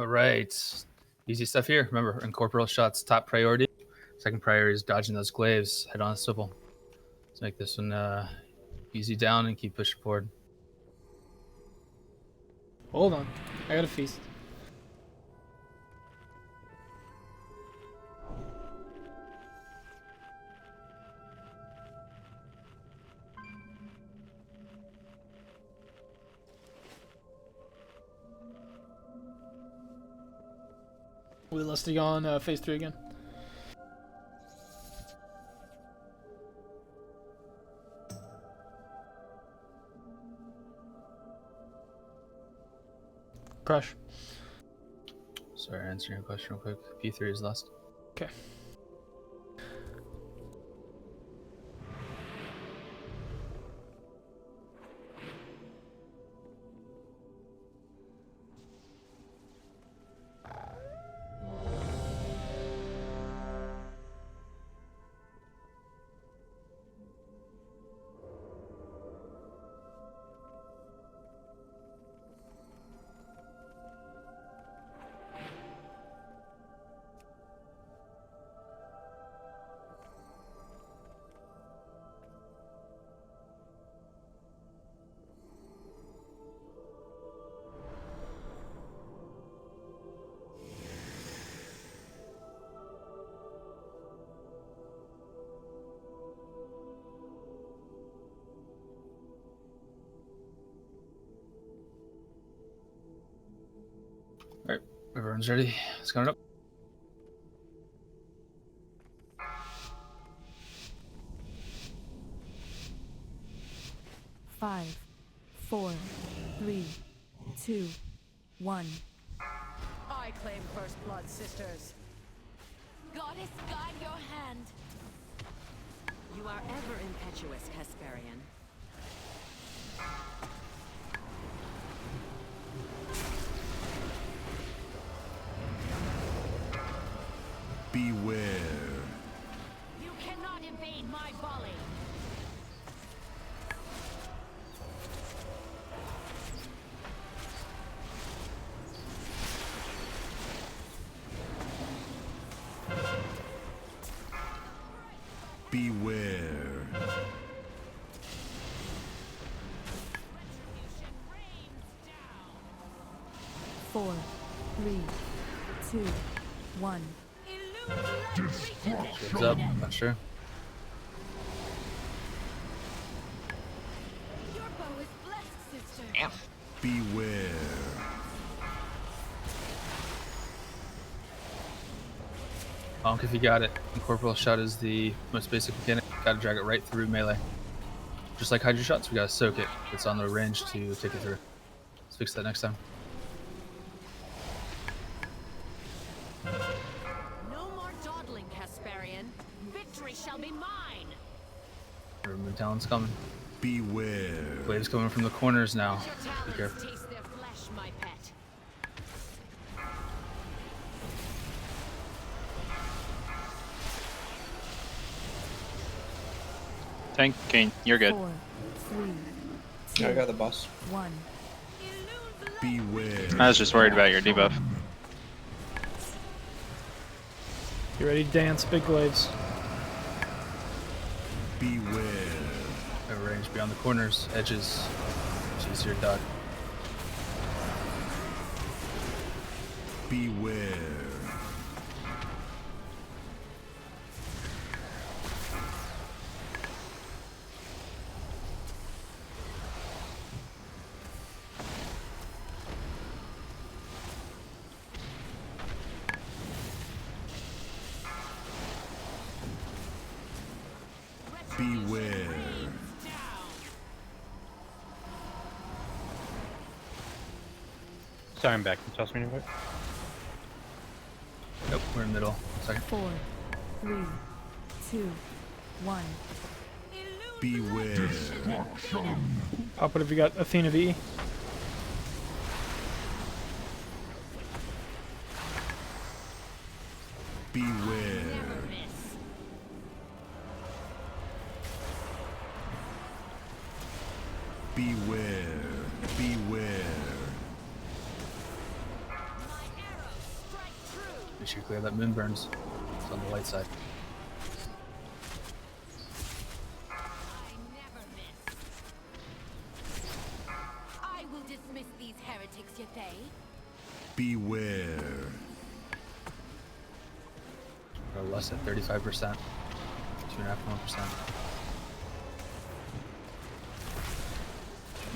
All right. Easy stuff here. Remember, incorporeal shots, top priority. Second priority is dodging those glaives. Head on a swivel. Let's make this one easy down and keep pushing forward. Hold on. I got a feast. We listing on phase 3 again. Crush. Sorry, answering your question real quick. P3 is last. Okay. All right, everyone's ready. Let's count it up. 5, 4, 3, 2, 1. I claim first blood, sisters. Goddess, guide your hand. You are ever impetuous, Hesperian. Beware. You cannot evade my volley. Beware. Retribution rains down. 4, 3, 2, 1. What's up? Not sure. Your bow is blessed, sister. Beware. Bonk if you got it. Incorporeal shot is the most basic mechanic. Gotta drag it right through melee. Just like Hydra shots, we gotta soak it. It's on the range to take it through. Let's fix that next time. No more dawdling, Hesperian. Victory shall be mine. Moon Talon's coming. Beware. Waves coming from the corners now. Your Be talons careful. taste their flesh, my pet. Tank, Kane, you're good. 4, 3, 2, I got the boss. 1. Beware. I was just worried about your debuff. You ready to dance, big glaives? Beware. At range beyond the corners, edges. It's easier to dodge. Beware. Beware. Sorry, I'm back. Can you toss me anywhere? Nope, we're in the middle. Second. 4, 3, 2, 1. Beware. Pop it if you got Athena V. Beware. Beware. Beware. Make sure you clear that moon burns. It's on the light side. I never miss. I will dismiss these heretics, Yathay. Beware. Or less at 35%. 2.5 more percent.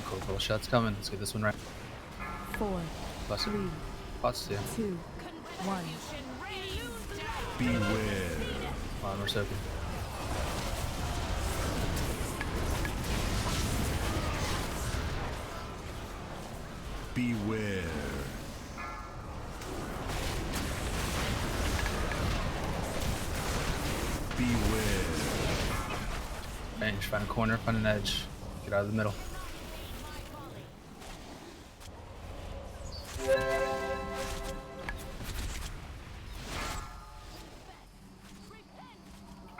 Corporal shots coming. Let's get this one right. 4, Plus 3, pots too. 2, 1. Beware. Come on, we're soaking. Beware. Beware. Range, find a corner, find an edge. Get out of the middle.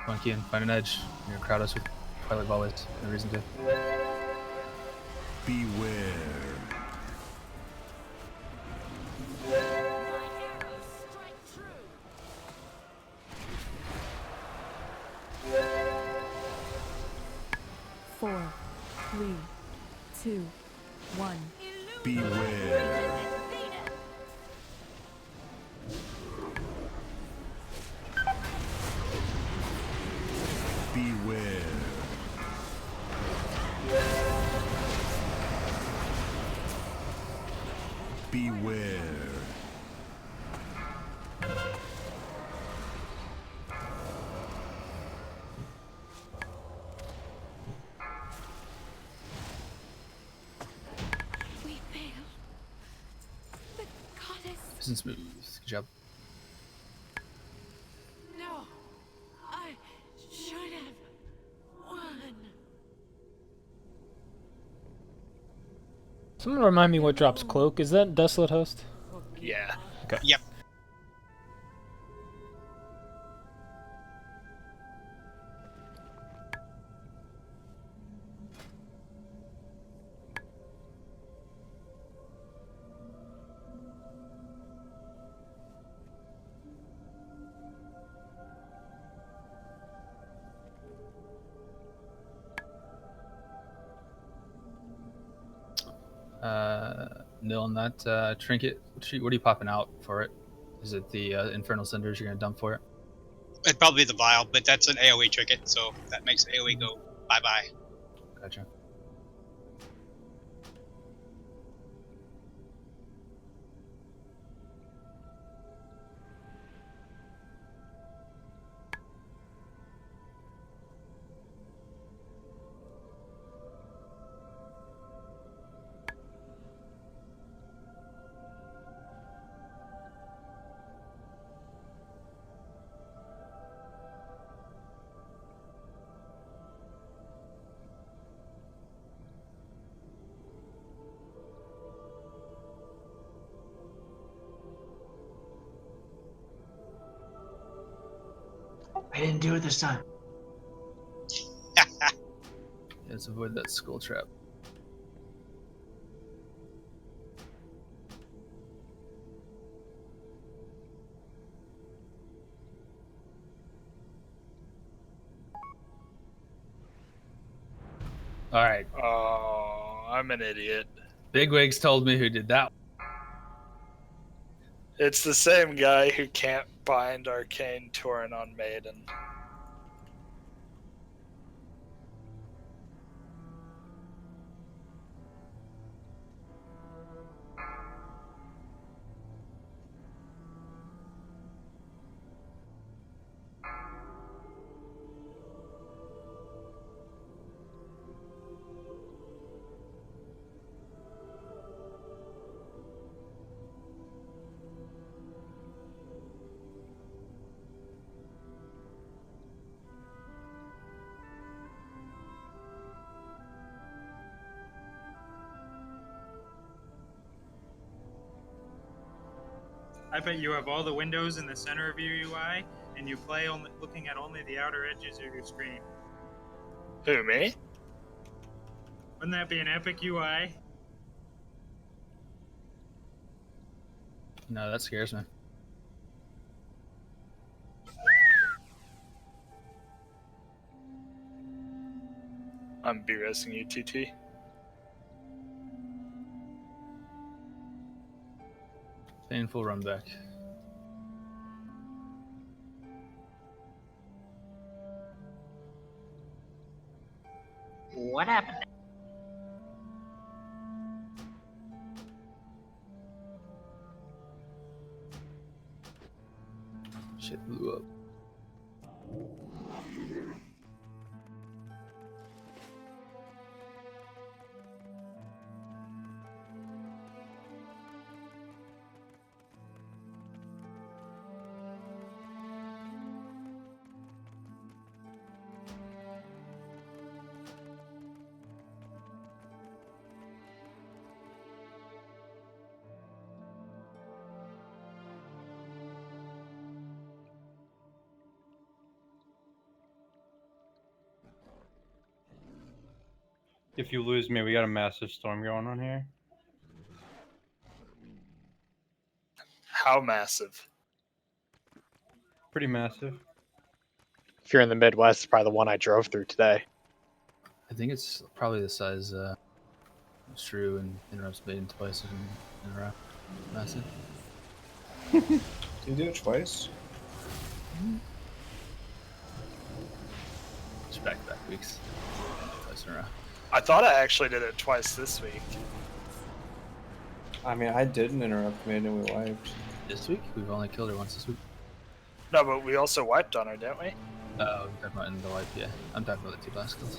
Monkey in, find an edge. You're gonna crowd us with Twilight Volleys. No reason to. Beware. Strike true. 4, 3, 2, 1. Beware. Beware. Beware. We failed. The goddess. Isn't smooth. Good job. No. I should have won. Someone remind me what drops cloak. Is that Desolate Host? Yeah. Okay. Yep. Nil on that trinket. What are you popping out for it? Is it the Infernal Cinders you're gonna dump for it? It'd probably be the vial, but that's an AoE trinket, so that makes AoE go bye-bye. Gotcha. I didn't do it this time. Let's avoid that skull trap. All right. Oh, I'm an idiot. Bigwigs told me who did that. It's the same guy who can't bind Arcane Torrent on Maiden. I bet you have all the windows in the center of your UI, and you play only looking at only the outer edges of your screen. Who, me? Wouldn't that be an epic UI? No, that scares me. I'm B-resing you, TT. Painful run back. What happened? Shit blew up. If you lose me, we got a massive storm going on here. How massive? Pretty massive. If you're in the Midwest, it's probably the one I drove through today. I think it's probably the size Shrew and interrupts Baden twice in a row. Massive. Did you do it twice? Just back-to-back weeks. Twice in a row. I thought I actually did it twice this week. I mean, I didn't interrupt Maiden and we wiped. This week? We've only killed her once this week. No, but we also wiped on her, didn't we? Oh, I'm talking about in the wipe, yeah. I'm talking about the 2 last kills.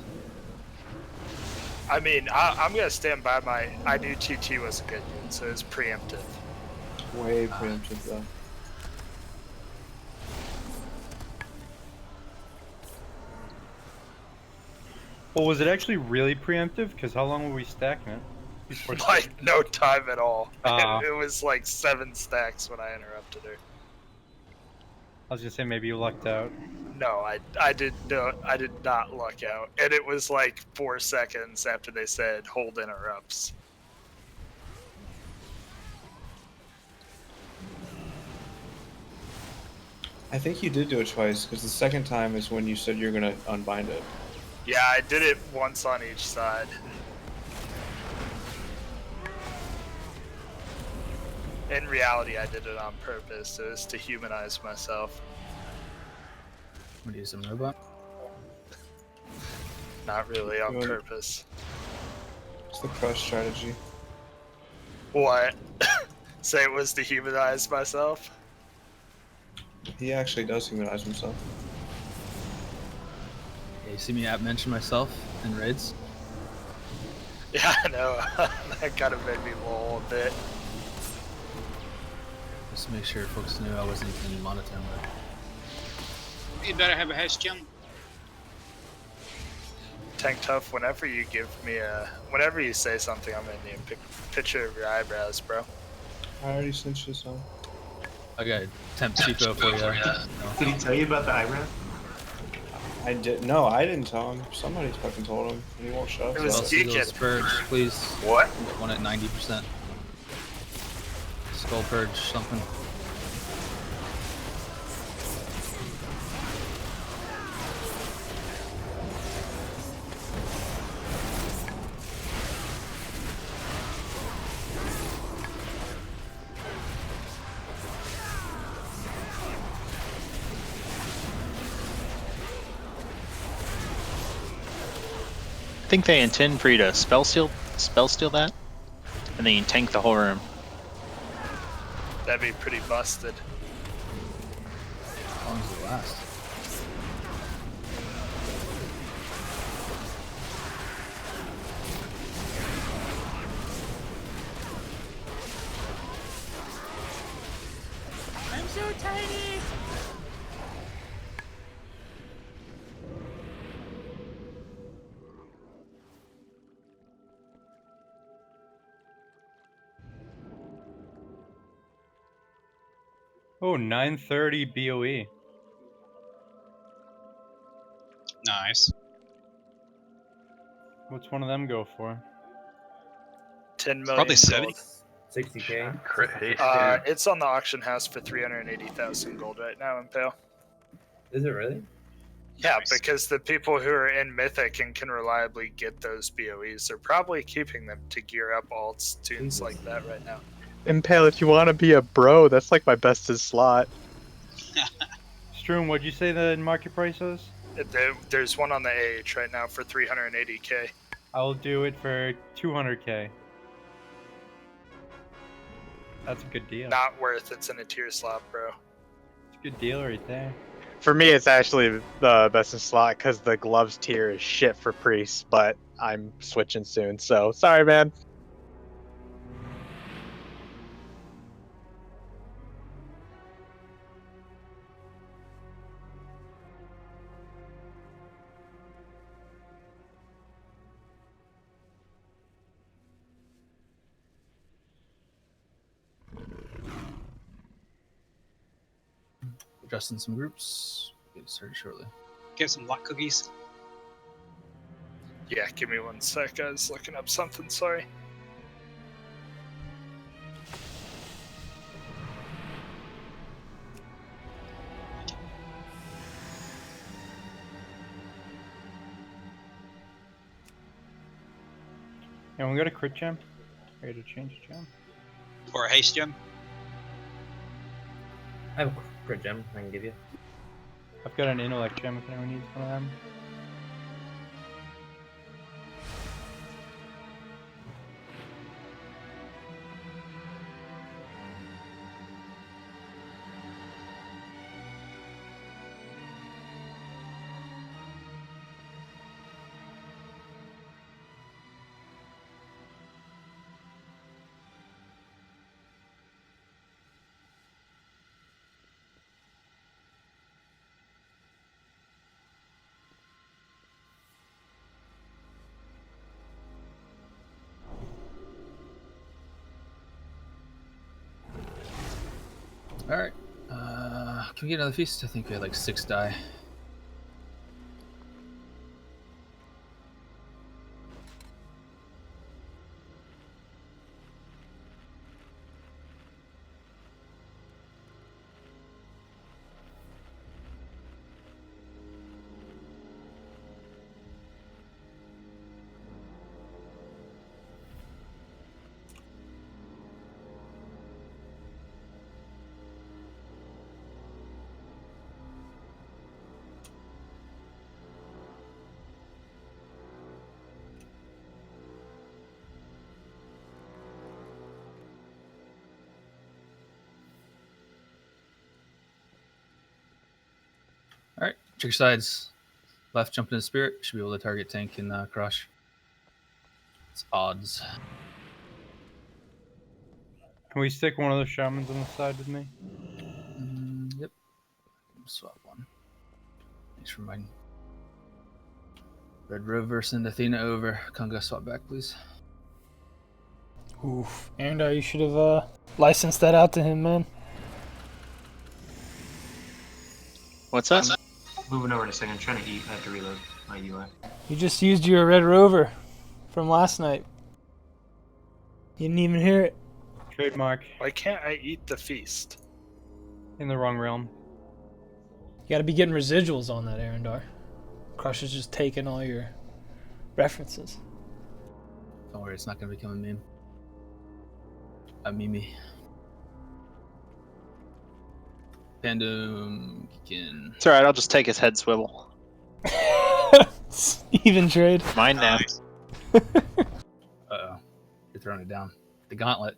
I mean, I'm gonna stand by my. I knew TT was a good unit, so it's preemptive. Way preemptive though. Well, was it actually really preemptive? Because how long were we stacking it? Like, no time at all. Ah. It was like 7 stacks when I interrupted her. I was gonna say maybe you lucked out. No, I did not luck out. And it was like 4 seconds after they said hold interrupts. I think you did do it twice, because the second time is when you said you're gonna unbind it. Yeah, I did it once on each side. In reality, I did it on purpose. It was to humanize myself. I'm gonna use some robot. Not really on purpose. It's the crush strategy. What? Say it was to humanize myself? He actually does humanize himself. Yeah, you see me mention myself in raids? Yeah, I know. That kind of made me lol a bit. Just to make sure folks knew I wasn't in monotone mode. You better have a hash jump. Tank Tough, whenever you give me a... Whenever you say something, I'm gonna need a picture of your eyebrows, bro. I already sent you some. I got temp cheapo for you. No. Did he tell you about the eyebrow? I did. No, I didn't tell him. Somebody fucking told him. And he won't shut up. It was Deacon. Purge, please. What? One at 90%. Skull purge, something. I think they intend for you to spell steal that, and then you tank the whole room. That'd be pretty busted. How long does it last? I'm so tiny! Oh, 930 BOE. Nice. What's one of them go for? 10 million Probably 70. gold. 60k. It's on the auction house for 380,000 gold right now in Pale. Is it really? Yeah, because the people who are in Mythic and can reliably get those BOEs are probably keeping them to gear up alts tunes like that right now. Impale, if you want to be a bro, that's like my bestest slot. Stroom, what'd you say the market price is? There's one on the AH right now for 380k. I'll do it for 200k. That's a good deal. Not worth it's in a tier slot, bro. It's a good deal right there. For me, it's actually the bestest slot because the gloves tier is shit for priests, but I'm switching soon, so sorry, man. Adjusting some groups. Get started shortly. Get some luck cookies. Yeah, give me 1 sec, I was looking up something, sorry. And we got a crit gem. Ready to change gem. Or a haste gem. I have a crit gem I can give you. I've got an intellect gem if anyone needs one of them. Alright. Can we get another feast? I think we had like 6 die. Alright, check your sides. Left jump into spirit. Should be able to target tank and crush. It's odds. Can we stick one of those shamans on the side with me? Yep. Swap one. Thanks for reminding. Red Rover, send Athena over. Kunga, swap back, please. Oof. And you should have licensed that out to him, man. What's that? Moving over in a second. I'm trying to eat. I have to reload my UI. You just used your Red Rover from last night. You didn't even hear it. Trademark. Why can't I eat the feast? In the wrong realm. You gotta be getting residuals on that, Arendar. Crush is just taking all your references. Don't worry, it's not gonna become a meme. A meme. Pandum Geekin. It's alright, I'll just take his head swivel. Even trade. Mine now. Uh-oh. You're throwing it down. The gauntlet.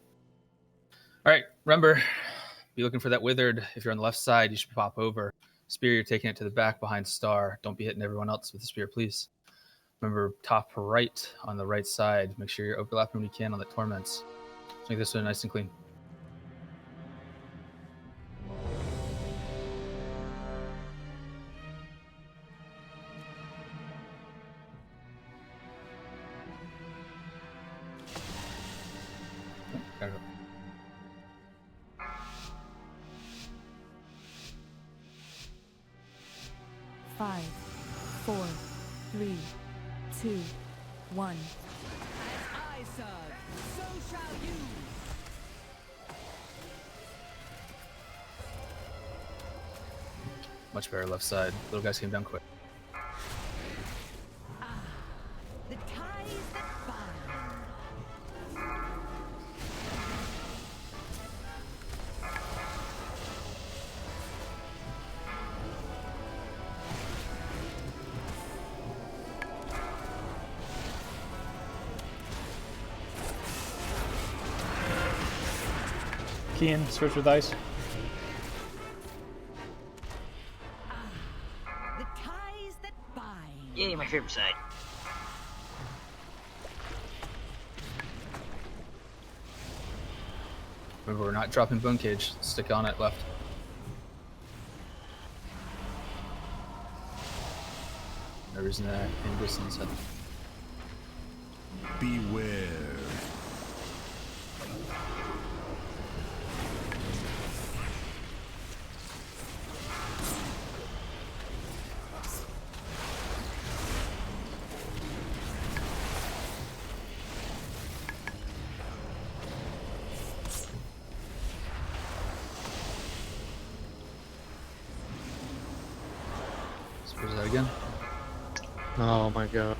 Alright, remember, be looking for that withered. If you're on the left side, you should pop over. Spear, you're taking it to the back behind Star. Don't be hitting everyone else with the spear, please. Remember, top right on the right side. Make sure you're overlapping when you can on the torments. Let's make this one nice and clean. Got it. 5, 4, 3, 2, 1. As I serve, so shall you. Much better left side. Little guys came down quick. Key in, switch with ice. The ties that bind. Yay, my favorite side. Remember, we're not dropping bone cage. Stick on it left. No reason to aim distance. Beware. Where's that again? Oh my god.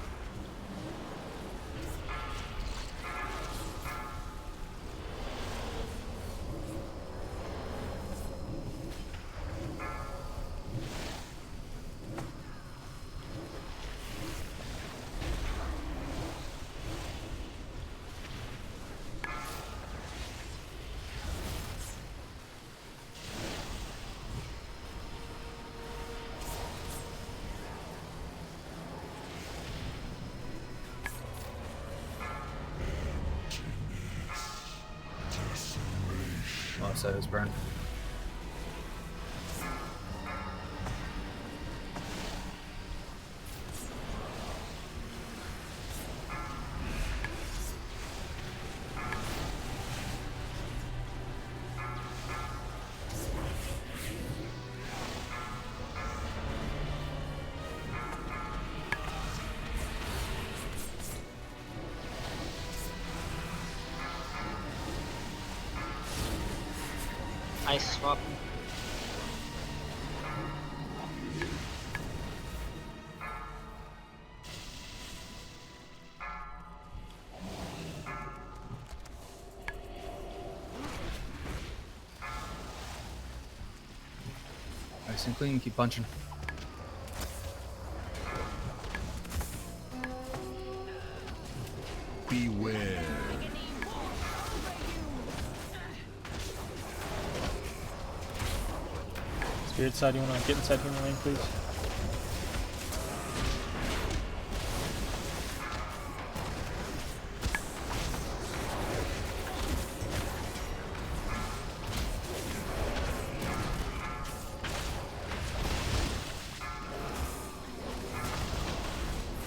Left side is burned. Ice swap. Nice and clean, keep punching. Beware. Spirit side, you want to get inside human lane, please?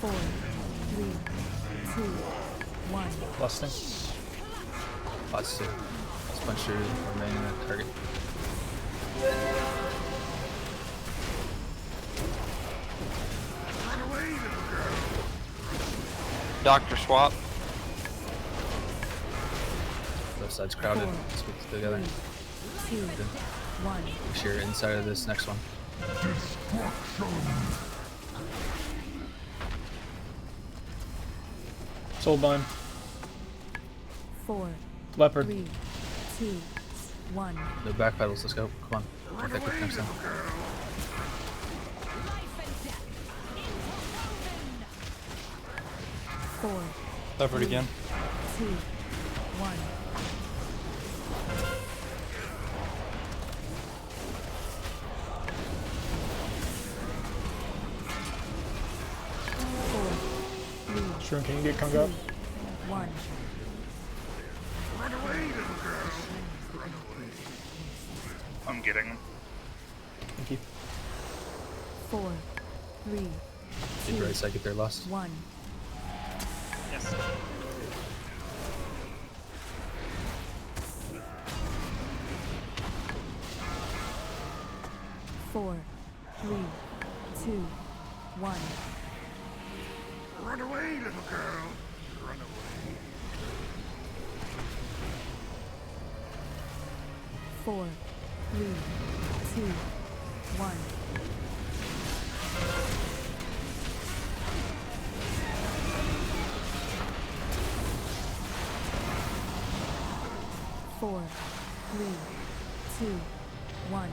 Four, three, two, one. Lusting. Lots to. Let's punch your remaining target. Doctor swap. Left side's crowded. Let's get together. Two, one. Make sure you're inside of this next one. Soulbind. Four, Leopard. 3, 2, 1. No back pedals, let's go. Come on. Get that quick next time. Four, Leopard again. 2, 1. Shroom, can you get Kung up? 1. Run away, little girl. Run away. I'm getting him. Thank you. 4, 3, Did right side get there last? 1. Yes. Four, 3, 2, 1. Run away, little girl. Run away. 4, 3, 2, 1. Four, 3, 2, 1.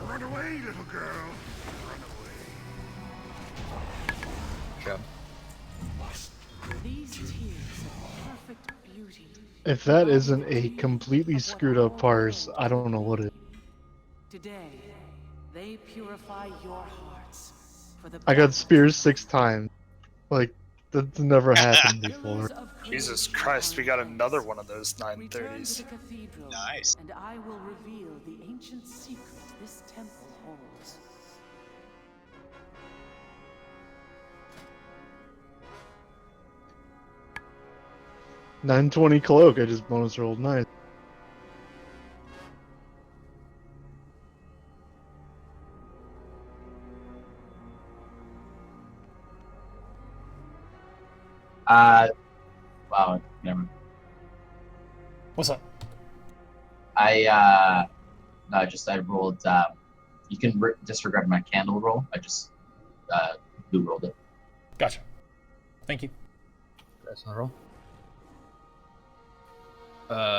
Run away, little girl. Run away. Good job. These tears of perfect beauty. If that isn't a completely screwed up parse, I don't know what it is. Today, they purify your hearts for the I got spears 6 times. Like, that's never happened before. Jesus Christ, we got another one of those Return to 930s. the cathedral, Nice. and I will reveal the ancient secret this temple holds. $920 cloak, I just bonus rolled nice. Wow, never. What's up? No, just I rolled. You can disregard my candle roll. I just blue rolled it. Gotcha. Thank you. That's not a roll.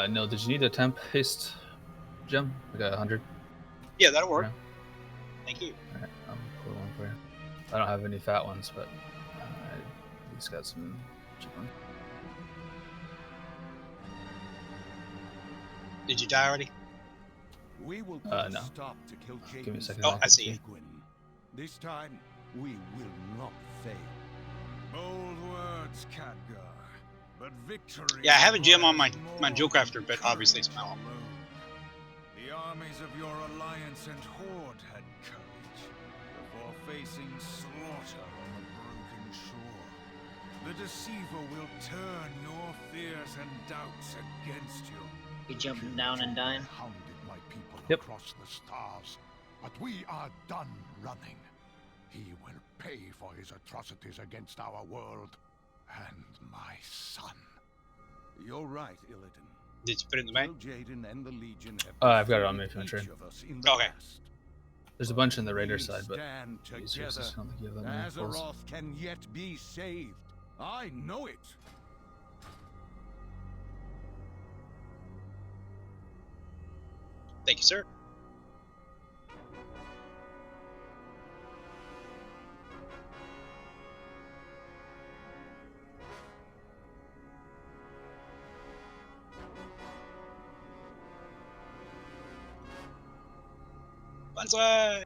No, did you need a temp haste gem? Like 100? Yeah, that'll work. Yeah. Thank you. Alright, I'll put one for you. I don't have any fat ones, but I just got some cheap ones. Did you die already? We will No. stop to kill Give me a second. Oh, I see you. This time, we will not fail. Bold words, Khadgar, but victory. Yeah, I have a gem on my requires more Jewcrafter, but than obviously it's my courage own. alone. The armies of your alliance and horde had courage before facing slaughter on the broken shore. The deceiver will turn your fears and doubts against you. You jumping down and dying? Hounded my people Yep. across the stars, but we are done running. He will pay for his atrocities against our world and my son. You're right, Illidan. Did you put it in the bag? Jaden and the Legion have I've got it on me if you want to each trade. of us in the Okay. past. There's a bunch in the Raider We side, but stand these together. resources don't think you have that many pulls. Azeroth can yet be saved. I know it. Thank you, sir. Banzai!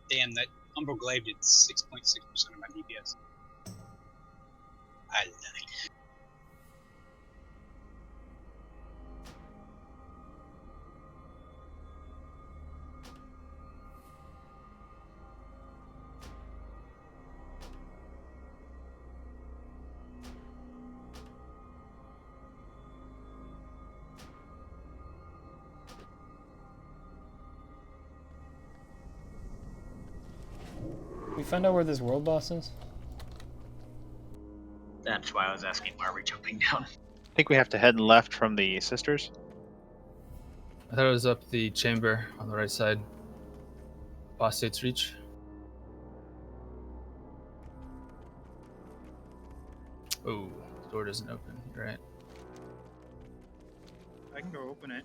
Damn, that Umbral Glaive did 6.6% of my DPS. I love it. We found out where this world boss is? That's why I was asking why are we jumping down. I think we have to head left from the sisters. I thought it was up the chamber on the right side. Apostate's Reach. Oh, the door doesn't open. You're right. I can go open it.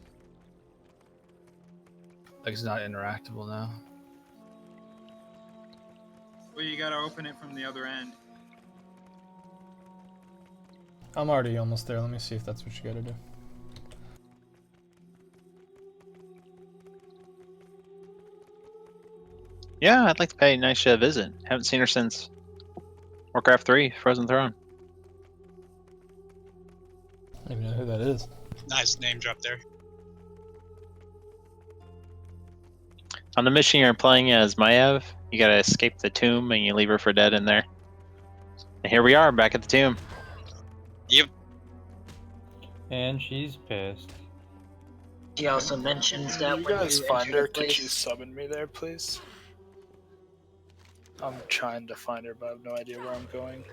Like it's not interactable now. Well, you gotta open it from the other end. I'm already almost there. Let me see if that's what you gotta do. Yeah, I'd like to pay a nice visit. Haven't seen her since Warcraft 3, Frozen Throne. I don't even know who that is. Nice name drop there. On the mission you're playing as Maiev, you gotta escape the tomb and you leave her for dead in there. And here we are, back at the tomb. Yep. And she's pissed. She also mentions that You when guys you find enter her? the Could you place. summon me there, please? I'm trying to find her, but I have no idea where I'm going.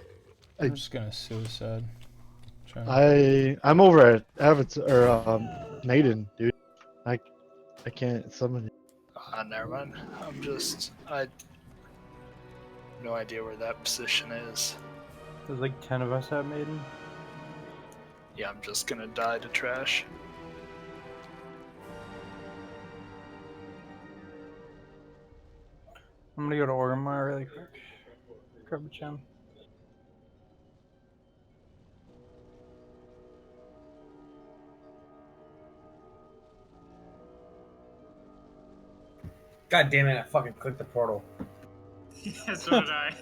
I'm just gonna suicide. Trying. I'm over at Avatar or Maiden, dude. I can't summon you. Never mind. I have no idea where that position is. There's like 10 of us at Maiden. Yeah, I'm just gonna die to trash. I'm gonna go to Orgrimmar really quick. Grab a gem. God damn it! I fucking clicked the portal. Yeah, so did I.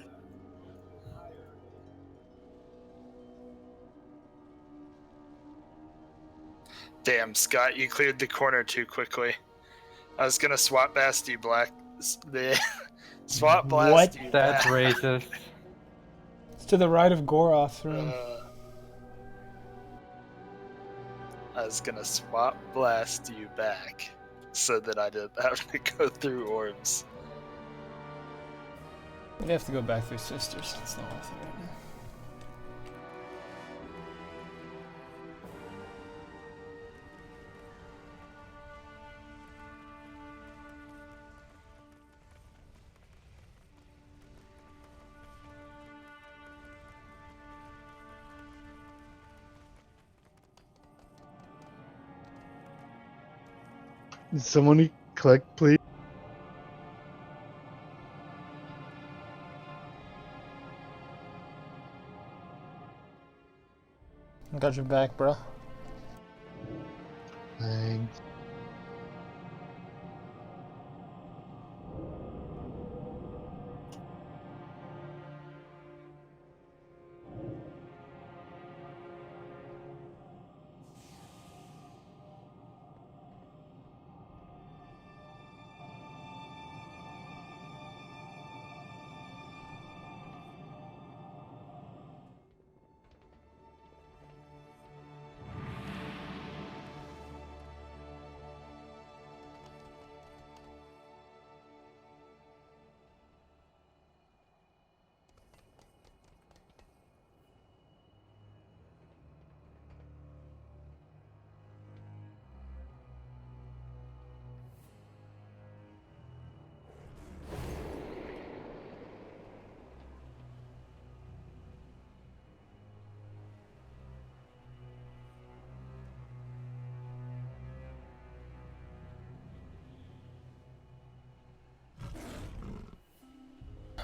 Damn, Scott, you cleared the corner too quickly. I was gonna swap blast you swap blast What? you That's back. racist. It's to the right of Goroth's room. I was gonna swap blast you back so that I didn't have to go through orbs. We'd have to go back through Sisters. It's not worth it right now. Someone click, please. I got your back, bro. Thanks.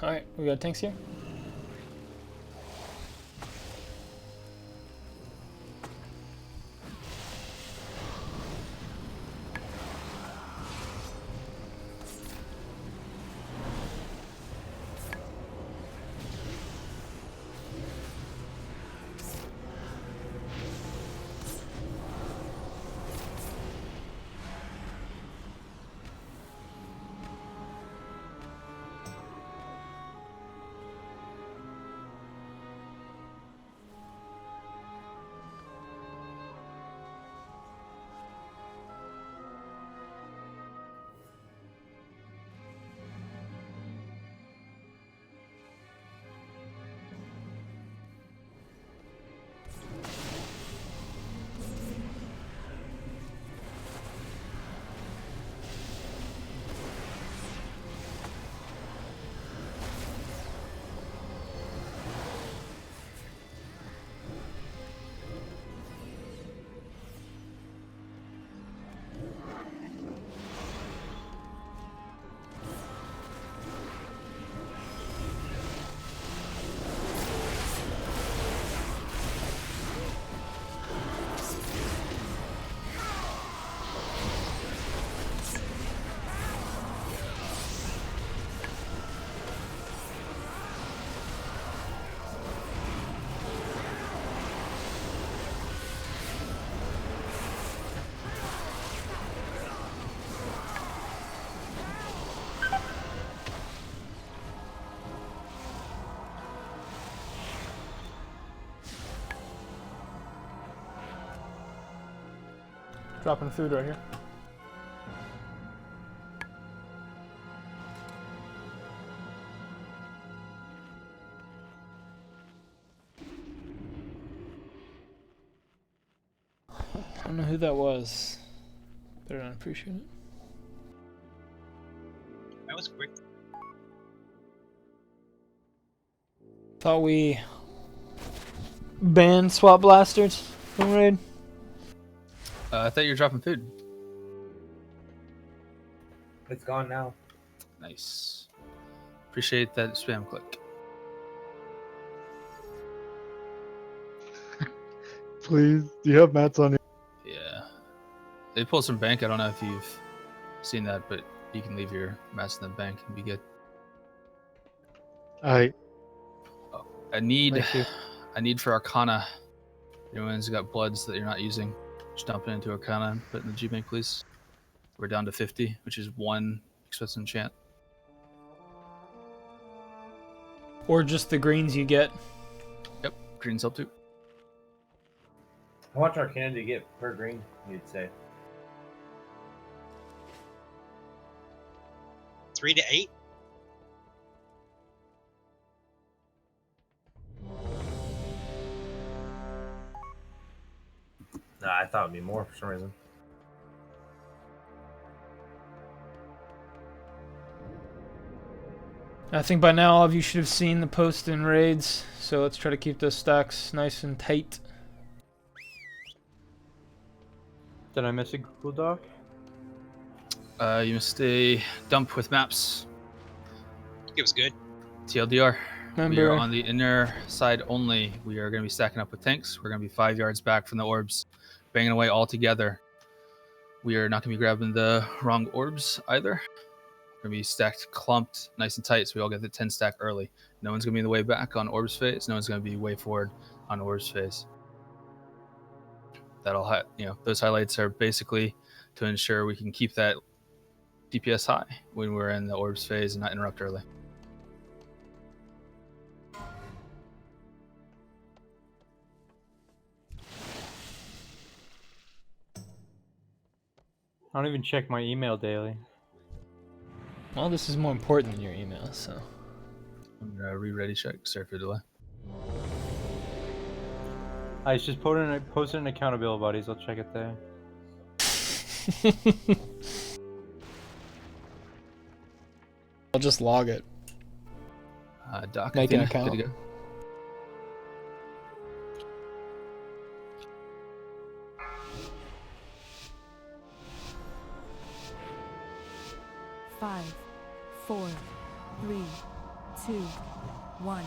Alright, we got tanks here. Dropping food right here. I don't know who that was. Better not appreciate it. That was quick. Thought we ban swap blasters from raid? I thought you were dropping food. It's gone now. Nice. Appreciate that spam click. Please, do you have mats on you? Yeah. They pulled some bank. I don't know if you've seen that, but you can leave your mats in the bank and be good. Alright. I need Thank you. for Arcana. Anyone's got bloods that you're not using, just dump it into Arcana and put it in the G bank, please. We're down to 50, which is 1 expensive enchant. Or just the greens you get. Yep, greens help too. How much Arcana do you get per green, you'd say? 3 to 8. Nah, I thought it'd be more for some reason. I think by now all of you should have seen the post in raids, so let's try to keep those stacks nice and tight. Did I miss a Google Doc? You missed a dump with maps. It was good. TLDR. We Remember- are on the inner side only. We are going to be stacking up with tanks. We're going to be 5 yards back from the orbs, banging away all together. We are not going to be grabbing the wrong orbs either. We're going to be stacked, clumped, nice and tight, so we all get the 10 stack early. No one's going to be in the way back on orbs phase. No one's going to be way forward on orbs phase. That'll, those highlights are basically to ensure we can keep that DPS high when we're in the orbs phase and not interrupt early. I don't even check my email daily. Well, this is more important than your email, so. I'm going to re-ready check. Sorry for the delay. I just posted an accountability buddies. I'll check it there. I'll just log it. Doc, Make an Athena, account. good to go. Five, 4, 3, 2, 1.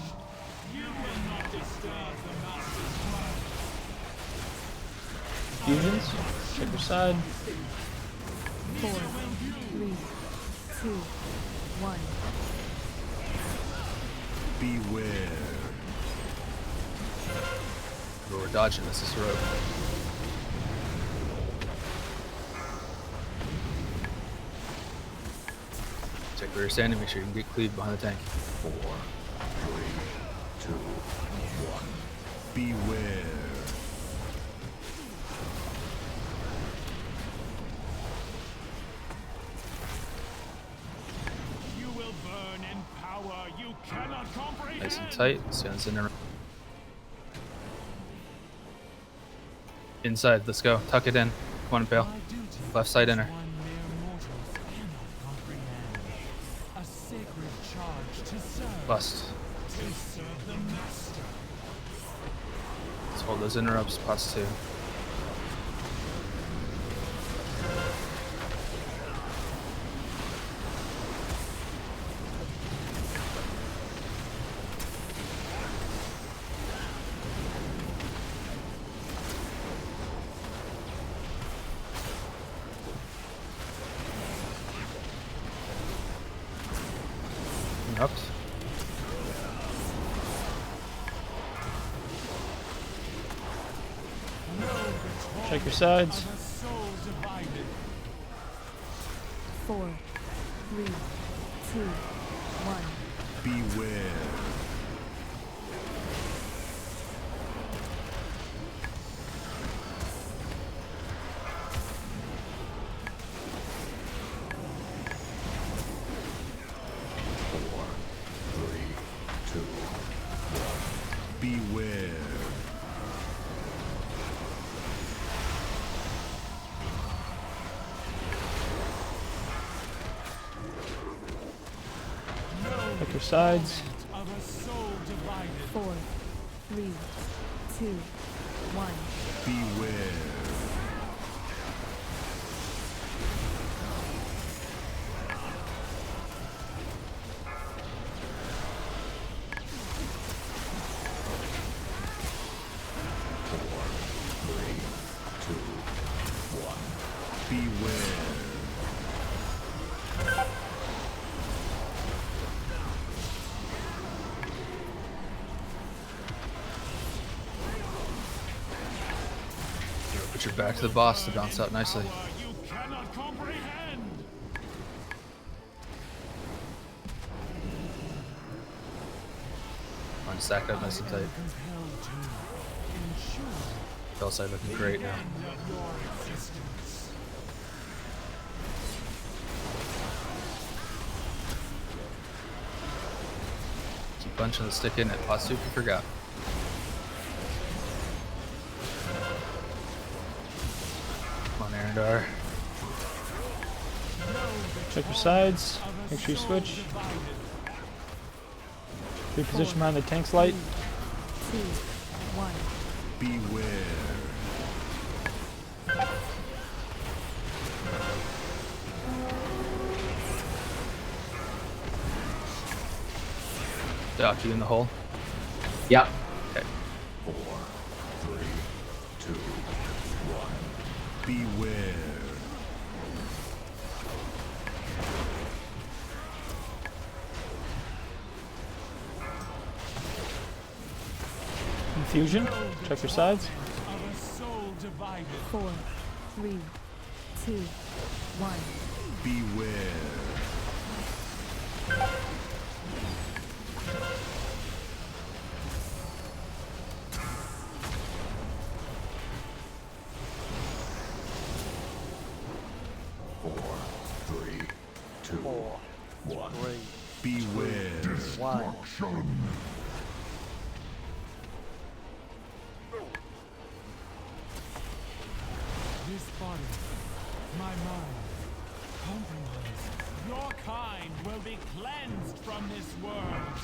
Fusions? Check your side. 4, 3, 2, 1. Beware. We're dodging. This is the road. Check where you're standing. Make sure you can get cleaved behind the tank. 4, 3, 2, 1. Beware. You will burn in power you cannot comprehend. Nice and tight. Stands in there. Inside. Let's go. Tuck it in. Come on, Pale. Left side inner. A sacred charge to serve. Bust. To serve the master. Let's hold those interrupt spots too. Interrupt. Check your sides. 4, 3, 2, 1. Beware. Beware. Check your sides. 4, 3, 2, 2, 1. Beware. Put your back to the boss to bounce out nicely. You cannot comprehend. Fine, stack up nice and tight. Fell side looking great now. Keep bunching the stick in it. Pot soup you forgot. Come on, Arendar. Check your sides. Make sure you switch. Reposition behind the tank's light. 2, 1. Beware. Doc, you in the hole? Yep. Okay. 4, 3, 2, 1. Beware. Infusion. Check your sides. 4, 3, 2, 1. Beware. Beware. Destruction. This body, my mind, compromised. Your kind will be cleansed from this world.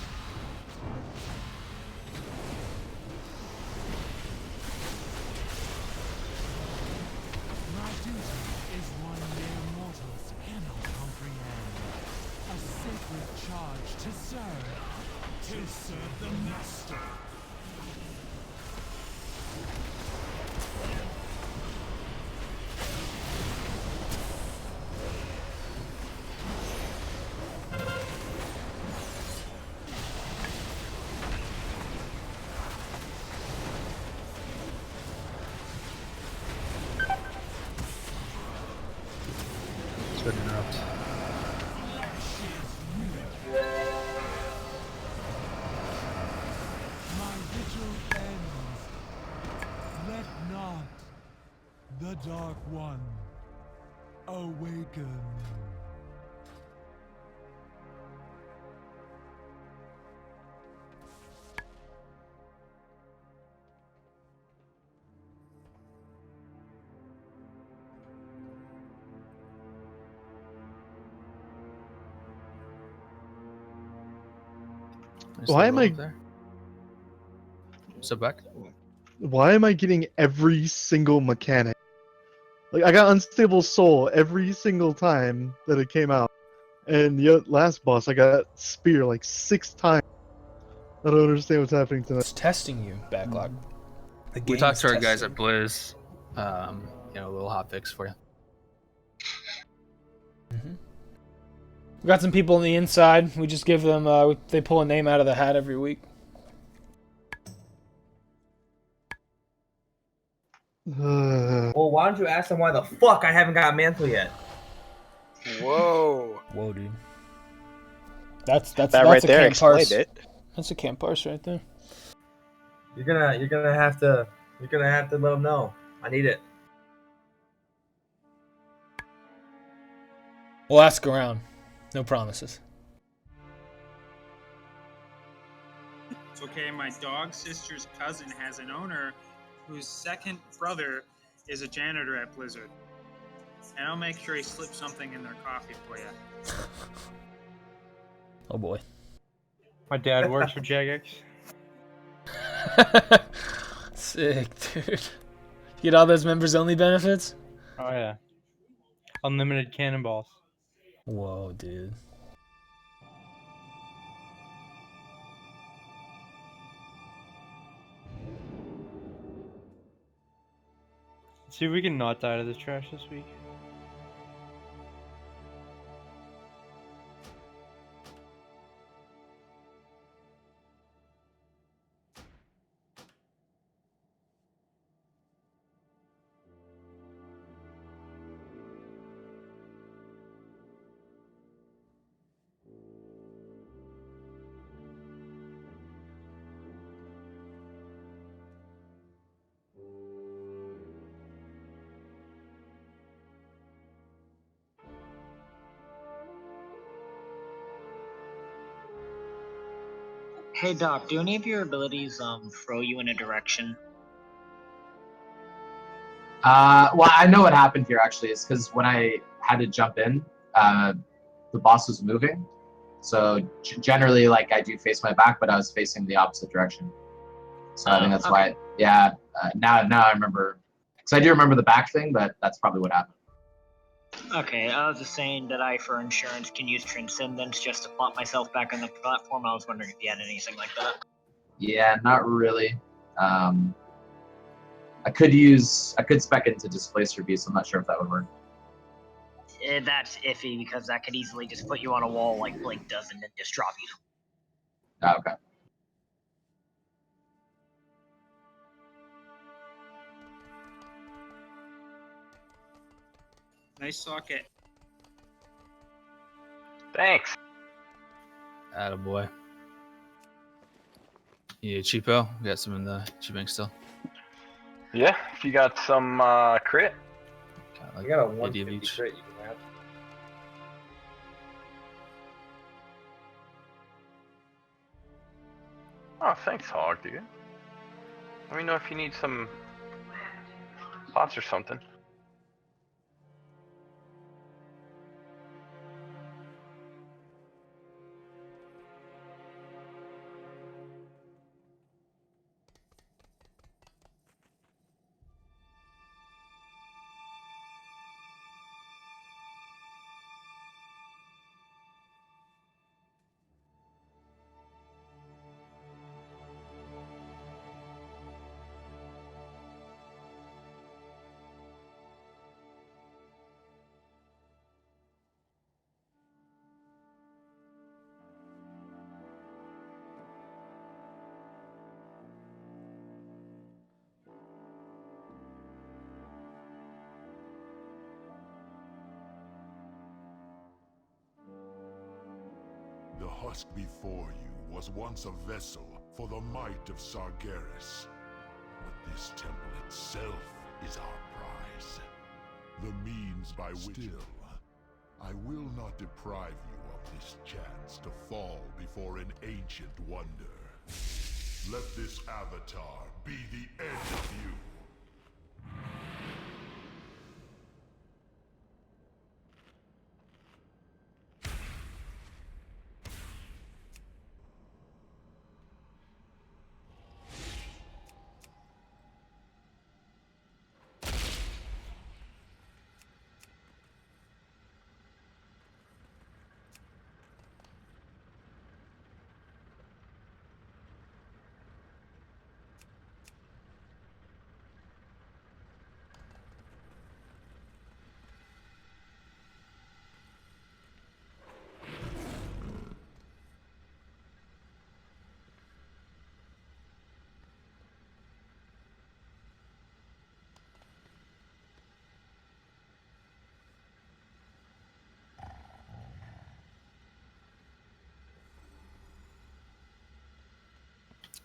My duty is one mere mortals cannot comprehend. A sacred charge to serve the Master. Good interrupt. My vigil ends. Let not the Dark One awaken. Why am I? So back. Why am I getting every single mechanic? Like I got Unstable Soul every single time that it came out, and the last boss I got Spear like 6 times. I don't understand what's happening tonight. It's testing you, Backlog. The We talked to our game's guys testing at Blizz. You know, a little hot fix for you. We got some people on the inside. We just give them, they pull a name out of the hat every week. Well, why don't you ask them why the fuck I haven't got Mantle yet? Whoa. Whoa, dude. That's That that's right a there camp explained parse. it. That's a camp parse right there. You're gonna have to let them know. I need it. We'll ask around. No promises. It's okay, my dog sister's cousin has an owner whose second brother is a janitor at Blizzard. And I'll make sure he slips something in their coffee for you. Oh boy. My dad works for Jagex. Sick, dude. You get all those members only benefits? Oh yeah. Unlimited cannonballs. Whoa, dude. Let's see if we can not die to this trash this week. Hey Doc, do any of your abilities throw you in a direction? Well, I know what happened here actually. It's because when I had to jump in, the boss was moving. So generally, like I do face my back, but I was facing the opposite direction. So I think that's why. Yeah. Now I remember, because I do remember the back thing, but that's probably what happened. Okay, I was just saying that I, for insurance, can use Transcendence just to plop myself back on the platform. I was wondering if you had anything like that. Yeah, not really. I could spec into Displacer Beast. I'm not sure if that would work. That's iffy because that could easily just put you on a wall like Blink does and then just drop you. Oh, okay. Nice socket. Thanks. Attaboy. Yeah, cheapo. We got some in the cheap bank still. Yeah, if you got some crit. I got a 150 crit you can have. Oh, thanks, Hog, dude. Let me know if you need some pots or something. The husk before you was once a vessel for the might of Sargeras. But this temple itself is our prize. The means by which... Still, I will not deprive you of this chance to fall before an ancient wonder. Let this avatar be the end of you.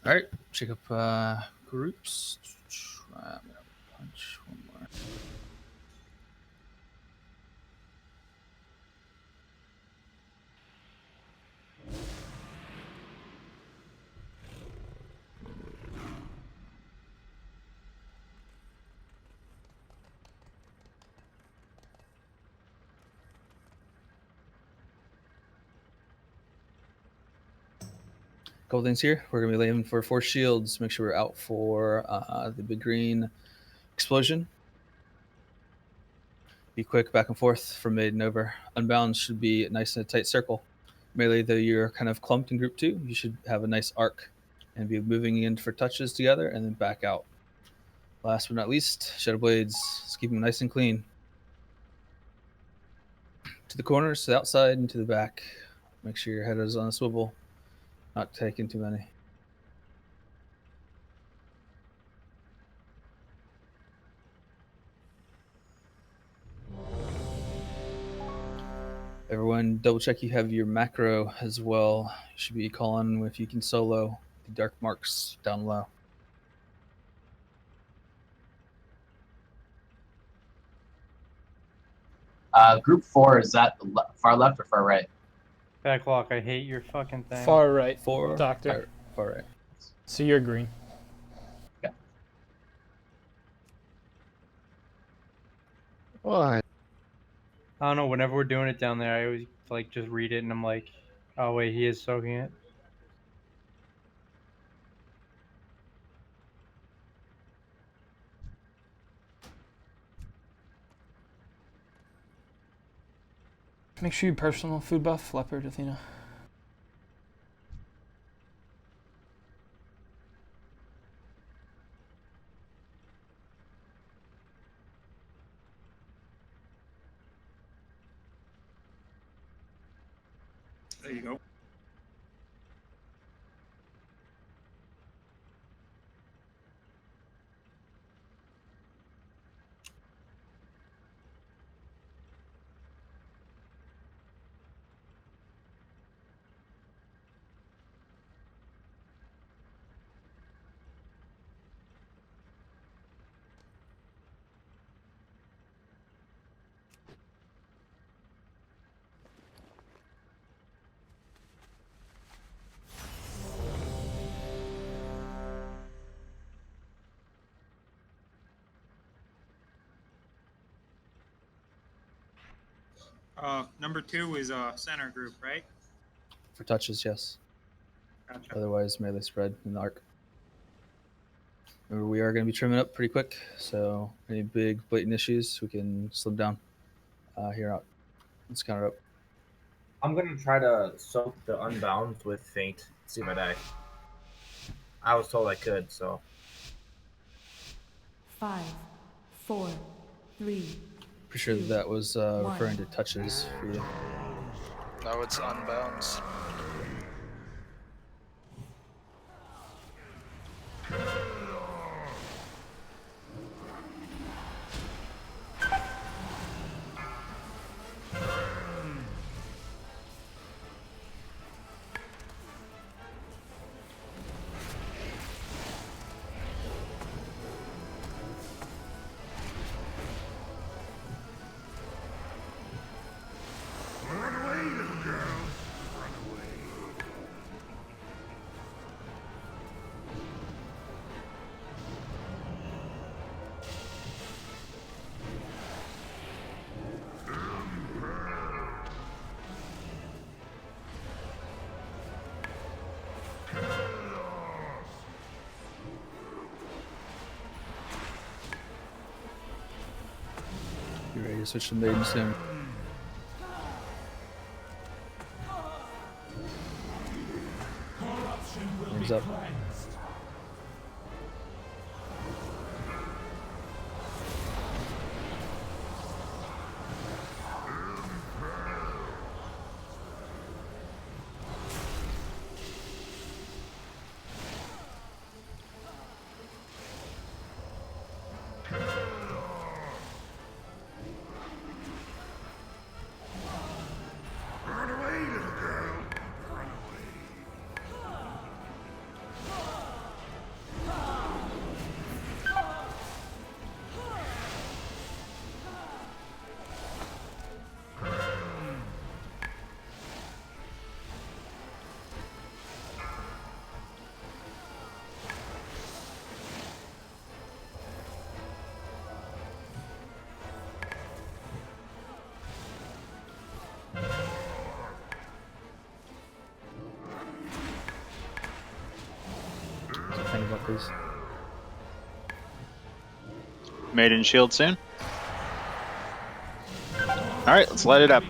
All right, check up groups. I'm gonna punch one more. Couple things here. We're gonna be aiming for 4 shields. Make sure we're out for the big green explosion. Be quick back and forth from maiden over. Unbound should be nice in a tight circle. Melee, though you're kind of clumped in group 2, you should have a nice arc and be moving in for touches together and then back out. Last but not least, Shadow Blades. Let's keep them nice and clean. To the corners, to the outside, and to the back. Make sure your head is on a swivel. Not taking too many. Everyone, double check you have your macro as well. You should be calling if you can solo the dark marks down low. Group 4, is that far left or far right? Backlock, I hate your fucking thing. Far right, Far Doctor. Far right. So you're green. Why? I don't know. Whenever we're doing it down there, I always like just read it and I'm like, oh wait, he is soaking it. Make sure you personal food buff, Leopard, Athena. There you go. Number 2 is a center group, right? For touches, yes. Gotcha. Otherwise, melee spread in the arc. Remember, we are going to be trimming up pretty quick, so any big blatant issues, we can slim down here out. Let's count it up. I'm gonna try to soak the Unbound with Faint. See if I die. I was told I could, so. 5, 4, 3. Pretty sure that was referring to touches for you. No, it's Unbounds. Run away, little girl. Run away. You ready to switch to maiden soon? Hands up. Run away, little girl. Run away. please. Maiden shield soon. Alright, let's light it up.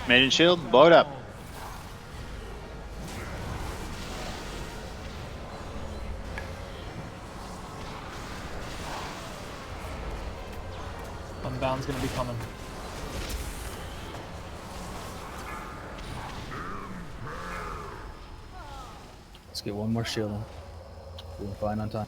Maiden shield, blow it up. Unbound's gonna be coming. Let's get one more shield in. Doing fine on time.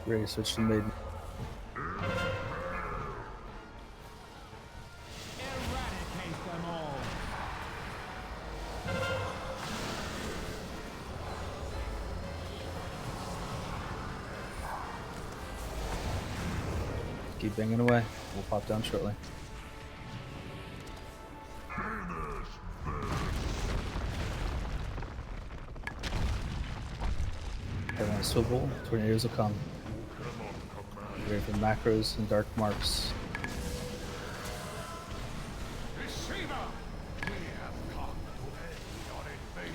Ready to switch to maiden. Keep banging away. We'll pop down shortly. Everyone swivel. Tornadoes will come. Ready for macros and dark marks.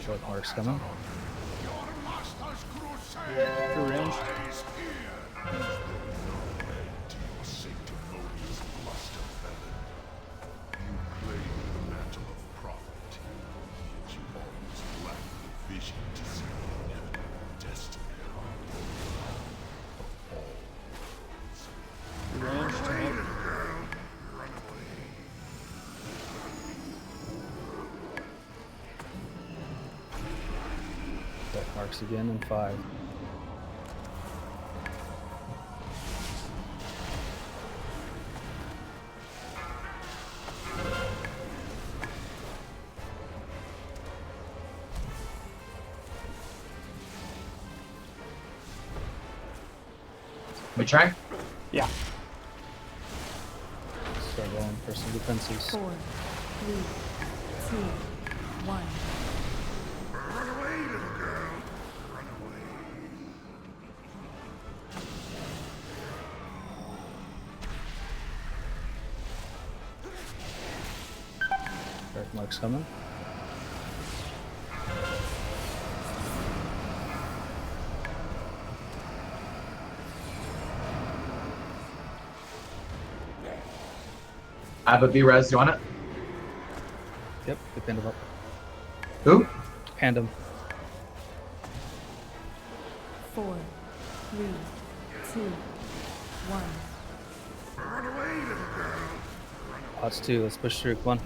Dark marks coming. Through range. Dark marks again in 5. We try? Yeah. Start rolling personal defenses. 4, 3, 2, 1. Dark marks coming. I have a B-res, you want it? Yep, we pinned him up. Who? Panned him. 4, 3, 2, 1. Pots 2, let's push through. Come on.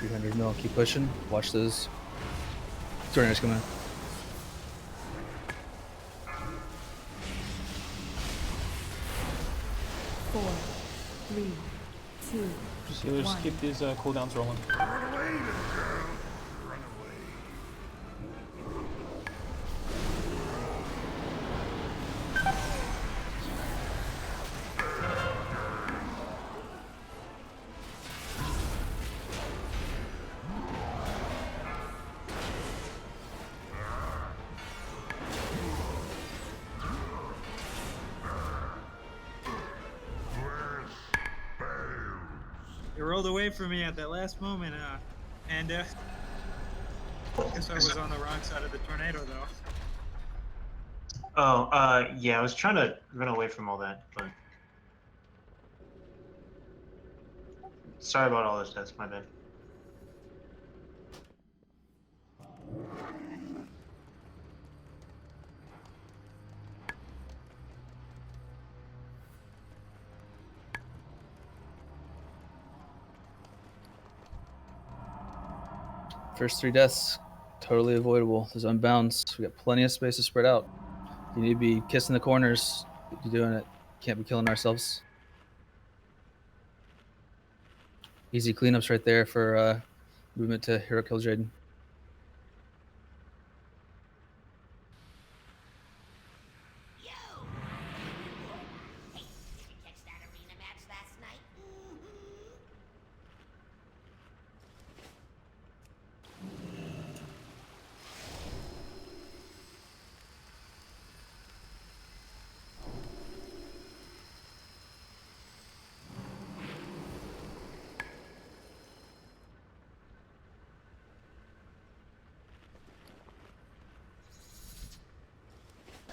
300 mil. Keep pushing. Watch those tornadoes come in. Four, three, two, Just healers, one. keep these cooldowns rolling. You rolled away from me at that last moment, and I guess I was on the wrong side of the tornado, though. Oh, yeah, I was trying to run away from all that, but sorry about all those deaths. My bad. First 3 deaths, totally avoidable. There's unbounds. We got plenty of space to spread out. You need to be kissing the corners. You're doing it. Can't be killing ourselves. Easy cleanups right there for movement to Hero Kill Jaden.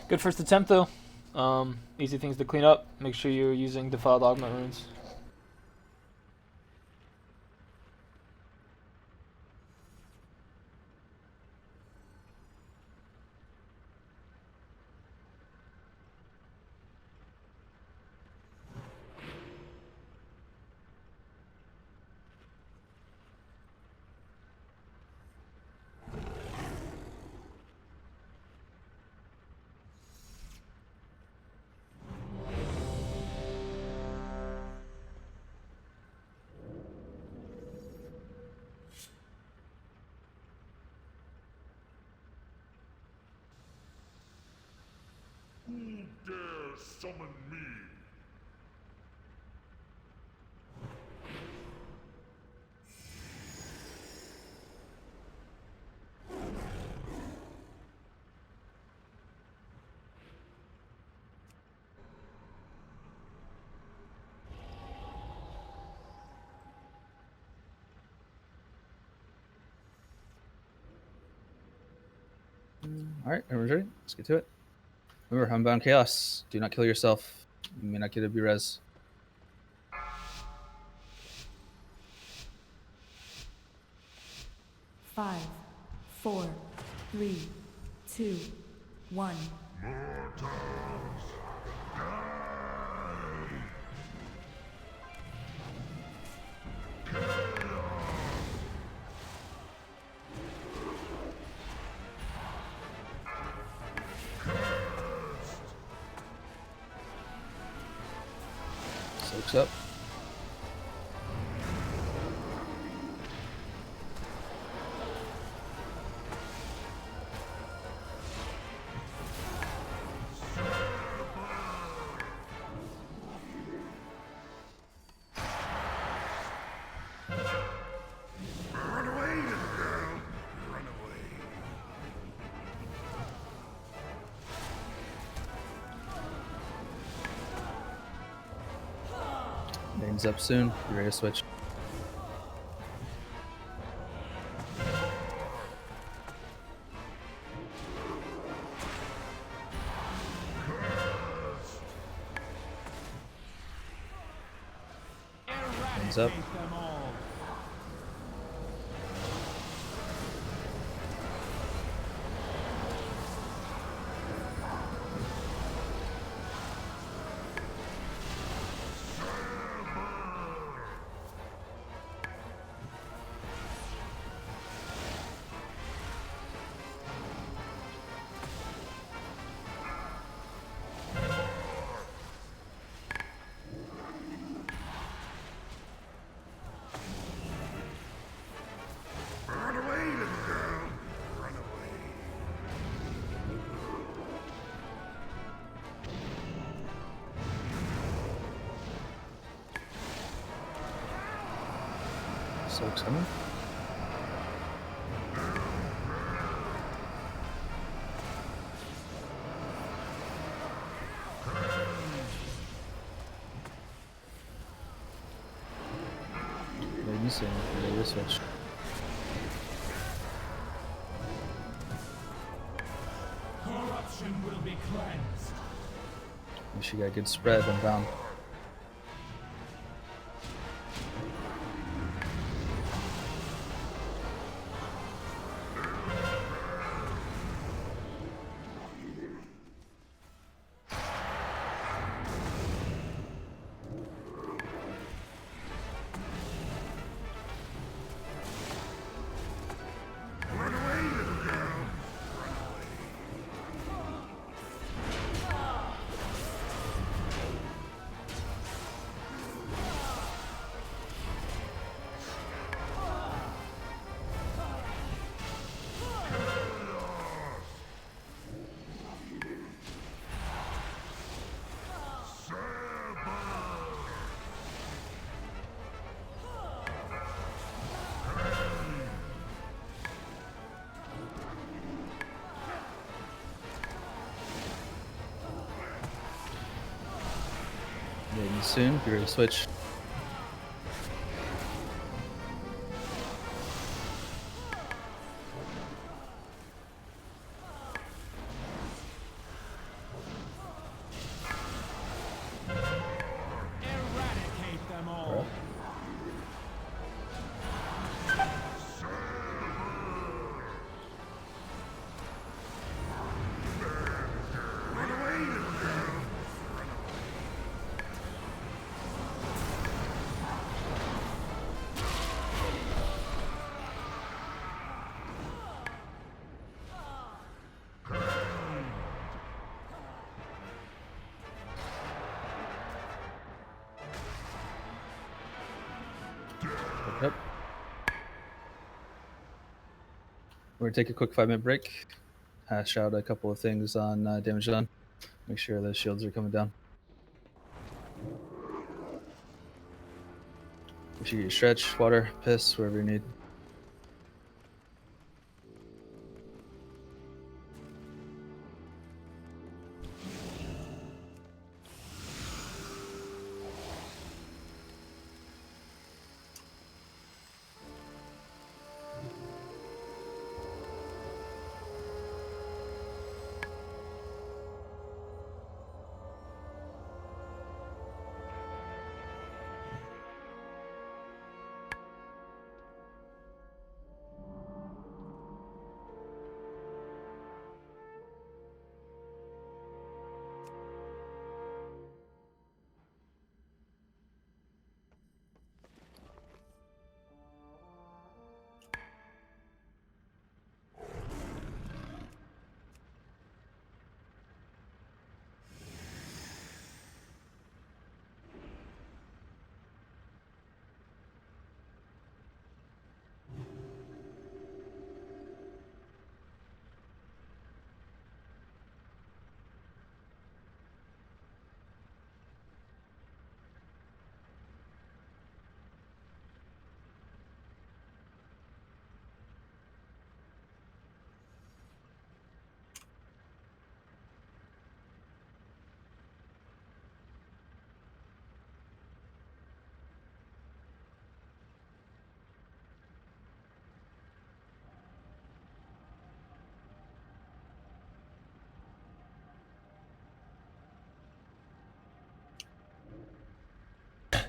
Good first attempt though. Easy things to clean up. Make sure you're using defiled augment runes. Who dares summon me? All right, everyone's ready? Let's get to it. Remember, Unbound Chaos. Do not kill yourself. You may not get a B-res. Five, four, three, two, one. Soaks up. Run away, little girl. Run away. Name's up soon. Be ready to switch. Name's up. Soak's coming. Missing. Maybe switch. Corruption will be cleansed. Make sure you got a good spread and down. Waiting soon. Be ready to switch. Eradicate them all. Yep. We're gonna take a quick 5-minute break. Hash out a couple of things on damage done. Make sure those shields are coming down. Make sure you get your stretch, water, piss, wherever you need.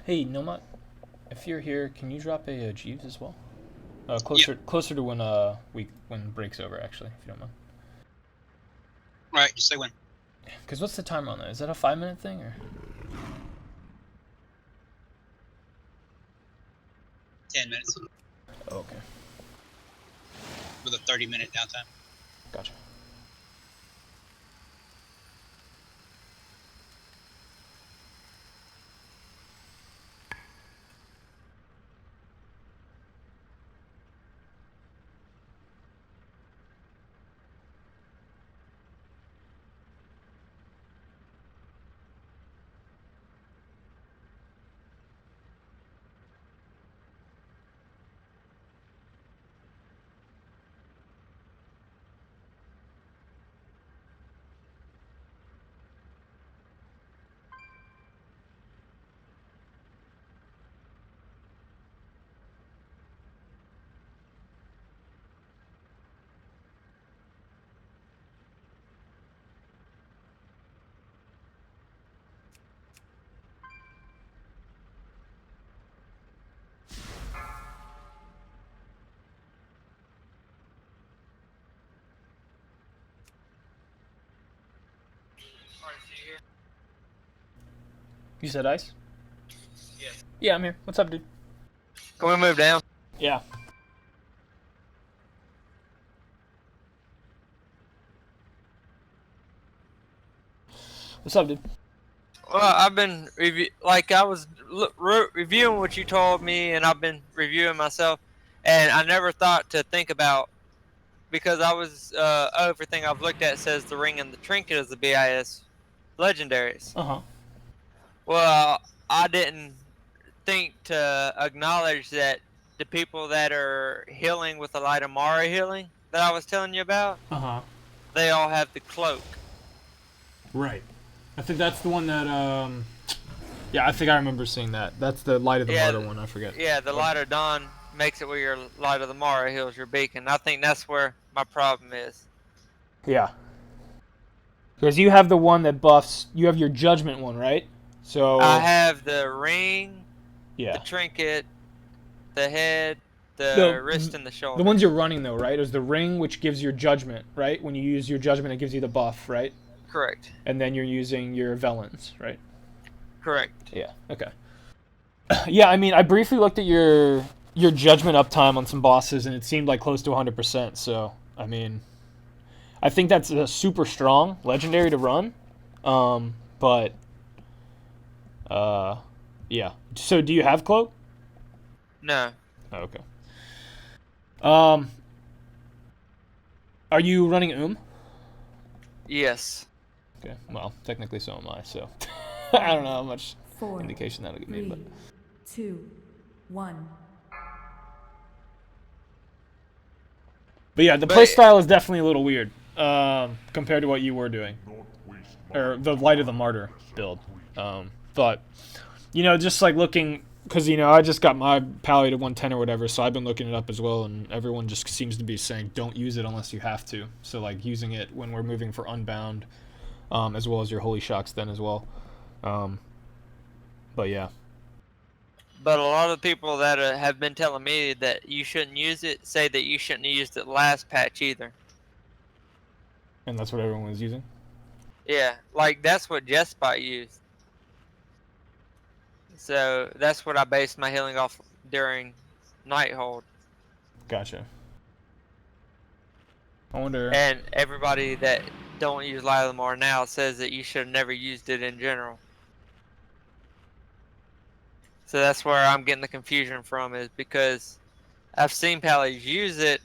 Hey, Nomad, if you're here, can you drop a Jeeves as well? Closer to when break's over, actually, if you don't mind. Right, just say when. Because what's the timer on that? Is that a 5-minute thing or? 10 minutes. Oh, okay. With a 30-minute downtime. Gotcha. You said ice? Yeah, I'm here. What's up, dude? Can we move down? Yeah. What's up, dude? Well, I've been I was reviewing what you told me, and I've been reviewing myself, and I never thought to think about, because I was everything I've looked at says the ring and the trinket is the BIS legendaries. Well, I didn't think to acknowledge that the people that are healing with the light of Mara healing that I was telling you about, they all have the cloak. Right. I think that's the one that, yeah, I think I remember seeing that. That's the Light of the Martyr one, I forget. Yeah, the light of dawn makes it where your light of the Mara heals your beacon. I think that's where my problem is. Yeah. Because you have the one that buffs, you have your Judgment one, right? So I have the ring, yeah, the trinket, the head, the wrist, and the shoulder. The ones you're running, though, right? Is the ring, which gives your Judgment, right? When you use your Judgment, it gives you the buff, right? Correct. And then you're using your Velens, right? Correct. Yeah, okay. Yeah, I mean, I briefly looked at your Judgment uptime on some bosses, and it seemed like close to 100%, so, I mean, I think that's a super strong legendary to run, but, yeah. So, do you have Cloak? No. Oh, okay. Are you running Yes. Okay, well, technically so am I, so I don't know how much 4, indication that'll give me, but 2, 1. yeah, the playstyle is definitely a little weird compared to what you were doing, or the Light of the Martyr build. But you know, just like looking, because you know, I just got my Pally to 110 or whatever, so I've been looking it up as well, and everyone just seems to be saying don't use it unless you have to. So like using it when we're moving for Unbound, as well as your Holy Shocks then as well. But yeah. But a lot of people that have been telling me that you shouldn't use it say that you shouldn't have used it last patch either. And that's what everyone was using? Yeah, like that's what Jespot used. So that's what I based my healing off during Nighthold. Gotcha. I wonder. And everybody that don't use Light of the Mar now says that you should have never used it in general. So that's where I'm getting the confusion from, is because I've seen Pallies use it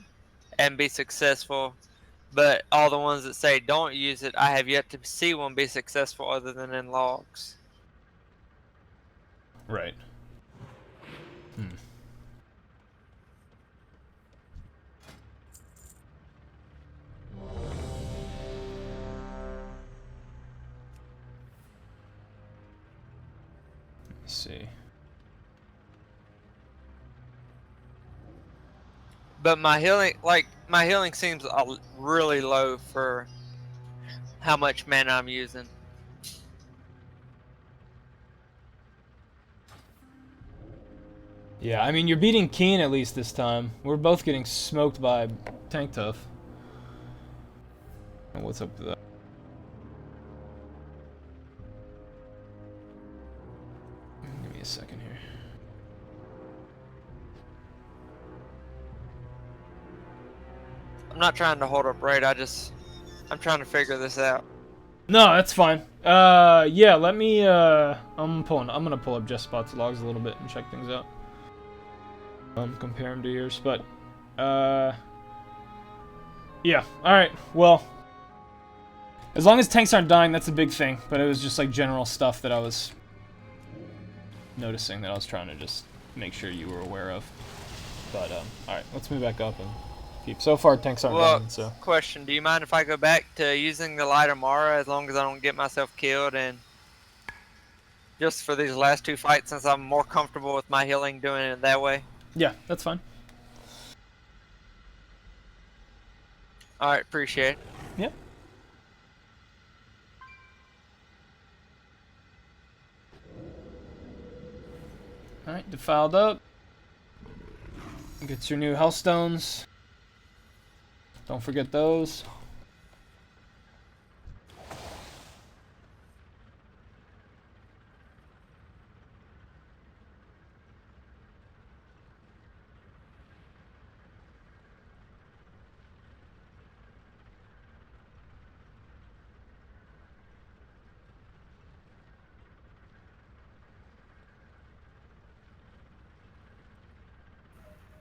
and be successful, but all the ones that say don't use it, I have yet to see one be successful other than in logs. Right. Let's see. But my healing seems really low for how much mana I'm using. Yeah, I mean, you're beating Keen at least this time. We're both getting smoked by Tank Tough. And what's up with that? Give me a second here. I'm not trying to hold up right, I'm trying to figure this out. No, that's fine. Yeah, let me, I'm gonna pull up Jespot's logs a little bit and check things out. Compare them to yours, but, yeah, alright, well, as long as tanks aren't dying, that's a big thing, but it was just, like, general stuff that I was noticing that I was trying to just make sure you were aware of. But, alright, let's move back up and keep. So far, tanks aren't dying, so. Question, do you mind if I go back to using the Light of Mara as long as I don't get myself killed, and just for these last two fights, since I'm more comfortable with my healing doing it that way? Yeah, that's fine. Alright, appreciate it. Yep. Alright, defiled up. Get your new Hellstones. Don't forget those.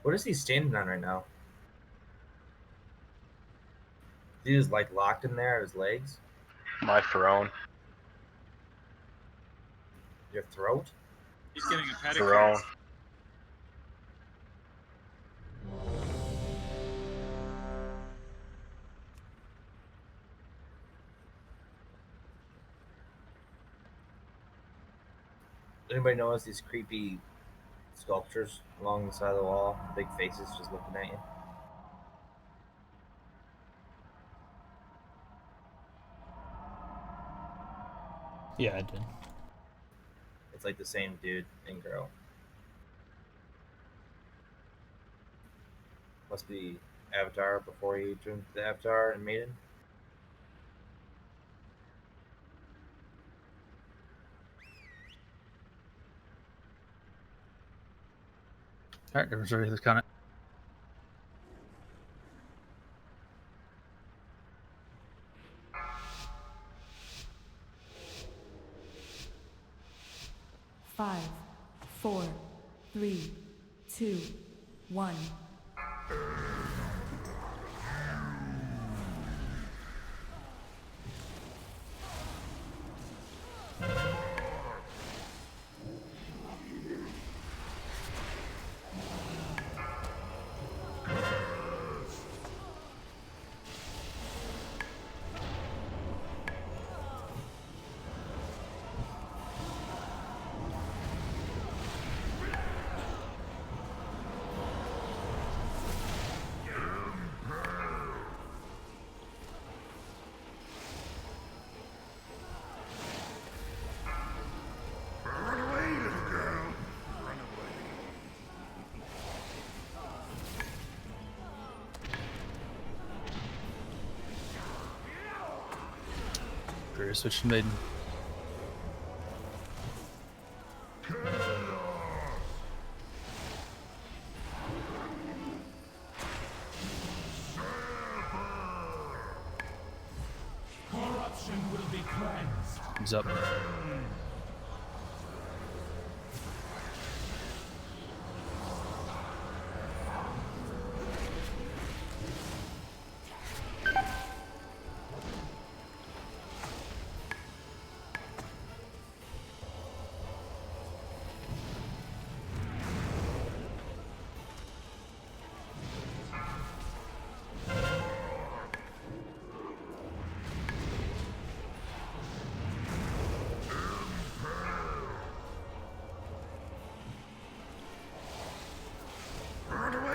What is he standing on right now? He is like locked in there, his legs. My throne. Your throat? He's getting a pedicure. Throne. Anybody notice these creepy sculptures along the side of the wall? Big faces just looking at you. Yeah, I did. It's like the same dude and girl. Must be Avatar before he turned to the Avatar and Maiden. Alright, everyone's ready. Let's count it. Five, 4, 3, 2, 1. Career switch to Maiden. Corruption will be cleansed. He's up.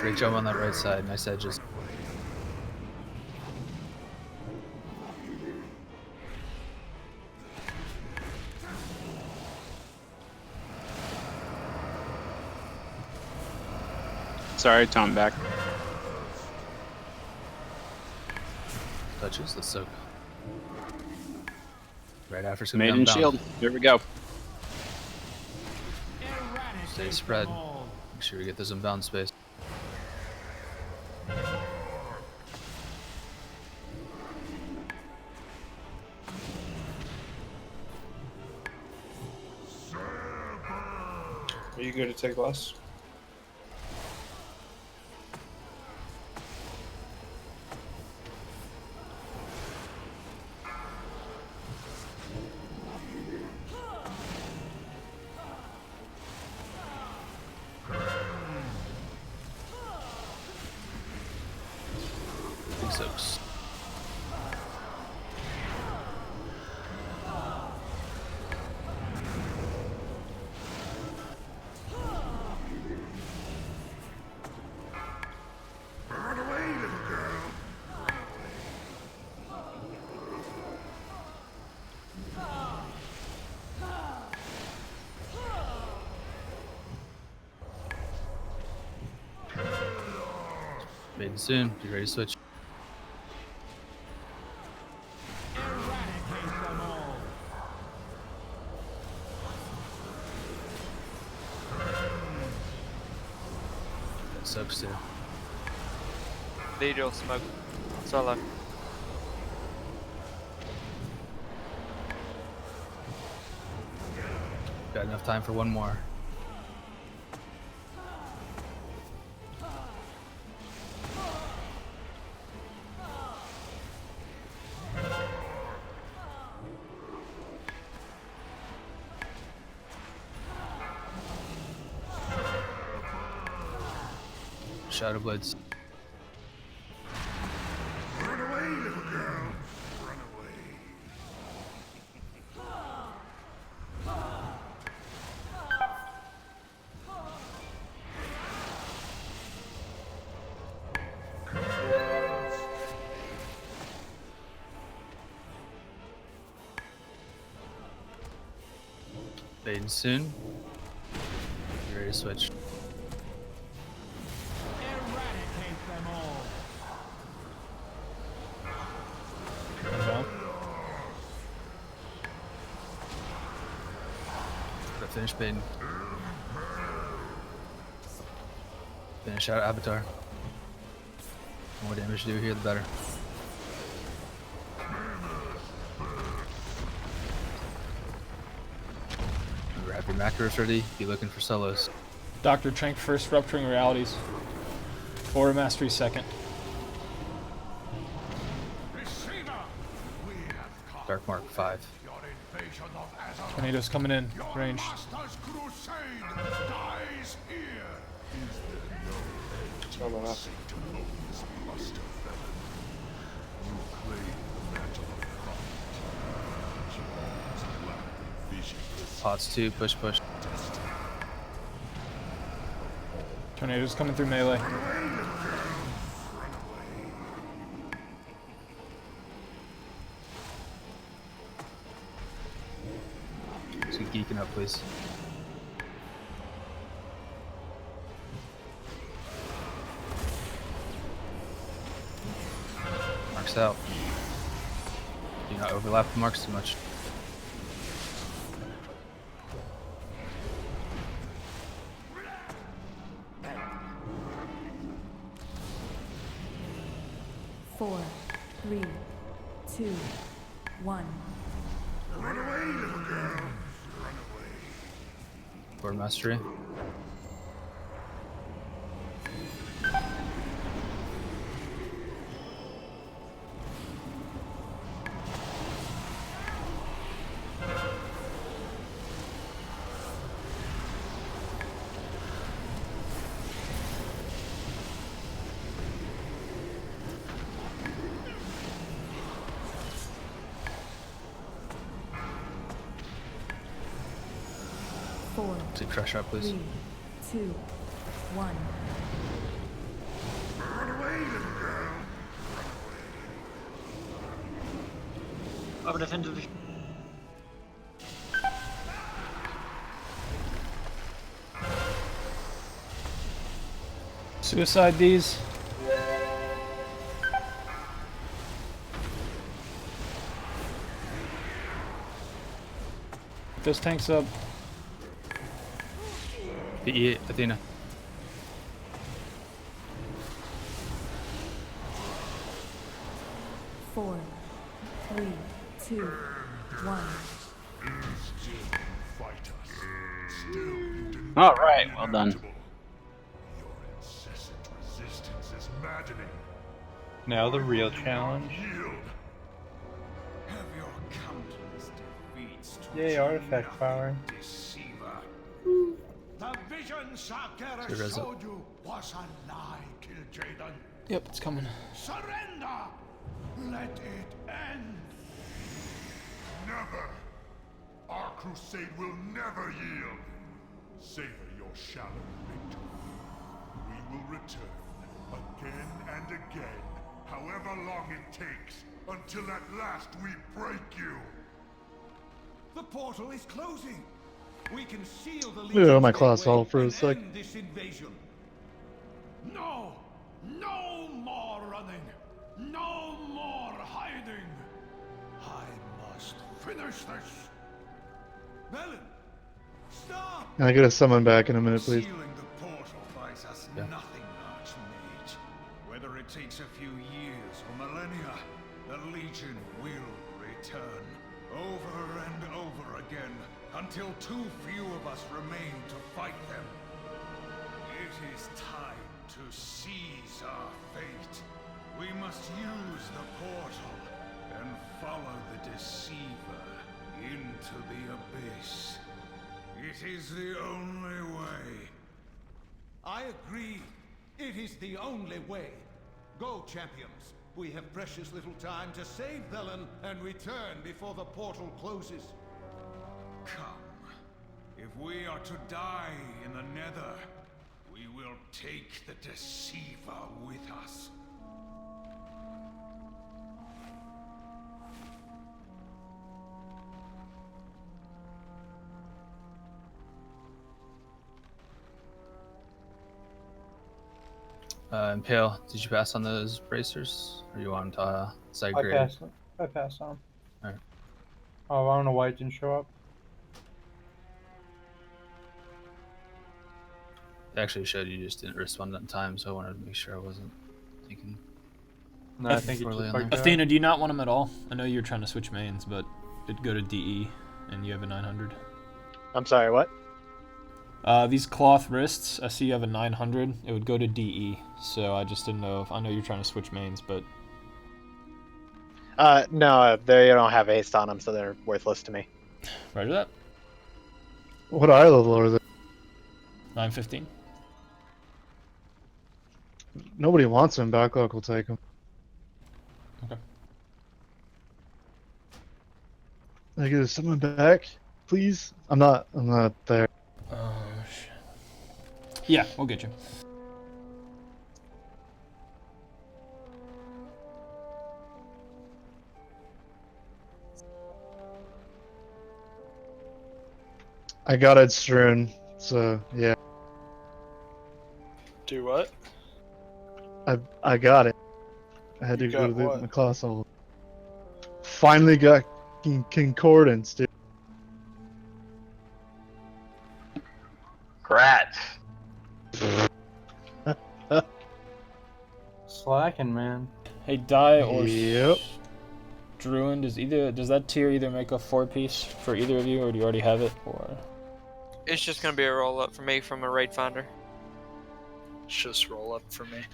Great job on that right side. Nice edges. Sorry, Tom back. Touches. Let's soak. Right after some Maiden shield. Here we go. Stay spread. Make sure we get this unbound space. Are you good to take less? Big soaks. Maiden soon. Be ready to switch. Soaks too. Cathedral smoke. Solo. Got enough time for one more. Shadow Blades. Run away, little girl. Run away. Fading soon. You ready to switch? Eradicate them all. Gotta finish baiting. Finish out Avatar. The more damage you do here, the better. Remember, have your macros ready. Be looking for solos. Dr. Trank first, Rupturing Realities. Aura Mastery second. Dark Mark 5. Tornadoes coming in, range. Pots 2, push, push. Tornadoes coming through melee. So geeking up, please. Marks out. Do not overlap the marks too much. Four, 3, 2, 1. Run away, little girl. Run away. Lord Mastery. Four, Take crush up, please. 3, 2, 1. Run away, little girl. Over defend the Suicide these. Those tanks up. PE, Athena. Four, 3, 2, 1. All right, well done. Your incessant resistance is maddening. Now the real challenge. Yield. Have your countless defeats to Yay, artifact power. deceiver. The vision Sargeras Good result. showed you was a lie, Kil'jaeden. Yep, it's coming. Surrender! Let it end! Never. Our crusade will never yield. Savor your shallow victory. We will return again and again, however long it takes, until at last we break you. The portal is closing. We can seal the Look at my Legion's class gateway all for a and sec. end this invasion. No! No more running! No more hiding! I must finish this! Melon! Stop! And I get a summon back in a minute, please. Sealing the portal buys us Yeah. nothing, Archmage. Whether it takes a few years or millennia, the Legion will return. Over and over again, until too few of us remain to fight them. It is time to seize our fate. We must use the portal and follow the deceiver into the abyss. It is the only way. I agree. It is the only way. Go, champions. We have precious little time to save Velen and return before the portal closes. Come. If we are to die in the Nether, we will take the Deceiver with us. Impale, did you pass on those bracers? Or you want side I grade? I passed on. Alright. Oh, I don't know why it didn't show up. It actually showed you just didn't respond in time, so I wanted to make sure I wasn't thinking. No, I think it's poorly just on like that. Athena, do you not want them at all? I know you're trying to switch mains, but it'd go to DE, and you have a 900. I'm sorry, what? These cloth wrists, I see you have a 900. It would go to DE, so I just didn't know if... I know you're trying to switch mains, but... No, they don't have haste on them, so they're worthless to me. Roger that. What eye level are they? 915. Nobody wants them. Backlog will take them. Okay. Can I get someone back, please? I'm not there. Oh, shit. Yeah, we'll get you. I got it strewn, so yeah. Do what? I got it. I had You to go got to what? my class level. Finally got concordance, dude. Grats. Slacking, man. Hey, Die or Yep. Druin, does that tier either make a 4-piece for either of you, or do you already have it, or... It's just gonna be a roll up for me from a raid finder. It's just roll up for me.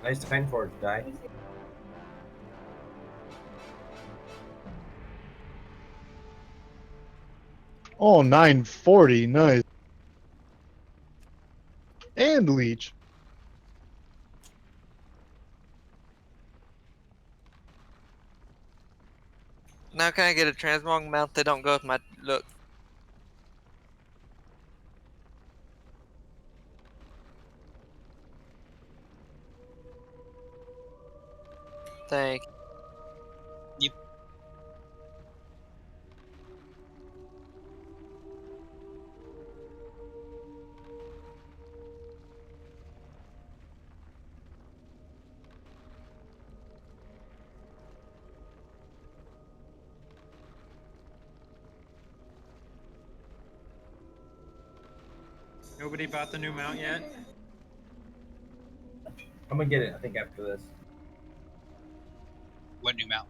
Nice Time Forge, Die. Oh, 940, nice. And leech. Now can I get a transmog mount that don't go with my look? Thank you. Nobody bought the new mount yet? I'm gonna get it, I think, after this. What new mount?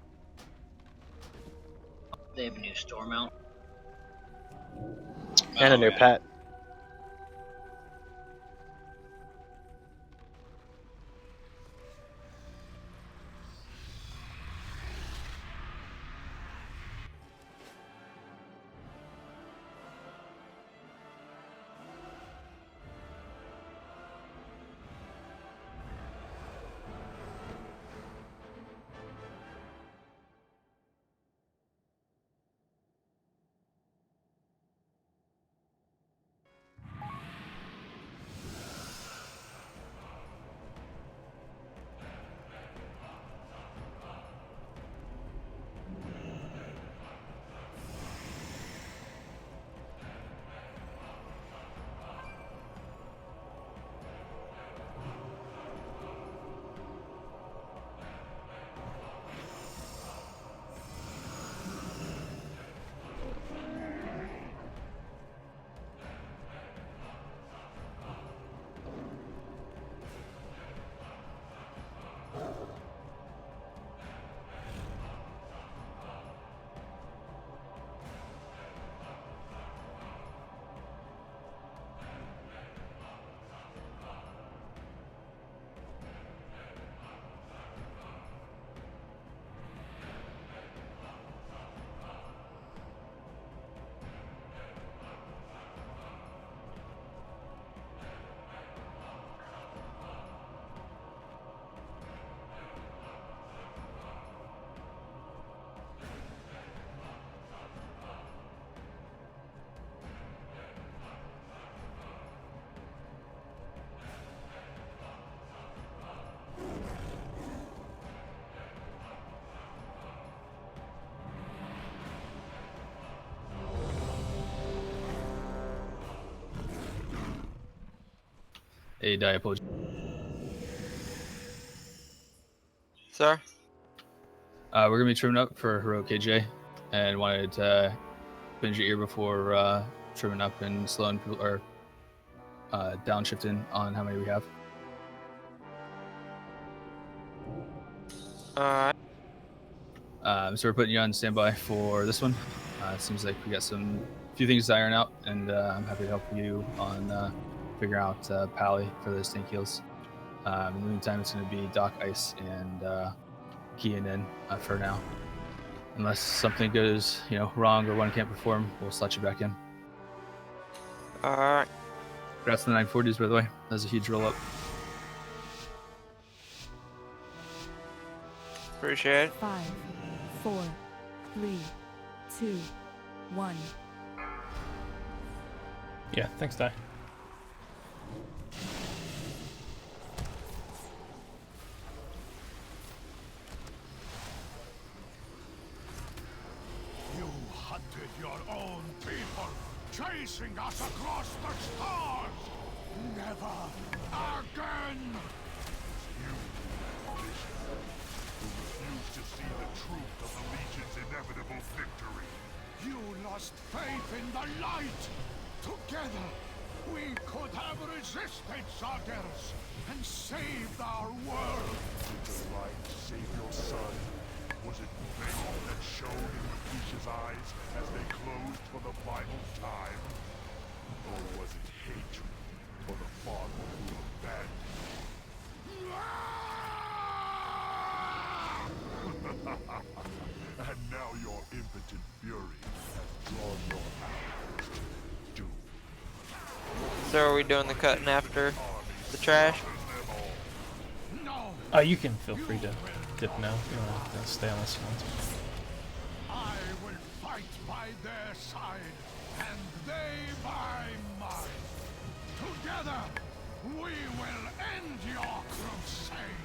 They have a new store mount. And a new yeah. pet. a diapode. Sir? We're gonna be trimming up for Heroic KJ, and wanted to bend your ear before trimming up and slowing people or downshifting on how many we have. Alright. So we're putting you on standby for this one. It seems like we got few things to iron out, and I'm happy to help you on figuring out Pally for those tank heals. In the meantime, it's going to be Doc, Ice, and keying in for now. Unless something goes, wrong or one can't perform, we'll slot you back in. Alright. Congrats on the 940s, by the way. That was a huge roll up. Appreciate it. 5, 4, 3, 2, 1. Yeah, thanks, Ty. You hunted your own people, chasing us across the stars! Never again! You, who refused to see the truth of the Legion's inevitable victory. You lost faith in the light! Together, we could have resisted Sargeras and saved our world! Did the light save your son? Was it faith that shone in the Fuchsia's eyes as they closed for the final time? Or was it hatred for the father who abandoned you? And now your impotent fury has drawn your arrows to doom. So are we doing the cutting after the trash? You can feel free to dip now. You don't have to stay on this one. I will fight by their side, and they by mine. Together, we will end your crusade.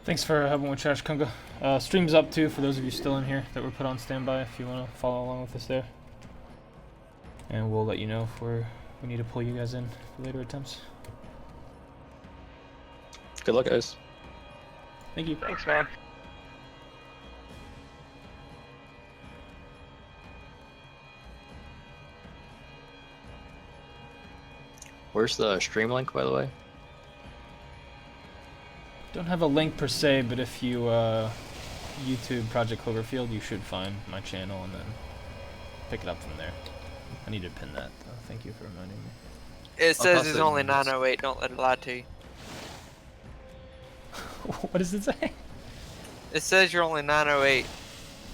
Thanks for helping with Trash Kunga. Stream's up too for those of you still in here that were put on standby if you want to follow along with us there. And we'll let you know if we need to pull you guys in for later attempts. Good luck, guys. Thank you. Thanks, man. Where's the stream link, by the way? Don't have a link per se, but if you YouTube Project Cloverfield, you should find my channel and then pick it up from there. I need to pin that, though. Thank you for reminding me. It says it's only 908. Don't let it lie to you. What does it say? It says you're only 908.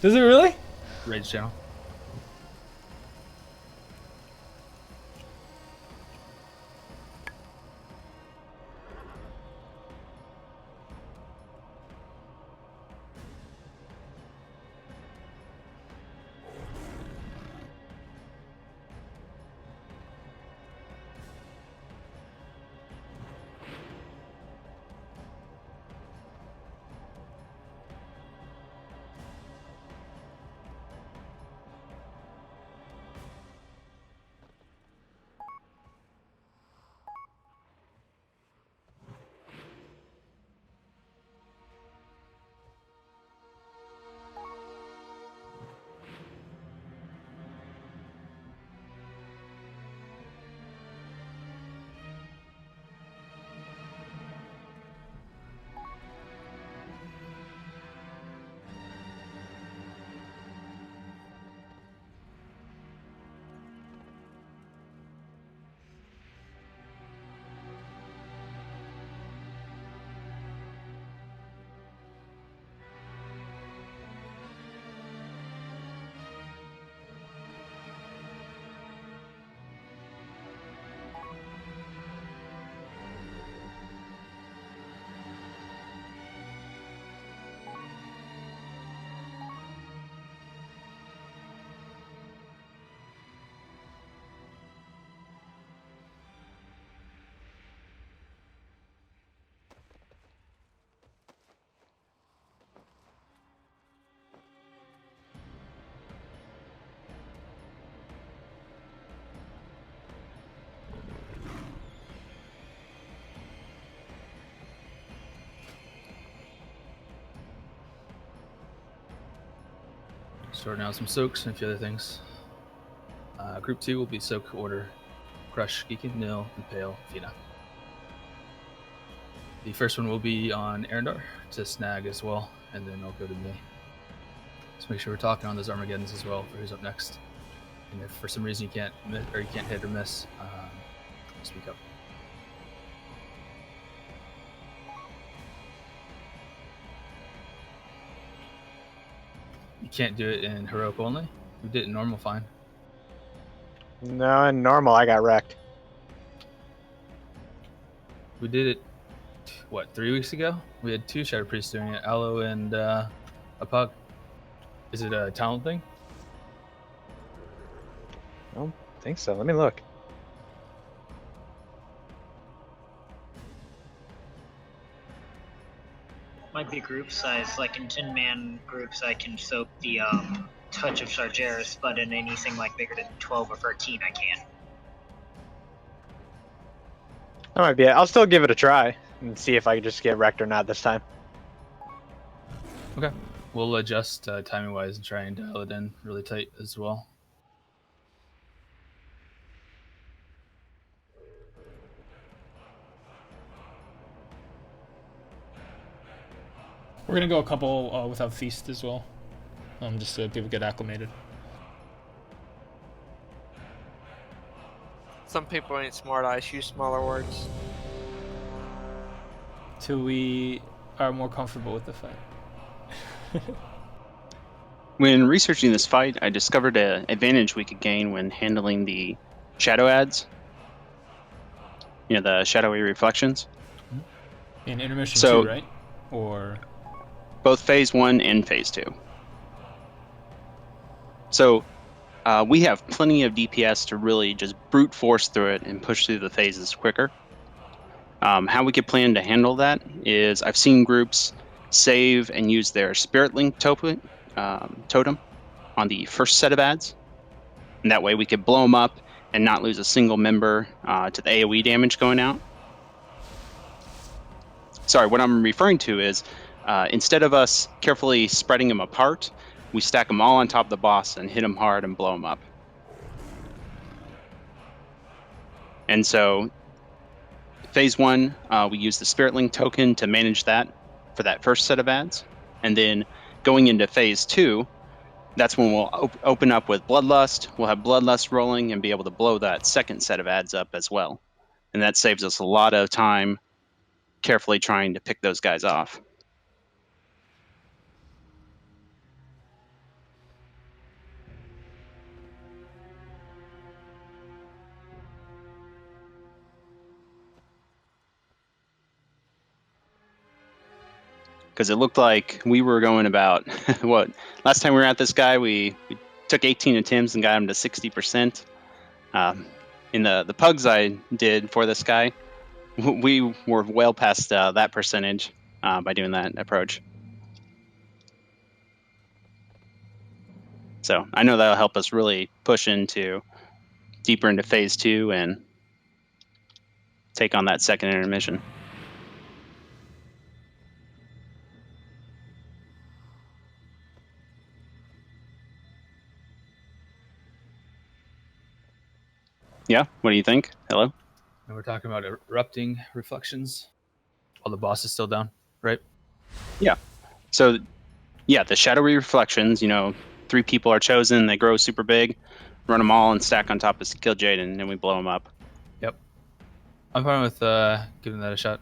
Does it really? Rage channel. Sorting out some soaks and a few other things. Group 2 will be soak order Crush, Geekin, Nil, and Pale, Fina. The first one will be on Arendar to snag as well, and then I'll go to me. So make sure we're talking on those Armageddons as well for who's up next. And if for some reason you can't hit or miss, speak up. You can't do it in heroic only. We did it in normal fine. No, in normal I got wrecked. We did it, what, 3 weeks ago? We had 2 Shadow Priests doing it, Aloe and a Pug. Is it a talent thing? I don't think so. Let me look. Might be group size. Like in 10-man groups, I can soak the touch of Sargeras, but in anything like bigger than 12 or 13, I can't. That might be it. I'll still give it a try and see if I can just get wrecked or not this time. Okay. We'll adjust timing wise and try and dial it in really tight as well. We're gonna go a couple without feast as well, just so people get acclimated. Some people ain't smart. I use smaller words. Till we are more comfortable with the fight. When researching this fight, I discovered an advantage we could gain when handling the shadow ads. You know, the shadowy reflections. In intermission 2, right? Or both phase 1 and phase 2. So we have plenty of DPS to really just brute force through it and push through the phases quicker. How we could plan to handle that is I've seen groups save and use their Spirit Link totem on the first set of ads. And that way we could blow them up and not lose a single member to the AoE damage going out. sorry, what I'm referring to is instead of us carefully spreading them apart, we stack them all on top of the boss and hit them hard and blow them up. And so phase 1, we use the Spirit Link token to manage that for that first set of ads. And then going into phase 2, that's when we'll open up with Bloodlust. We'll have Bloodlust rolling and be able to blow that second set of ads up as well. And that saves us a lot of time carefully trying to pick those guys off. Because it looked like we were going about, what, last time we were at this guy, we took 18 attempts and got him to 60%. In the pugs I did for this guy, we were well past that percentage by doing that approach. So I know that'll help us really push deeper into phase 2 and take on that second intermission. Yeah, what do you think? Hello? And we're talking about erupting reflections while the boss is still down, right? Yeah. So, yeah, the shadowy reflections, 3 people are chosen, they grow super big, run them all and stack on top of Kill Jade, and then we blow them up. Yep. I'm fine with giving that a shot.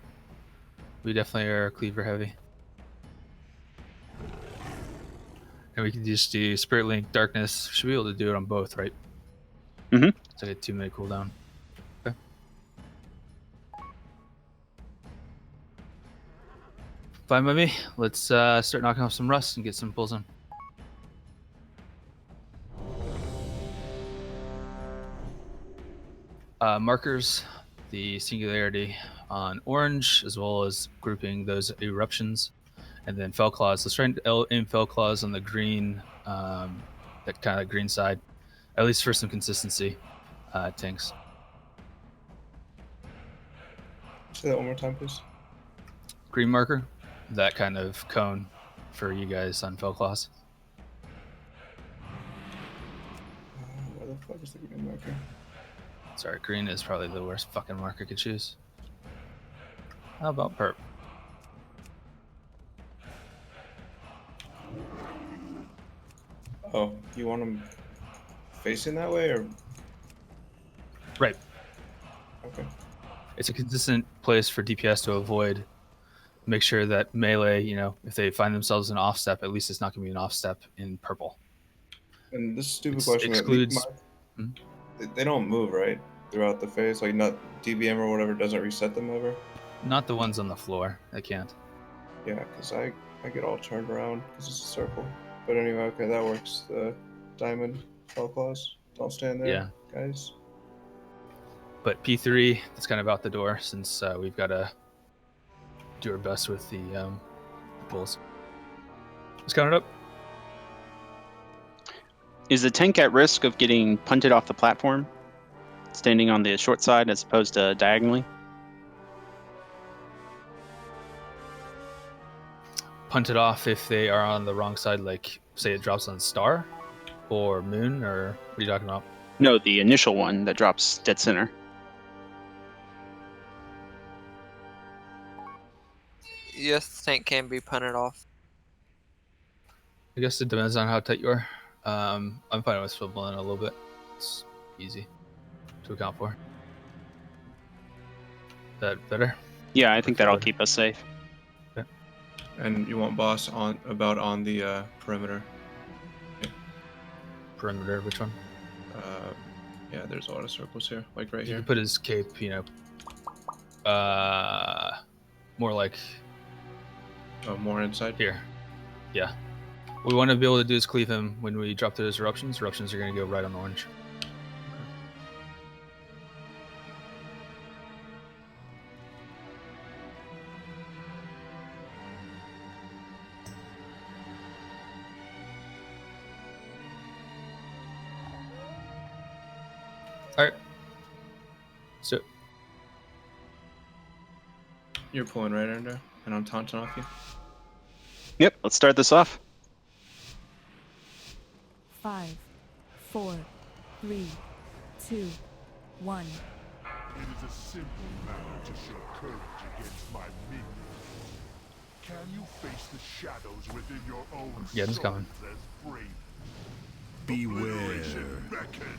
We definitely are cleaver heavy. And we can just do Spirit Link, Darkness. Should be able to do it on both, right? Mm-hmm. It's like a 2-minute cooldown. Okay. Fine by me. Let's start knocking off some rust and get some pulls in. Markers, the singularity on orange, as well as grouping those eruptions. And then Fell Claws. Let's try and aim Fell Claws on the green, that kind of green side, at least for some consistency. Tanks. Say that one more time, please. Green marker, that kind of cone for you guys on Fell Claws. Where the fuck is the green marker? Sorry, green is probably the worst fucking marker I could choose. How about perp? Oh, you want them facing that way, or? Right. Okay. It's a consistent place for DPS to avoid. Make sure that melee, if they find themselves in off step, at least it's not going to be an off step in purple. And this stupid question excludes. They don't move, right? Throughout the phase, like not DBM or whatever doesn't reset them ever. Not the ones on the floor. They can't. Yeah, because I get all turned around because it's a circle. But anyway, okay, that works. The diamond Fell Claws. Don't stand there, Yeah. guys. But P3, that's kind of out the door since we've got to do our best with the pulls. Let's count it up. Is the tank at risk of getting punted off the platform, standing on the short side as opposed to diagonally? Punted off if they are on the wrong side, like say it drops on Star or Moon, or what are you talking about? No, the initial one that drops dead center. Yes, the tank can be punted off. I guess it depends on how tight you are. I'm fine with swiveling a little bit. It's easy to account for. That better? Yeah, I think that'll keep us safe. Okay. And you want boss on the perimeter. Yeah. Perimeter, which one? Yeah, there's a lot of circles here, like right You here. can put his cape, more like. Oh, more inside? Here. Yeah. What we want to be able to do is cleave him when we drop those eruptions. Eruptions are going to go right on orange. All right. So You're pulling right under. And I'm taunting off you. Yep, let's start this off. 5, 4, 3, 2, 1. It is a simple matter to show courage against my minions. Can you face the shadows within your own Yeah, it's coming. souls as brave? Beware. Obliteration beckons.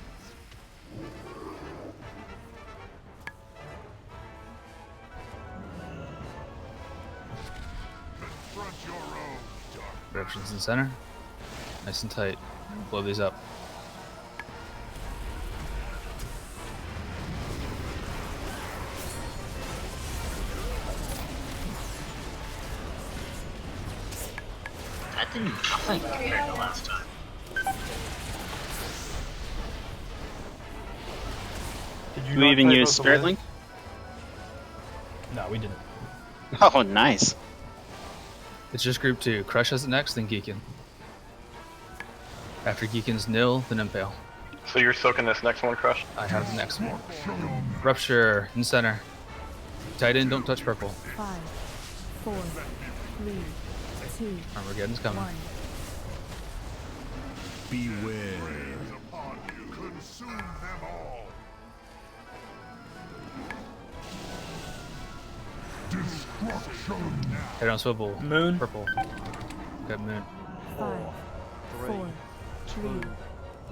Confront your own dark. Eruptions in center. Nice and tight. Blow these up. That didn't nothing compared to last time. Do we even use Spirit Link? No, we didn't. Oh, nice. It's just group 2. Crush has it next, then Geekin. After Geekin's Nil, then Impale. So you're soaking this next one, Crush? I have the next one. Rupture in center. Tight end, don't touch purple. 5, 4, 3, 2, Armageddon's coming. 1. Beware. Consume them all. Destruction. Head on swivel. Moon. Purple. Got moon. 5, 4, 3,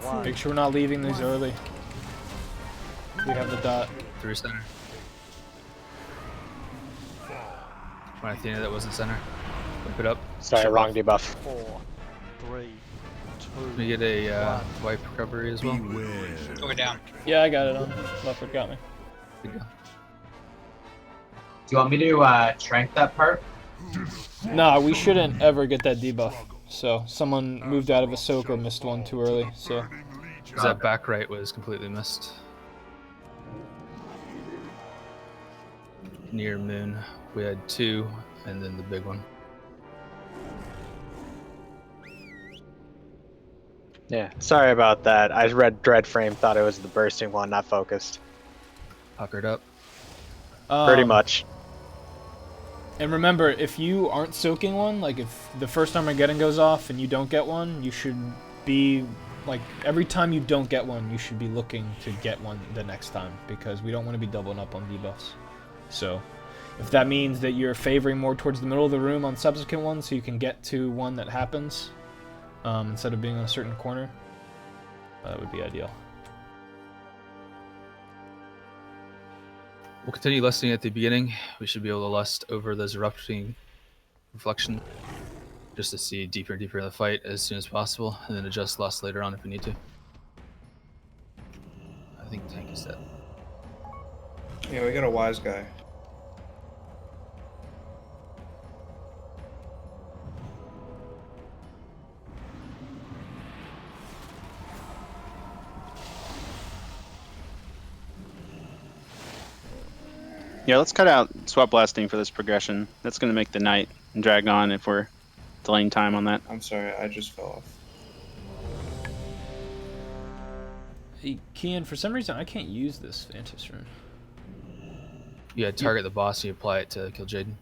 2. Make sure we're not leaving these early. We have the dot. Through center. My Athena that wasn't center. Whip it up. Sorry, Shut wrong off. debuff. 4, 3, 2. Can we get a wipe recovery as well? Going down. Yeah, I got it on. Leopard got me. Good go. Do you want me to trank that part? Nah, we shouldn't ever get that debuff. So someone moved out of a soak or missed one too early. So 'Cause that back right was completely missed. Near moon, we had 2, and then the big one. Yeah, sorry about that. I read Dread Frame, thought it was the bursting one, not focused. Puckered up. Pretty much. And remember, if you aren't soaking one, like if the first Armageddon goes off and you don't get one, you should be, like, every time you don't get one, you should be looking to get one the next time, because we don't want to be doubling up on debuffs. So, if that means that you're favoring more towards the middle of the room on subsequent ones so you can get to one that happens, instead of being on a certain corner, that would be ideal. We'll continue lusting at the beginning. We should be able to lust over those erupting reflection just to see deeper and deeper in the fight as soon as possible, and then adjust lust later on if we need to. I think tank is dead. Yeah, we got a wise guy. Yeah, let's cut out swap blasting for this progression. That's going to make the night drag on if we're delaying time on that. I'm sorry, I just fell off. Hey, Kian, for some reason I can't use this Vantis rune. Yeah, target the boss and you apply it to kill Jaden.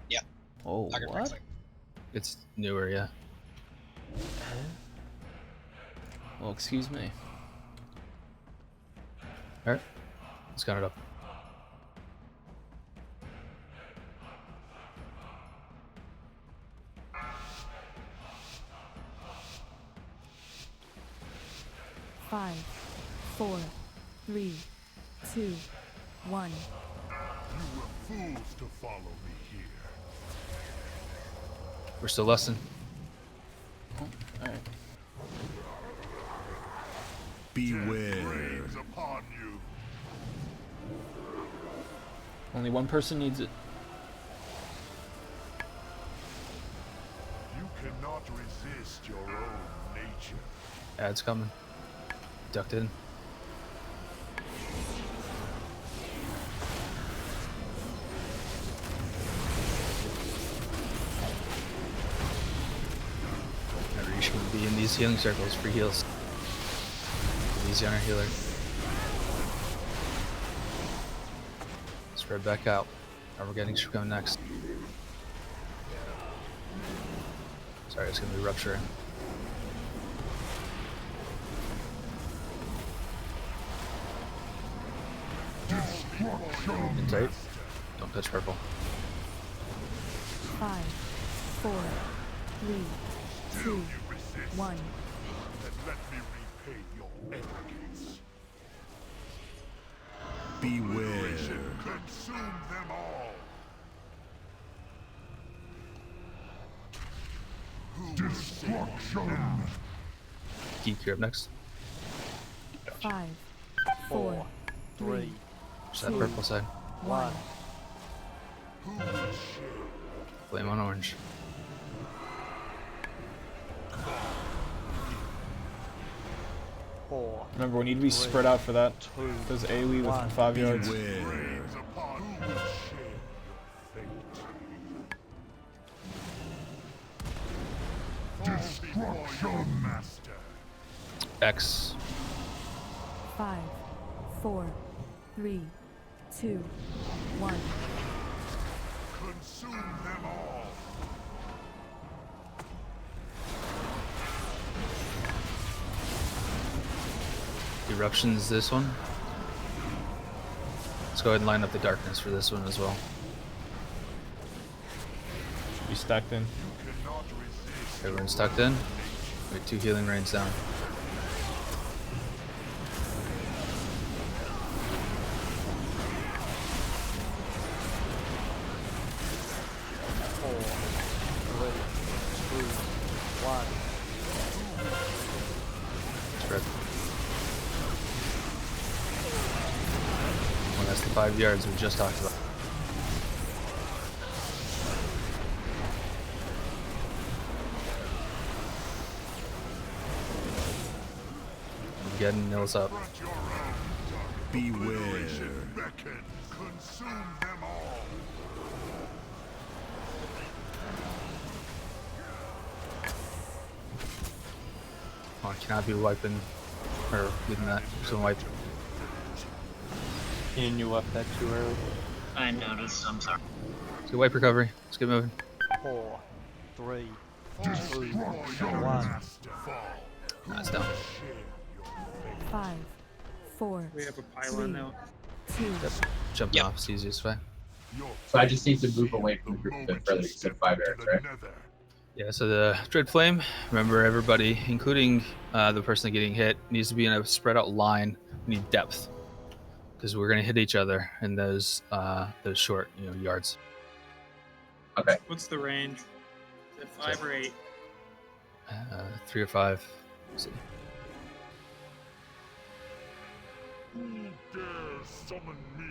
Yeah. Oh, what? It's newer, yeah. Well, excuse me. Alright, let's count it up. Five, 4, 3, 2, 1. You were fools to follow me here. We're still lusting. Alright. Beware. Upon you. Only one person needs it. You cannot resist your own nature. Ad's coming. Ducked in. Remember, you should be in these healing circles for heals. Easy on our healer. Spread back out. Armageddon should come next. Sorry, it's gonna be rupturing. In tight. Don't touch purple. 5, 4, 3, 2, 1. Let me repay your arrogance. Beware. Consume them all. Destruction. Geek, you're up next. 5, 4, 3, Just that purple side. 1. Flame on orange. Remember, we need to be spread out for that. Does AoE within 5 yards. Destruction, master. X. 5, 4, 3, 2, 1. Consume them all. Eruptions this one. Let's go ahead and line up the darkness for this one as well. Should be stacked in. Everyone's tucked in. Wait, 2 healing rains down. Spread. Well, that's the 5 yards we just talked about. Getting nils up. Beware. Consume them all. Oh, I cannot be wiping or leaving that. Just gonna wipe. And you left that too early. I noticed. I'm sorry. Let's get wipe recovery. Let's get moving. 4, 3, 2, 1. That's down. 5, 4, We have a pylon now. 2. Jumping off is the easiest way. So I just need to move away from the group a bit further. You said 5 yards, right? Yeah, so the Dread Flame, remember everybody, including the person getting hit, needs to be in a spread out line. We need depth. Because we're going to hit each other in those short yards. Okay. What's the range? Is it 5 or 8? 3 or 5. Let's see. Who dares summon me?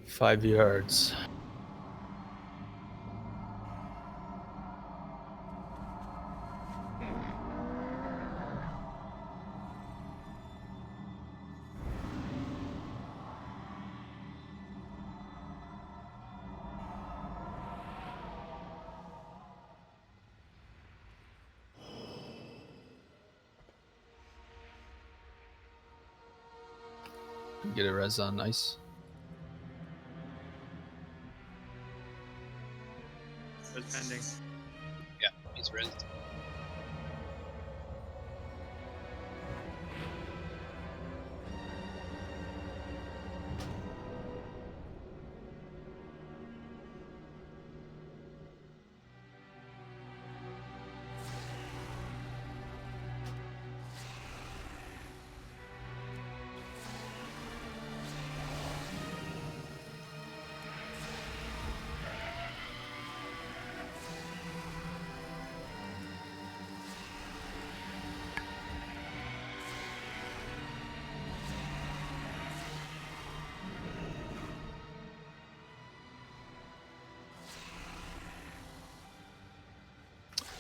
Five yards. Get a res on ice. Res pending. Yeah, he's res.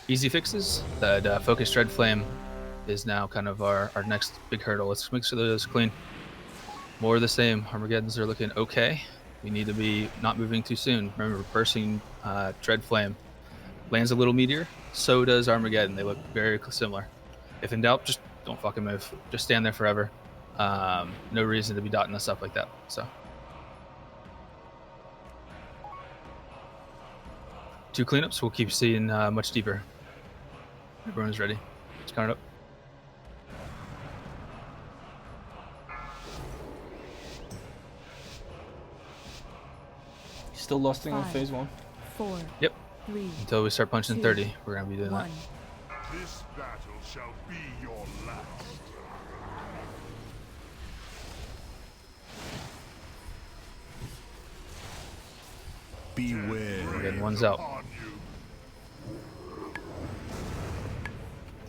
Easy fixes. That Focus Dread Flame is now kind of our next big hurdle. Let's make sure that it's clean. More of the same. Armageddons are looking okay. We need to be not moving too soon. Remember, bursting Dread Flame lands a little meteor. So does Armageddon. They look very similar. If in doubt, just don't fucking move. Just stand there forever. No reason to be dotting us up like that. So 2 cleanups. We'll keep seeing much deeper. Everyone's ready. Let's count it up. Still lusting on 5, phase 1. 4, Yep. 3, Until we start punching 2, 30, we're gonna be doing 1. This battle shall be your last. We're getting ones out.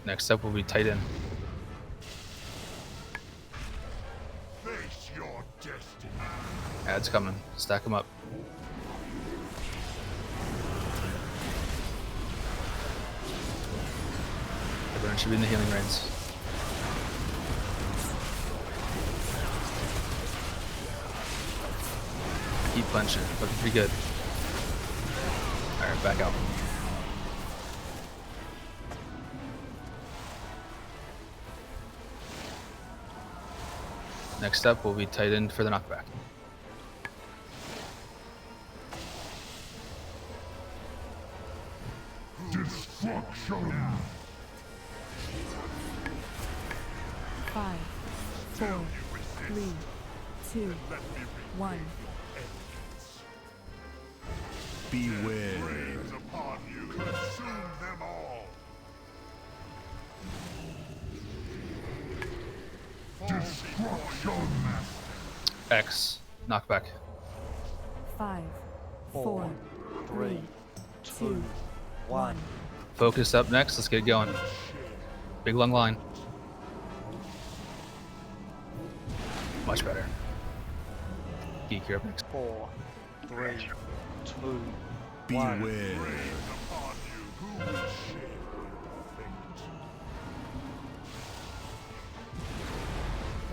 Next up will be tight end. Face your destiny. Ads coming. Stack them up. Everyone should be in the healing reins. Keep punching. Looking pretty good. Alright, back out. Next up will be tight end for the knockback. Destruction. 5, 4, 3, 2, 1. Beware. Rains upon you. Consume them all. Destruction. X. Knockback. 5, 4, 3, 2, 1. Focus up next. Let's get it going. Big lung line. Much better. Geek, you're up next. 4, 3, 2, Beware. 1. Rains upon you. Who will share your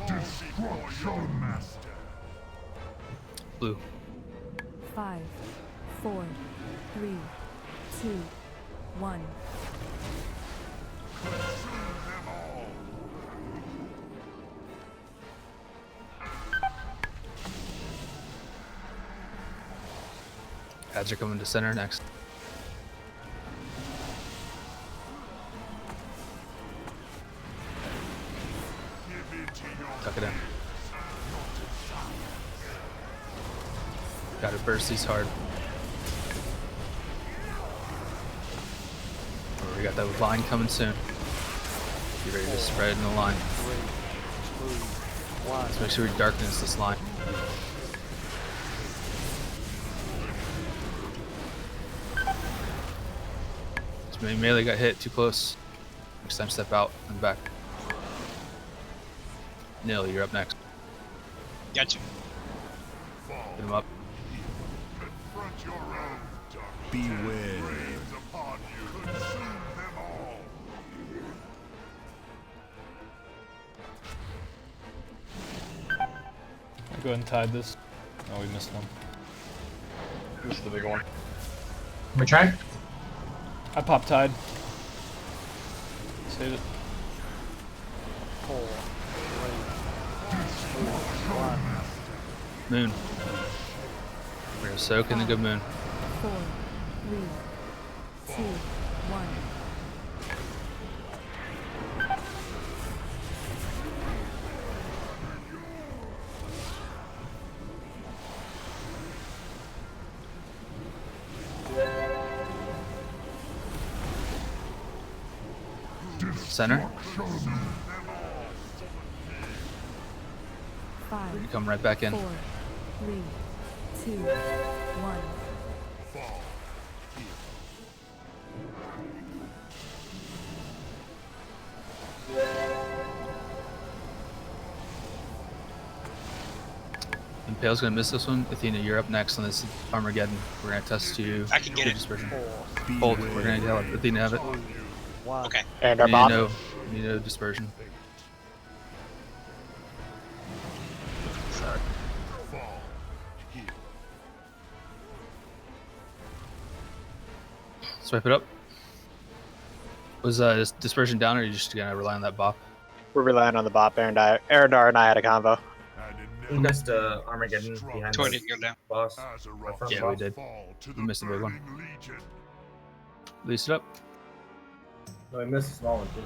fate? Destruction, master. Blue. 5, 4, 3, 2, 1. Consume them all. Ads are coming to center next. Tuck it in. Gotta burst these hard. Oh, we got that line coming soon. Be ready to spread in the line. 3, 2, 1. Let's make sure we darkness this line. Melee got hit too close. Next time, step out and back. Nil, you're up next. Gotcha. Get him up. Confront your own dark. Beware. Rains upon you. Consume them all. I'll go ahead and tide this. Oh, we missed one. Who's the big one? We try? I pop tide. Save it. 4, 3, 2, 1. Moon. We're gonna soak in the good moon. 4, 3, 2, 1. Center. 5, You come right back in. 4, 3, 2, 1. Impale's gonna miss this one. Athena, you're up next on this Armageddon. We're gonna test you. I can get it. Dispersion. 4, Hold. We're gonna help Athena have it. 1. Okay. And our Need bot. need no dispersion. Sorry. Swipe it up. Was this dispersion down, or are you just gonna rely on that bop? We're relying on the bot. Arendar and I had a convo. We missed Armageddon behind Toy the didn't go down. boss. Yeah, we did. We missed a big one. Release it up. No, I missed a small one too.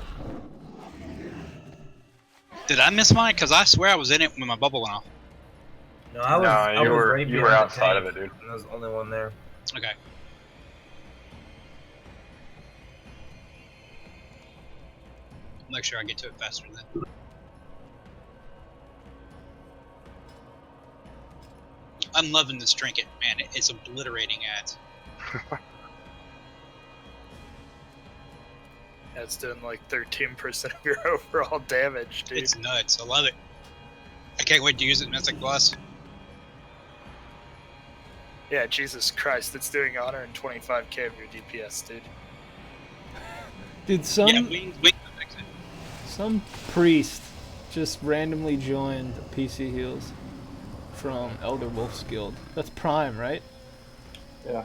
Did I miss mine? Because I swear I was in it when my bubble went off. No, I was. I you was were right you were behind the outside tank, of it, dude. And there was the only one there. Okay. Make sure I get to it faster then. I'm loving this trinket, man. It's obliterating ads. That's doing like 13% of your overall damage, dude. It's nuts. I love it. I can't wait to use it in Mythic Plus. Yeah, Jesus Christ, it's doing 125k of your DPS, dude. Dude, some Yeah, wings fix it. some priest just randomly joined PC Heals from Elder Wolf's Guild. That's Prime, right? Yeah.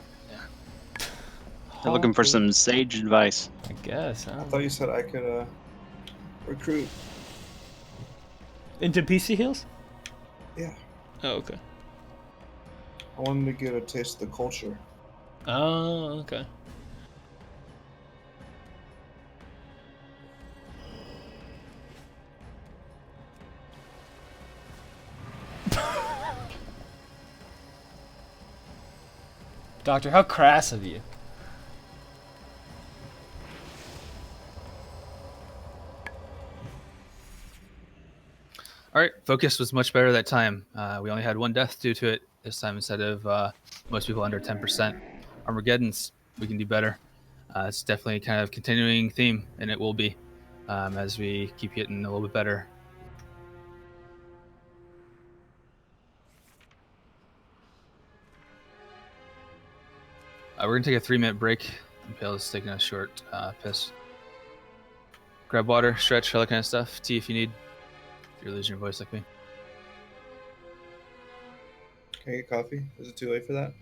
They're looking for some sage advice. I guess. I thought you said I could recruit. Into PC Heals? Yeah. Oh, okay. I wanted to get a taste of the culture. Oh, okay. Doctor, how crass of you. All right, focus was much better that time. We only had one death due to it this time instead of most people under 10%. Armageddon's, we can do better. It's definitely kind of continuing theme, and it will be as we keep getting a little bit better. We're gonna take a 3-minute break. Impale is taking a short piss. Grab water, stretch, all that kind of stuff. Tea if you need. If you're losing your voice like me. Can I get coffee? Is it too late for that?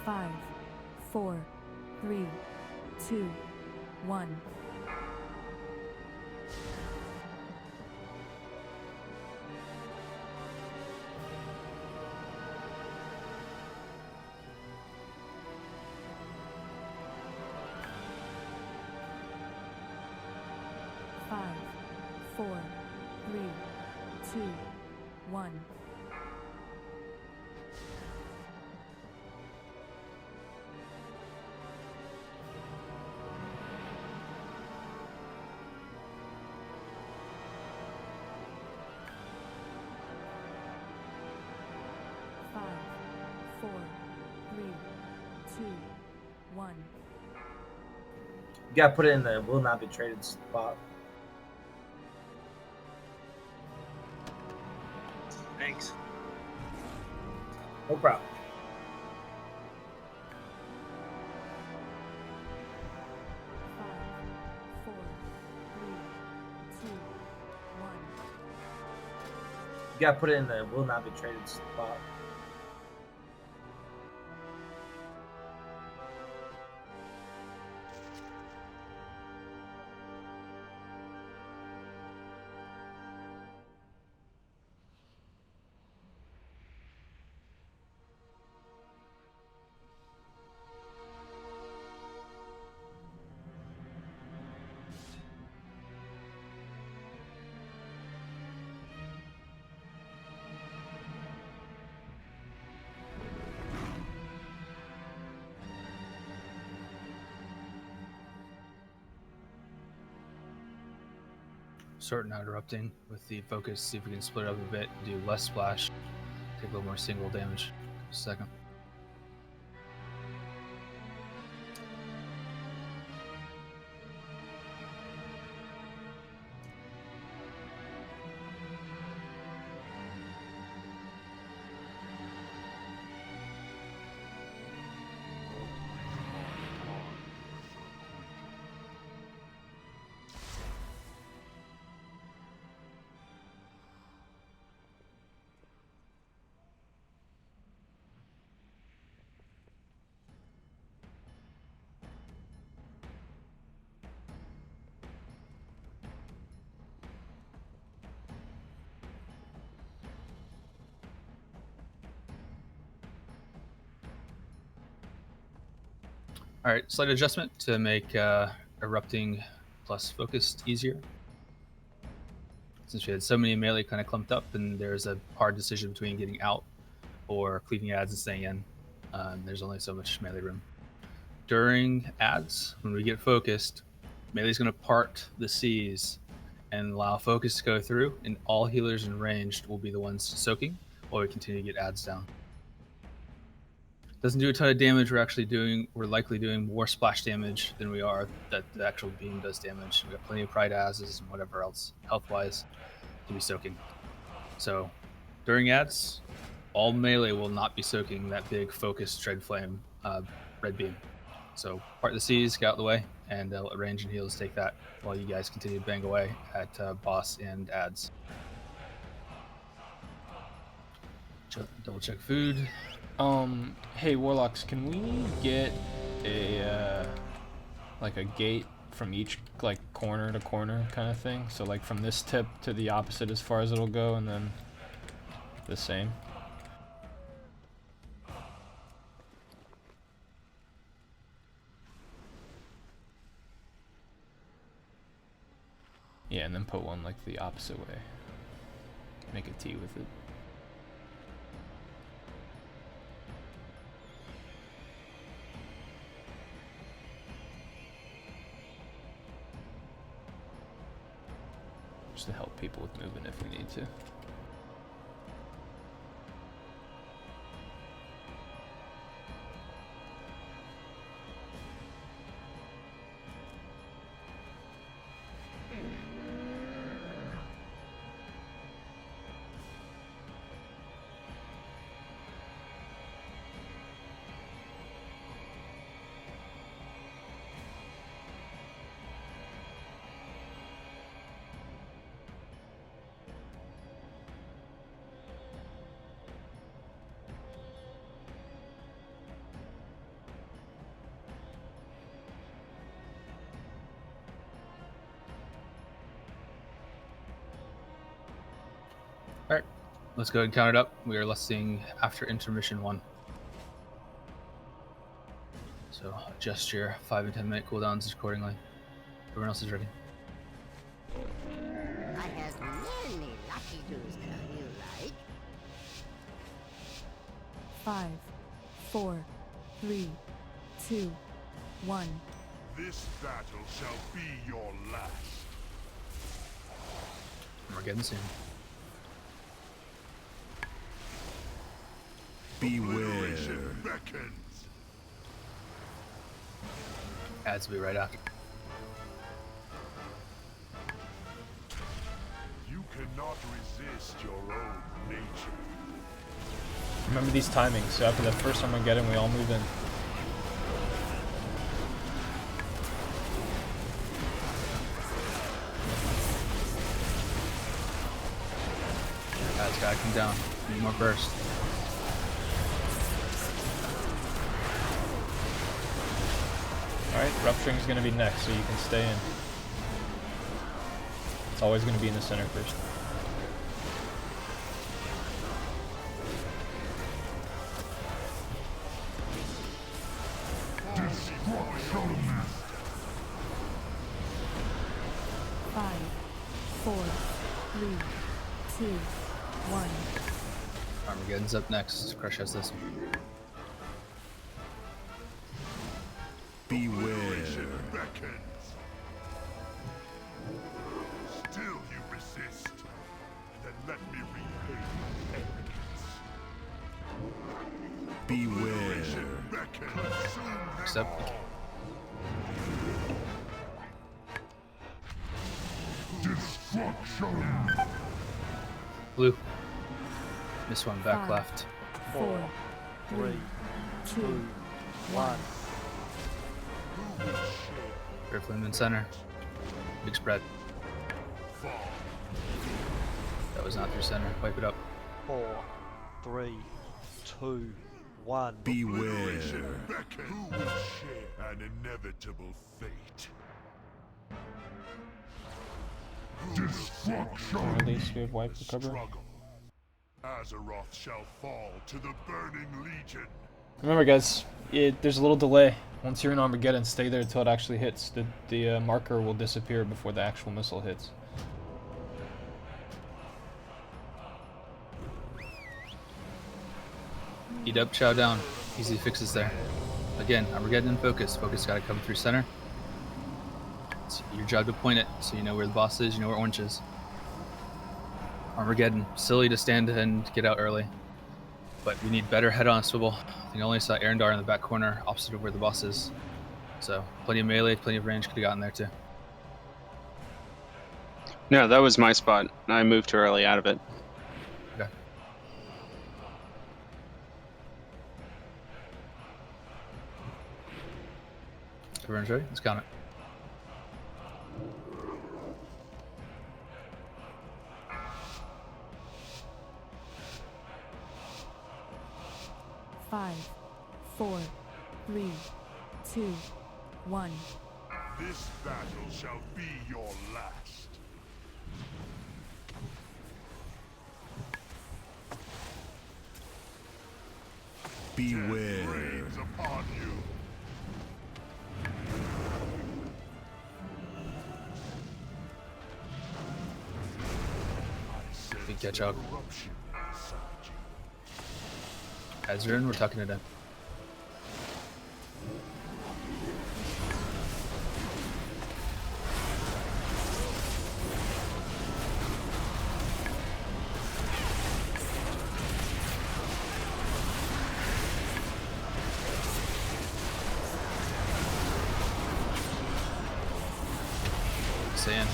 Five, 4, 3, 2, 1. Five, 4, 3, 2, 1. Five, 4, 3, 2, 1. You gotta put it in the will not be traded spot. Thanks. No problem. Five, 4, 3, 2, 1. You gotta put it in the will not be traded spot. Sorting out erupting with the focus, see if we can split it up a bit, do less splash, take a little more single damage. Just a second. All right, slight adjustment to make erupting plus focused easier. Since we had so many melee kind of clumped up, and there's a hard decision between getting out or cleaving ads and staying in. There's only so much melee room. During ads, when we get focused, melee's going to part the seas and allow focus to go through, and all healers in ranged will be the ones soaking while we continue to get ads down. Doesn't do a ton of damage. We're likely doing more splash damage than we are that the actual beam does damage. We got plenty of pride asses and whatever else health-wise to be soaking. So during ads, all melee will not be soaking that big focused tread flame red beam. So part the seas, get out of the way, and let range and heals take that while you guys continue to bang away at boss and ads. Double check food. Hey Warlocks, can we get a like a gate from each like corner to corner kind of thing? So like from this tip to the opposite as far as it'll go, and then the same. Yeah, and then put one like the opposite way. Make a T with it. Just to help people with movement if we need to. let's go ahead and count it up. We are listing after intermission 1. So adjust your 5 and 10 minute cooldowns accordingly. Everyone else is ready. I have many lucky do's now, you like. 5, 4, 3, 2, 1. This battle shall be your last. We're getting soon. Beware. Ads will be right after. You cannot resist your own nature. Remember these timings, so after the first Armageddon, we all move in. Ads gotta come down. Need more burst. Alright, Rupturing's gonna be next, so you can stay in. It's always gonna be in the center first. Five, 4, 3, 2, 1. Armageddon's up next. Crush has this one. Beware. Still you resist. Then let me repay your arrogance. Beware. Next up. Destruction. Blue. This one back 5, left. 4, 3, 2, 1. Red flame in center. Big spread. That was not through center. Wipe it up. 4, 3, 2, 1. Beware. Who will share an inevitable fate? Destruction. Release your wipe recover. Azeroth shall fall to the burning legion. Remember guys, there's a little delay. Once you're in Armageddon, stay there until it actually hits. The marker will disappear before the actual missile hits. Eat up, chow down. Easy fixes there. Again, Armageddon in focus. Focus gotta come through center. It's your job to point it so you know where the boss is, you know where orange is. Armageddon, silly to stand and get out early. But we need better head on swivel. I think I only saw Arendar in the back corner opposite of where the boss is. So plenty of melee, plenty of range, could have gotten there too. No, that was my spot. I moved too early out of it. Okay. Everyone's ready? Let's count it. Five, 4, 3, 2, 1. This battle shall be your last. Beware. Rains upon you. Good catch up. Azrin, we're tucking it in. Sand.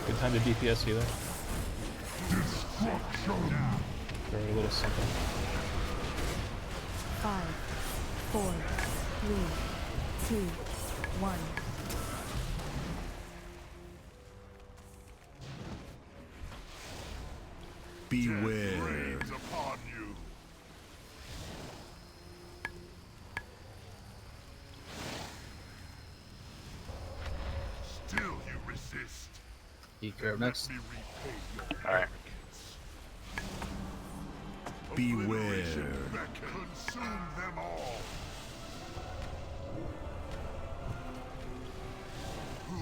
Good time to DPS healer. For a little something. 5, 4, 3, 2, 1. Beware. Rains upon you. Geek, you're up next. All right. Beware. Consume them all.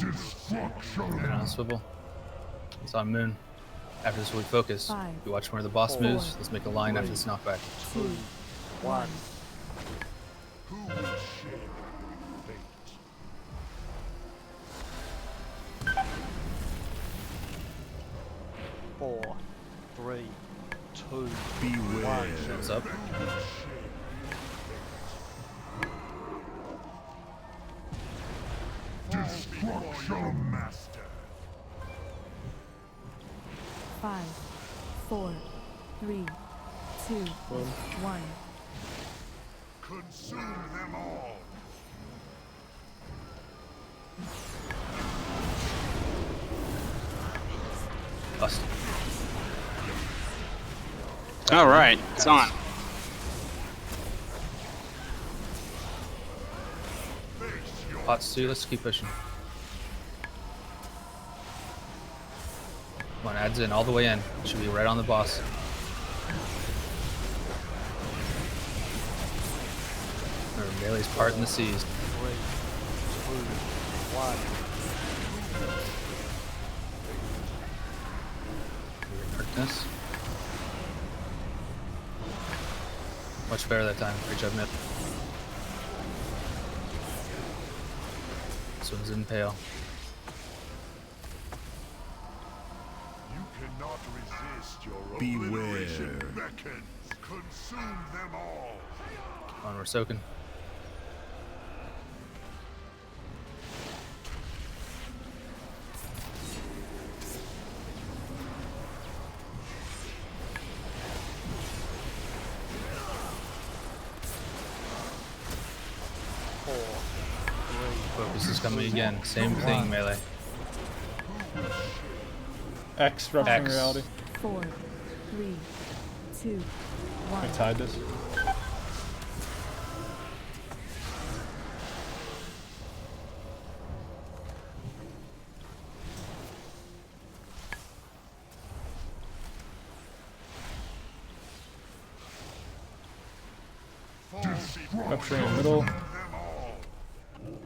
And on swivel. It's on moon. After this, we focus. 5, You watch where the boss 4, moves. Let's make a line after this knockback. 2, 1. Who will share fate? 4, 3, 2, Beware. 1. Shows up. Destruction master. 5, 4, 3, 2, 1. Consume them all. Bust. All right, it's on. Pots 2, let's keep pushing. Come on, adds in all the way in. Should be right on the boss. Remember, Melee's part in the seas. 3, 2, 1. Darkness. Much better that time. Great job, Mid. This one's in pale. You cannot resist your obliteration beckons. Consume them all. Come on, we're soaking. Focus is coming again. Same thing, Melee. X, rupturing X. reality. 4, 3, 2, I 1. tied this. Rupturing in the middle.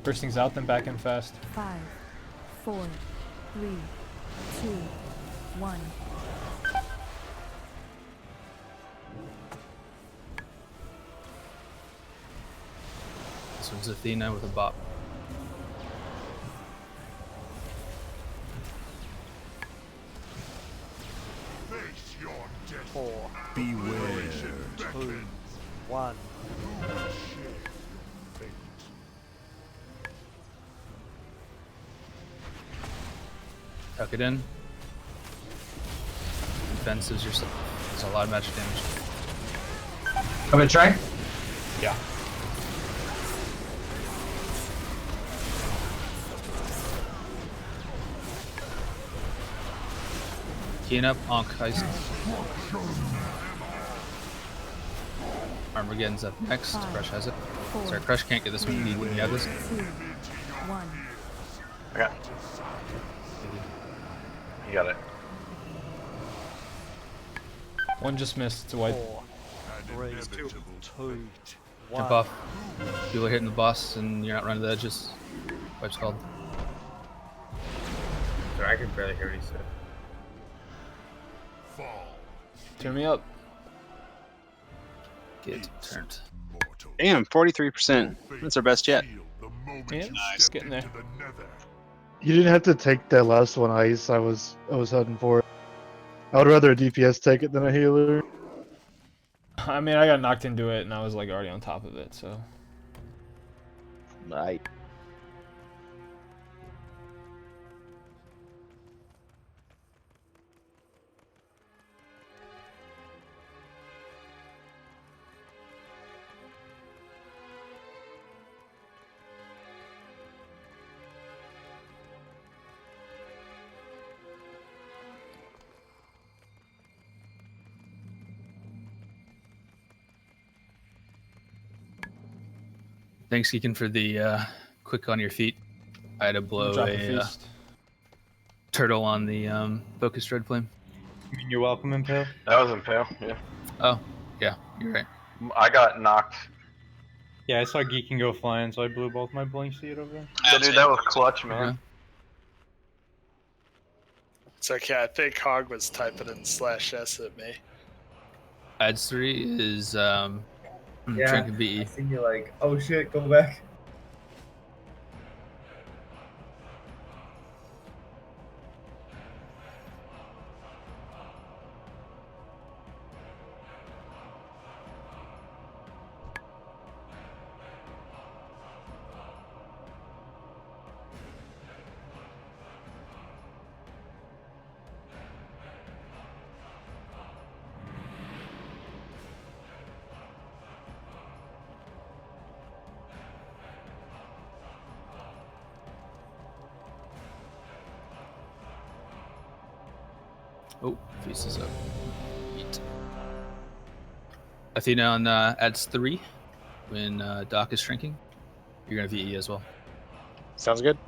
Bursting's out, then back in fast. 5, 4, 3, 2, 1. This one's Athena with a bop. Face your death. 4, Beware. 2, 1. Tuck it in. Defenses yourself. There's a lot of magic damage. Come and try. Yeah. Keying up, Onk, heist. Armageddon's up next. Crush has it. Sorry, Crush can't get this one. You have this. 2, 1. I got. You got it. One just missed. It's a wipe. 4, 3, 2, 1. Jump off. People are hitting the boss and you're not running the edges. Wipe's called. Sorry, I can barely hear what he said. Turn me up. Get turned. Damn, 43%. That's our best yet. Yeah, nice, getting there. You didn't have to take that last one, Ice. I was heading for it. I would rather a DPS take it than a healer. I mean, I got knocked into it, and I was like already on top of it, so. Right. Thanks, Geekin, for the quick on your feet. I had to blow Drop a a feast. turtle on the focused red flame. You mean you're welcome, Impale? That was Impale, yeah. Oh, yeah, you're right. I got knocked. Yeah, I saw Geeking go flying, so I blew both my blink seed over there. Yeah, dude, that was clutch, man. Okay. It's okay. I think Hog was typing in /s at me. Adds 3 is drinking I VE. seen you like, oh shit, go back. Oh, Feast is up. Eat. Athena on adds 3 when Doc is shrinking. You're gonna VE as well. Sounds good.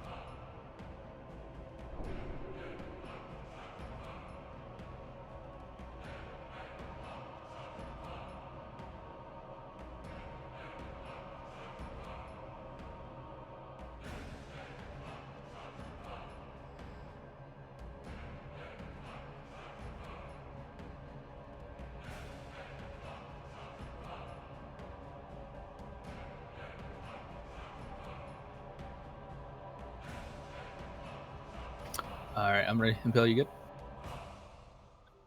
All right, I'm ready. Impale, you good?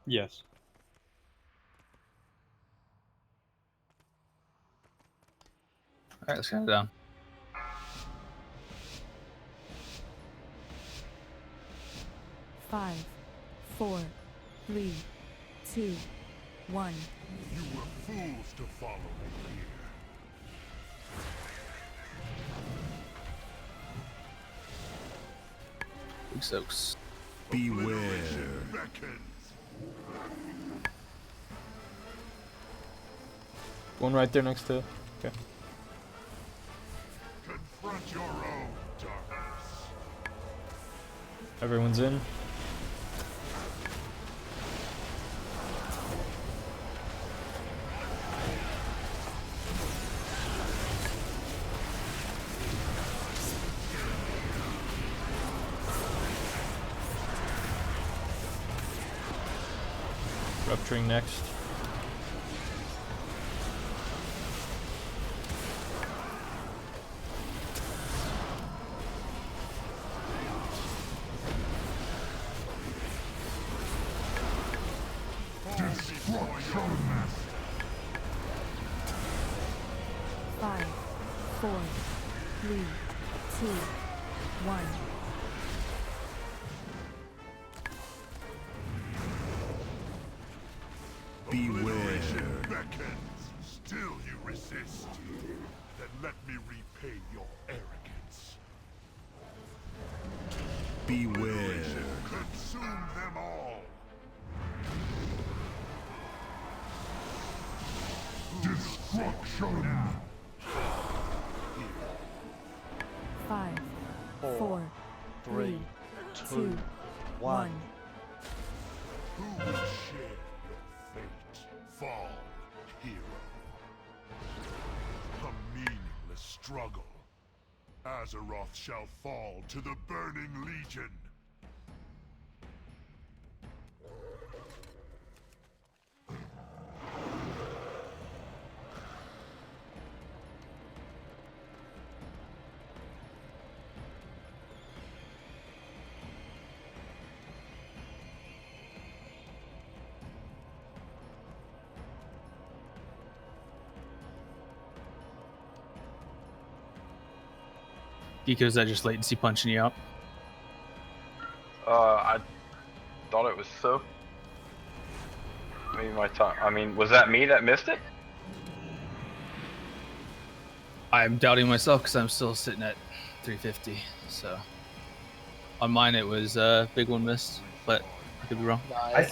Yes. All right, let's count it down. Five, 4, 3, 2, 1. You were fools to follow me here. Big soaks. Beware. One right there next to. Okay. Confront your own darkness. Everyone's in. Rupturing next. Destruction. 5, 4, 3, 2, 1. Beware. Beckons. Still you resist. Then let me repay your arrogance. Beware. Consume them all. Destruction. 5, 4, 3, 2, 1. Who will share your fate? Fall, hero. A meaningless struggle. Azeroth shall fall to the Burning Legion. Geeko, is that just latency punching you out? I thought it was so. Maybe my time. I mean, was that me that missed it? I'm doubting myself because I'm still sitting at 350. So on mine it was big one missed, but I could be wrong. I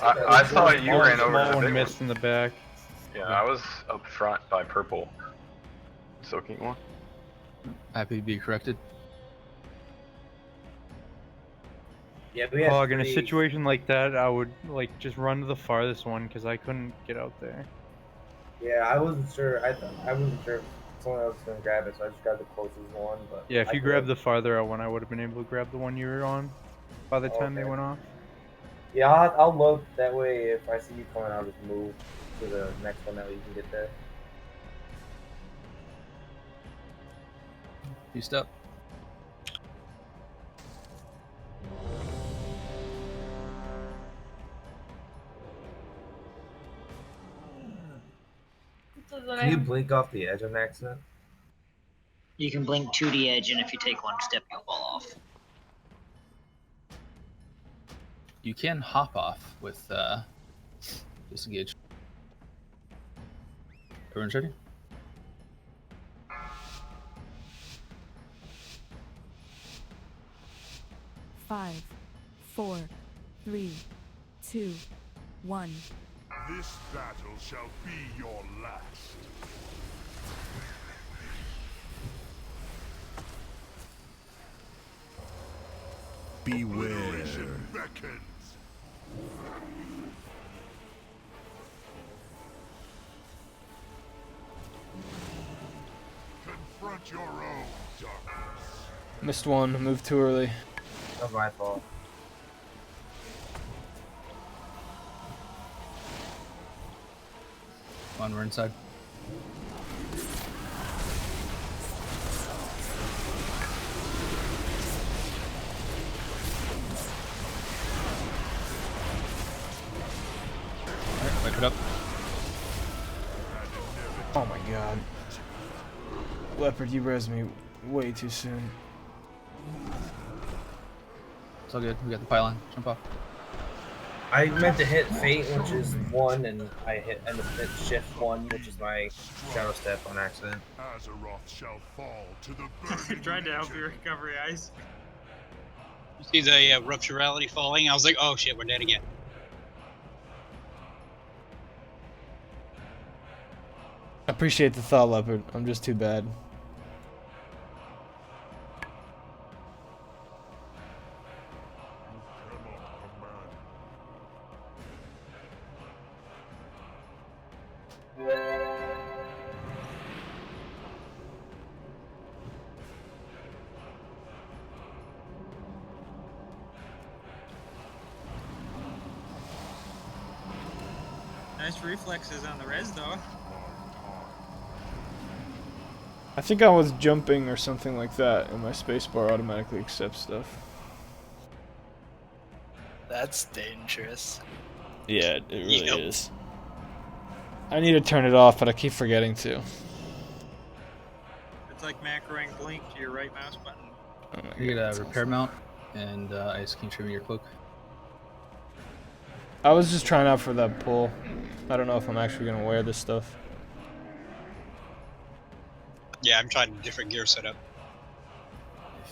saw you ran over to the one big missed in the back. Yeah, I was up front by purple. Soaking one. Happy to be corrected. Yeah, we had Hog, in a 3. situation like that, I would like just run to the farthest one because I couldn't get out there. Yeah, I wasn't sure. I wasn't sure if someone else was gonna grab it, so I just grabbed the closest one. But Yeah, if I you could've- grabbed the farther out one, I would have been able to grab the one you were on by the time they Okay. went off. Yeah, I'll load that way. If I see you coming, I'll just move to the next one that way you can get there. Beast up. Can you blink off the edge on accident? You can blink to the edge, and if you take one step, you'll fall off. You can hop off with disengage. Everyone's ready? Five, 4, 3, 2, 1. This battle shall be your last. Beware. Obliteration beckons. Confront your own darkness. Missed one. Moved too early. That's my fault. Come on, we're inside. Alright, wipe it up. Oh my god. Leopard, you res me way too soon. It's all good. We got the pylon. Jump off. I meant to hit Fate, which is 1, and I ended up hit Shift 1, which is my Shadow Step on accident. Azeroth shall fall to the I tried to help you recover, Ice. You see the rupture reality falling? I was like, oh shit, we're dead again. I appreciate the thought, Leopard. I'm just too bad. Nice reflexes on the res, though. I think I was jumping or something like that, and my spacebar automatically accepts stuff. That's dangerous. Yeah, it really is. I need to turn it off, but I keep forgetting to. It's like macroing blink to your right mouse button. Oh my You God, get a repair mount, and Ice, can you trim your cloak? I was just trying out for that pull. I don't know if I'm actually gonna wear this stuff. Yeah, I'm trying a different gear setup.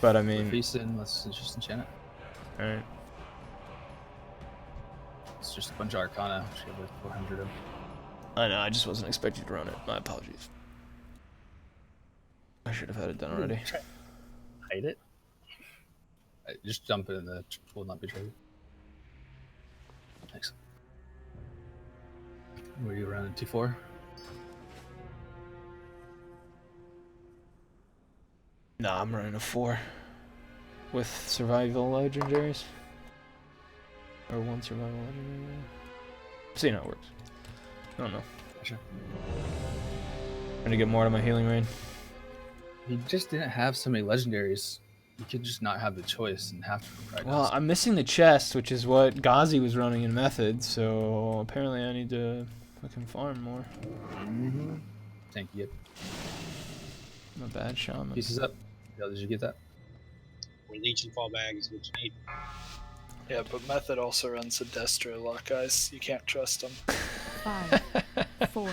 But I mean, Feast in, let's just enchant it. Alright. It's just a bunch of Arcana, which you have like 400 of. I know, I just wasn't expecting to run it. My apologies. I should have had it done already. Hide it? Just dump it in the will not be triggered. Thanks. Were you running 2-4? Nah, I'm running a 4. With survival legendaries. Or 1 survival legendary. See how it works. I don't know. Sure. Trying to get more out of my healing rain. You just didn't have so many legendaries. You could just not have the choice and have to right Well, I'm missing the chest, which is what Ghazi was running in Method, so apparently I need to fucking farm more. Thank you. I'm a bad shaman. Pieces up. Yeah, did you get that? Or Legion fallback is what you need. Yeah, but Method also runs a Destro lock, guys. You can't trust him. 5, 4,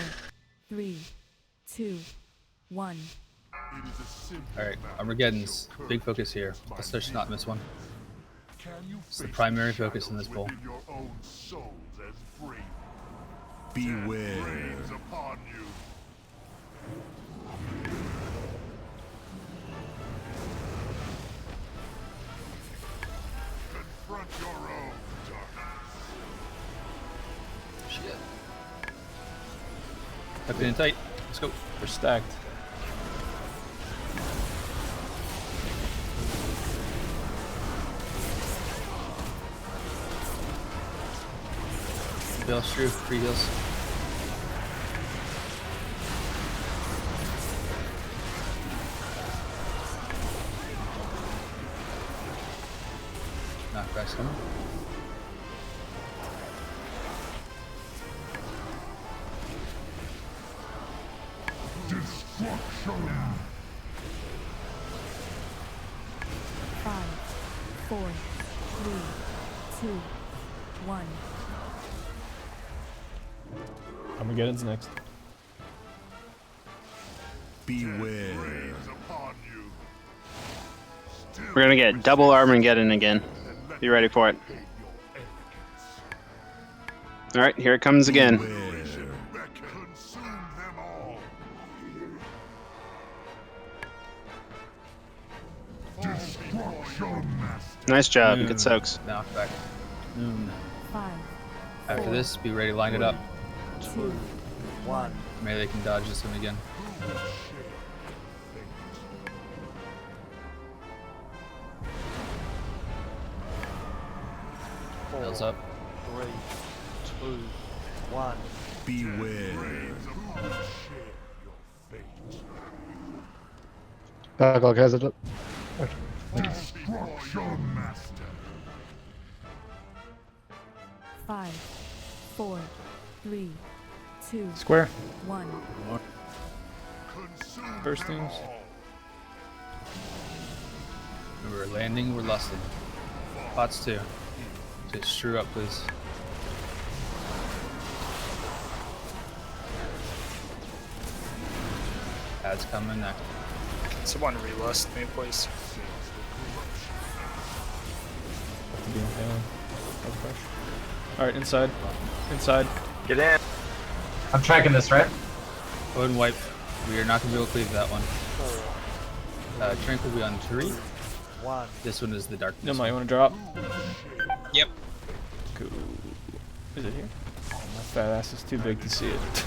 3, 2, 1. Alright, Armageddon's big focus here. Let's just not miss one. It's the primary focus in this bowl. Beware. Confront your Tuck it in tight. Let's go. We're stacked. Heal, Shrew, free heals. Knockback's coming. Destruction. 5, 4, 3, 2, 1. Armageddon's next. Beware. We're gonna get double Armageddon again. Be ready for it. Alright, here it comes again. Nice job, good soaks. Knockback. Noon. 5. After this, be ready to line it up. 2, 1. Maybe they can dodge this one again. Heals up. 3, 2, 1. Beware. Backlog has it up. Destruction, master. 5, 4, 3, 2, Square. 1. First things. We're landing, we're lusting. Pots too. Just Shrew up, please. Ads coming next. Can someone relust me, please? Alright, inside. Inside. Get in. I'm tracking this, right? Go ahead and wipe. We are not going to be able to cleave that one. Trank will be on 3. 1. This one is the darkness. No, you want to drop? Yep. Cool. Is it here? Oh, my fat ass is too big to see it.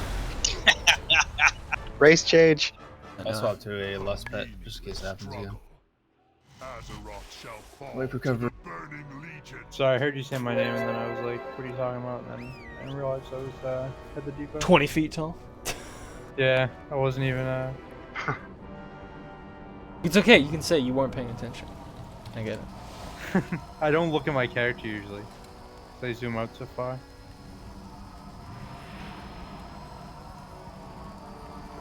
Race change. I'll swap to a lust pet just in case it happens again. Wait for cover. Sorry, I heard you say my name and then I was like, what are you talking about? And then I didn't realize I was at the depot. 20 feet tall? Yeah, I wasn't even It's okay, you can say you weren't paying attention. I get it. I don't look at my character usually. They zoom out so far.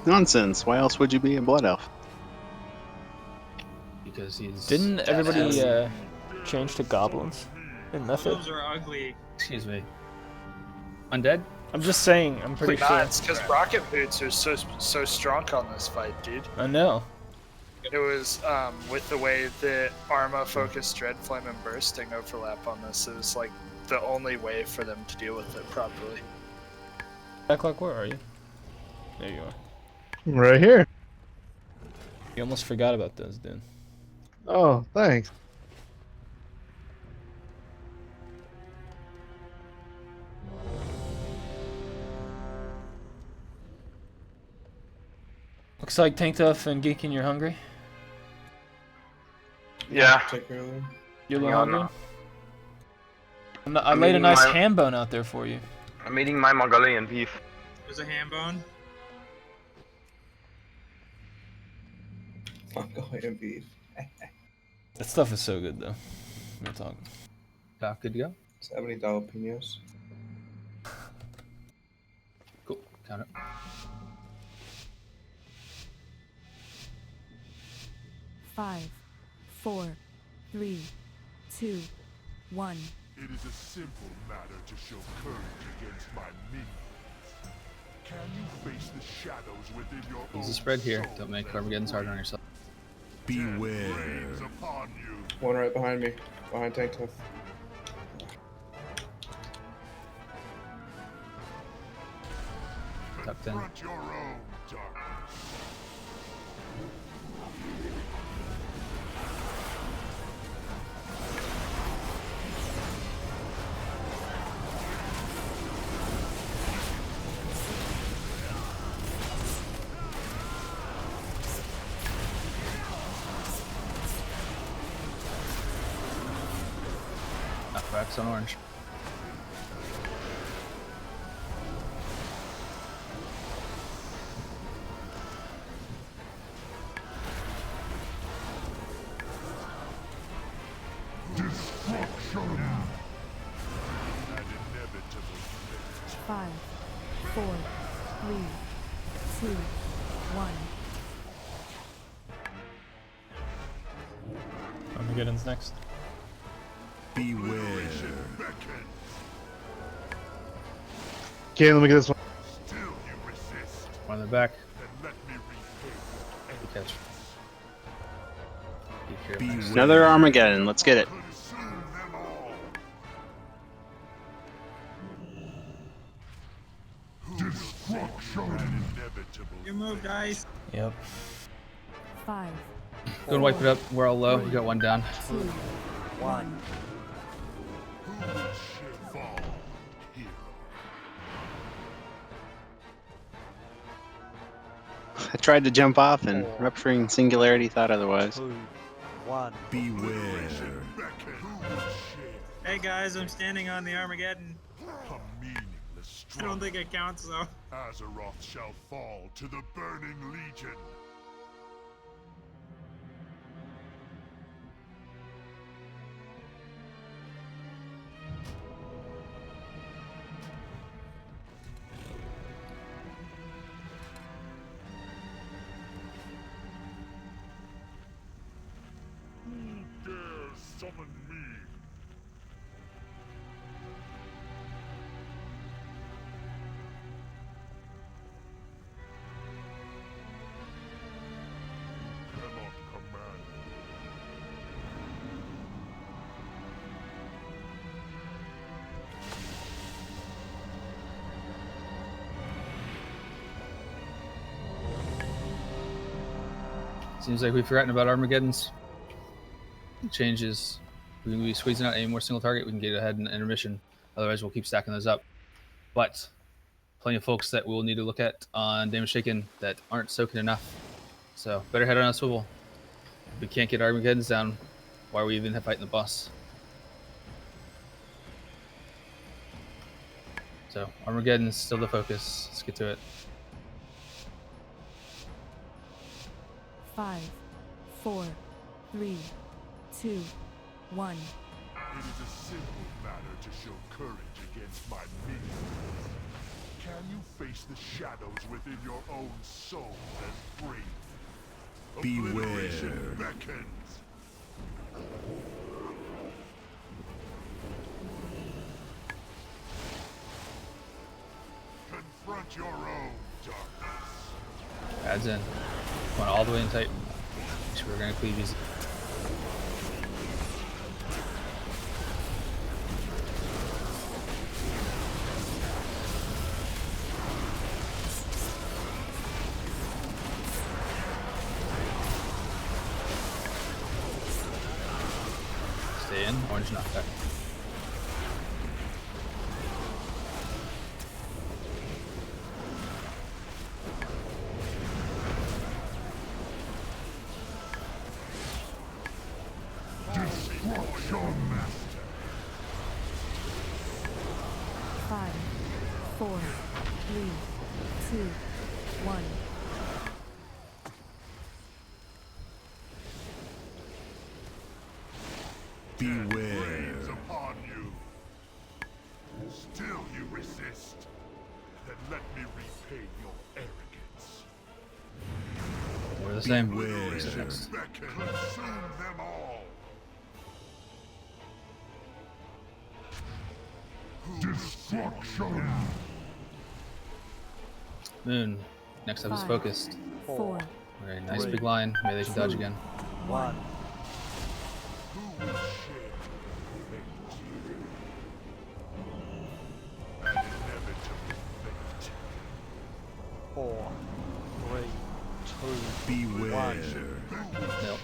Nonsense. Why else would you be a blood elf? Because he's... Didn't everybody change to goblins in Method? Those are ugly. Excuse me. Undead? I'm just saying, I'm pretty Nah, sure. it's because rocket boots are so strong on this fight, dude. I know. It was with the way that Arma focused Dread Flame and Bursting overlap on this, it was like the only way for them to deal with it properly. Backlog, where are you? There you are. Right here. You almost forgot about those, dude. Oh, thanks. Looks like Tank Tough and Geekin, you're hungry? Yeah. You're a little Hang on. hungry? I I'm laid a eating nice my- ham bone out there for you. I'm eating my Mongolian beef. There's a ham bone. Mongolian beef. That stuff is so good, though. We're talking. Doc, good to go? Does it have any jalapenos? Cool. Count it. Five, 4, 3, 2, 1. It is a simple matter to show courage against my minions. Can you face the shadows within your Easy own spread here. soul? Don't make Armageddon's hard on yourself. Beware. Upon you. One right behind me. Behind Tank Tough. Tucked in. Confront your own darkness. Wax on orange. Destruction! 5, 4, 3, 2, 1. Armageddon's next. Beware. Okay, let me get this one. Still you resist. One in the back. Then let me repay. Good catch. Another Armageddon. Let's get it. Destruction. You moved, guys. Yep. 5, Go and wipe it up. We're all low. We got one down. 2, 1. I tried to jump off, and rupturing singularity thought otherwise. 2, 1. Beware. Hey guys, I'm standing on the Armageddon. A meaningless I struggle. don't think it counts though. Azeroth shall fall to the Burning Legion. Who dares summon me? Cannot command. Seems like we've forgotten about Armageddons. Changes. We can be squeezing out any more single target. We can get ahead in intermission. Otherwise, we'll keep stacking those up. But plenty of folks that we'll need to look at on Damage Shaken that aren't soaking enough. So better head on a swivel. If we can't get Armageddons down, why are we even fighting the boss? So Armageddon's still the focus. Let's get to it. 5, 4, 3, 2, 1. It is a simple matter to show courage against my minions. Can you face the shadows within your own soul and brave? Obliteration beckons. Confront your own darkness. Adds in. Going all the way in tight. Which we're going to cleave easy. Stay in. Orange knockback. Destruction. 5, 4, 3, 2, 1. Beware. Upon you. Still you resist. Then let me repay your arrogance. We're the same. Beware. Next. Consume them all. Destruction. Moon. Next up is 5, focused. 4, Very nice big line. Maybe they can dodge again. 1. Who will share fate? An inevitable fate. 4, 3, 2, Beware. 1. Nope.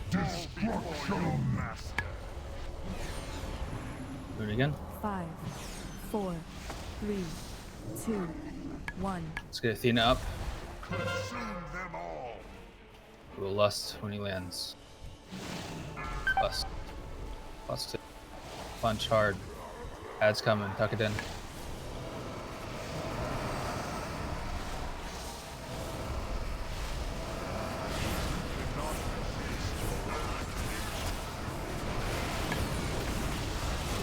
Destruction, master. Moon again. 5, 4, 3, 2, 1. Let's get Athena up. Consume them all. We'll lust when he lands. Lust. Lust. Punch hard. Ad's coming. Tuck it in.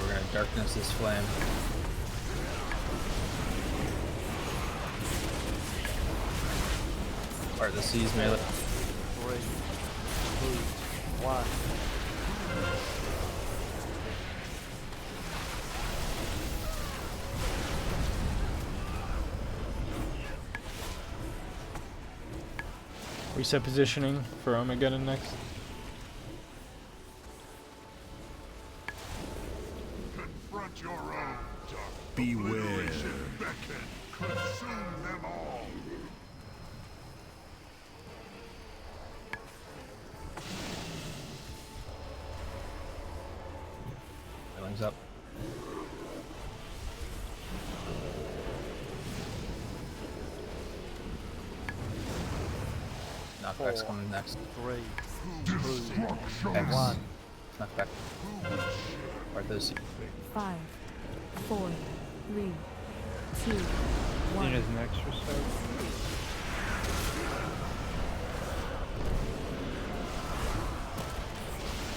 We're gonna darkness this flame. Part of the seas melee. 3, 2, 1. Reset positioning for Armageddon next. Confront your own dark. Beware. Consume them all. Feelings up. Knockback's coming next. 3, 2, X. 1. Knockback. Part those. 5, 4, 3, 2, 1. Nina's next or so.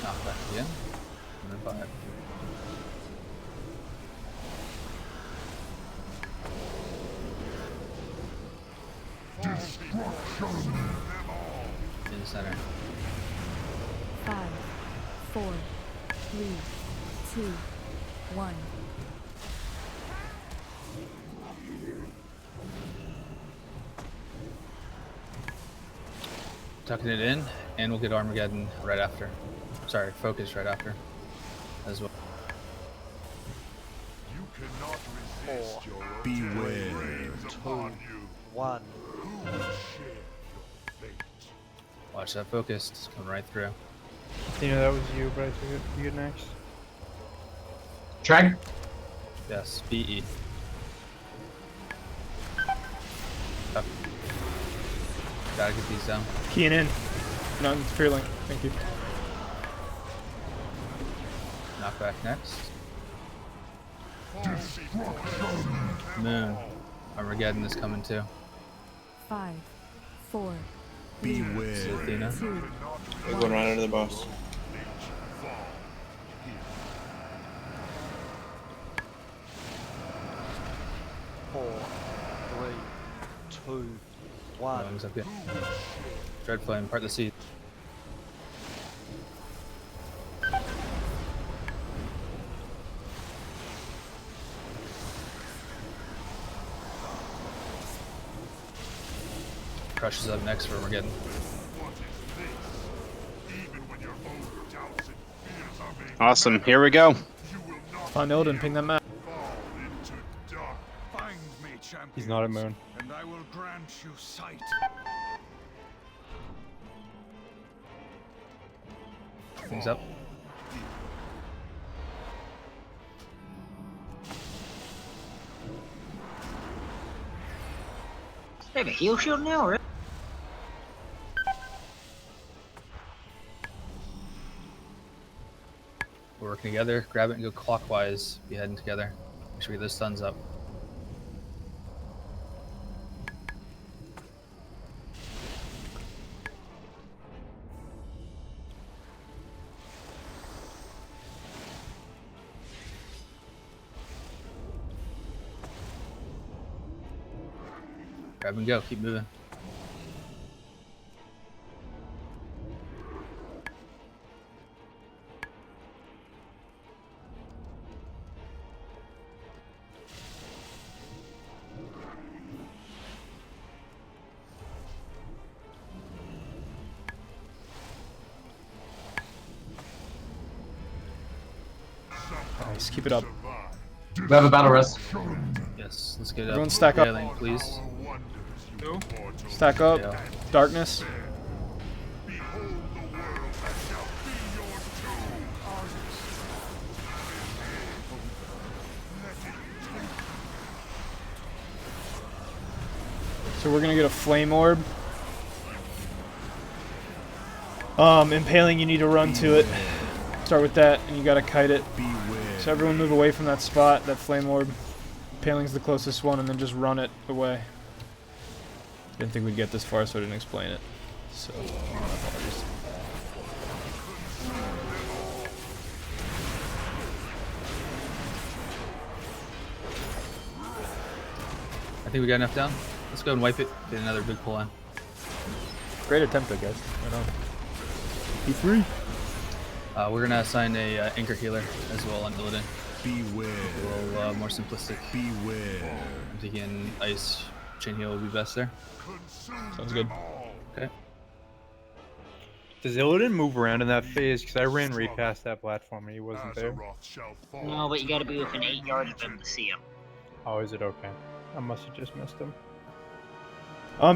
Knockback again. And then 5. In the center. 5, 4, 3, 2, 1. Tucking it in, and we'll get Armageddon right after. Sorry, focus right after as well. You cannot 4, resist your own. 2, 1. Watch that focus. It's coming right through. Tina, that was you, but I took it. You get next. Treg? Yes, BE. Tuck. Gotta get these down. Keying in. None. Fear link. Thank you. Knockback next. Moon. Armageddon is coming too. 5, 4, Beware. Athena. 2, We're going right into the boss. 4, 3, 2, 1. Lungs up here. Dread flame, part the seed. Crush is up next for Armageddon. Awesome. Here we go. Find Illidan, ping that map. Find me, champion. He's not a moon. And I will grant you sight. Things up. They have a heal shield now, right? We're working together. Grab it and go clockwise. Be heading together. Make sure we get those stuns up. Grab and go. Keep moving. Nice. Keep it up. We have a battle rest. Yes, let's get it up. Everyone stack up. Railing, please. Who? Stack up. Yeah. Darkness. So we're gonna get a flame orb. Impaling, you need to run to it. Start with that, and you gotta kite it. So everyone move away from that spot, that flame orb. Impaling's the closest one, and then just run it away. Didn't think we'd get this far, so I didn't explain it. So, apologies. I think we got enough down. Let's go and wipe it. Get another big pull in. Great attempt, though, guys. Right on. P3. We're gonna assign a anchor healer as well on Illidan. Beware. A little more simplistic. Beware. I'm thinking ice chain heal will be best there. Sounds good. Okay. Does Illidan move around in that phase? Because I ran right past that platform and he wasn't there. No, but you gotta be within 8 yards of him to see him. Oh, is it okay? I must have just missed him.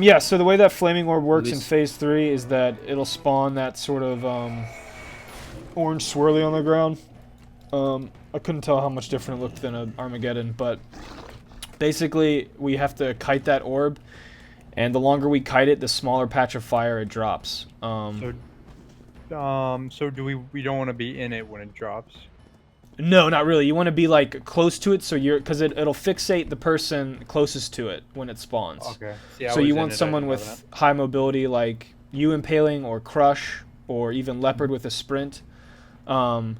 Yeah, so the way that Flaming Orb works in Phase 3 is that it'll spawn that sort of orange swirly on the ground. I couldn't tell how much different it looked than an Armageddon, but basically we have to kite that orb, and the longer we kite it, the smaller patch of fire it drops. So do we don't want to be in it when it drops? No, not really. You want to be like close to it, so because it'll fixate the person closest to it when it spawns. Okay. So you want someone with high mobility, like you Impaling or Crush, or even Leopard with a sprint. And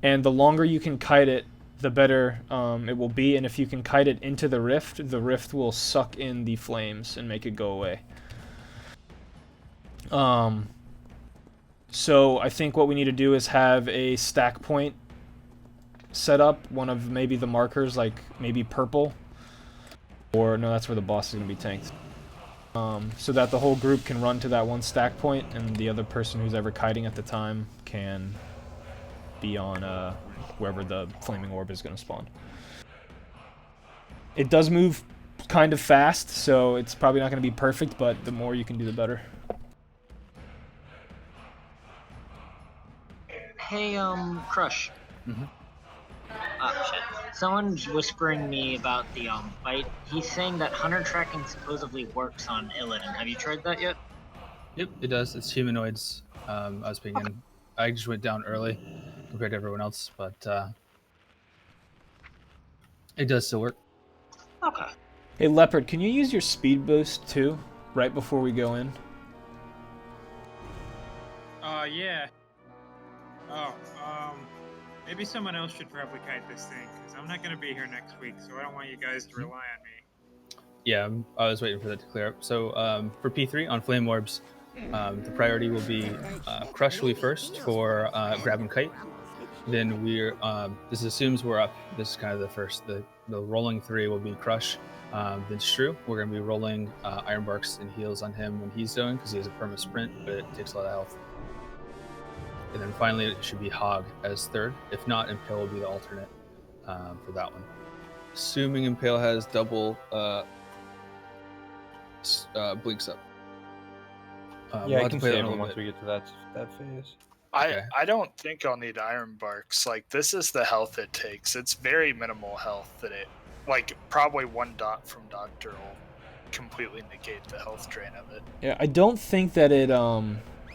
the longer you can kite it, the better it will be. And if you can kite it into the rift will suck in the flames and make it go away. So I think what we need to do is have a stack point set up, one of maybe the markers, like maybe purple, or no, that's where the boss is going to be tanked, so that the whole group can run to that one stack point, and the other person who's ever kiting at the time can be on wherever the flaming orb is going to spawn. It does move kind of fast, so it's probably not going to be perfect, but the more you can do, the better. Hey, Crush. Mm-hmm. Oh, shit. Someone's whispering me about the, fight. He's saying that hunter tracking supposedly works on Illidan. Have you tried that yet? Yep, it does. It's humanoids. I was picking. I just went down early compared to everyone else, but it does still work. Okay. Hey, Leopard, can you use your speed boost too, right before we go in? Yeah. Oh, maybe someone else should probably kite this thing, because I'm not going to be here next week, so I don't want you guys to rely on me. Yeah, I was waiting for that to clear up. So for P3 on Flame Orbs, the priority will be Crush will be first for Grab and Kite. Then this assumes we're up. This is kind of the first. The rolling 3 will be Crush. Then Shrew, we're going to be rolling Ironbarks and heals on him when he's going, because he has a perma sprint, but it takes a lot of health. And then finally, it should be Hog as third. If not, Impale will be the alternate for that one. Assuming Impale has double blinks up. Yeah, I can save him once we get to that phase. I don't think I'll need Ironbarks. Like, this is the health it takes. It's very minimal health that it... Like, probably 1 dot from Doctor will completely negate the health drain of it. Yeah, I don't think that it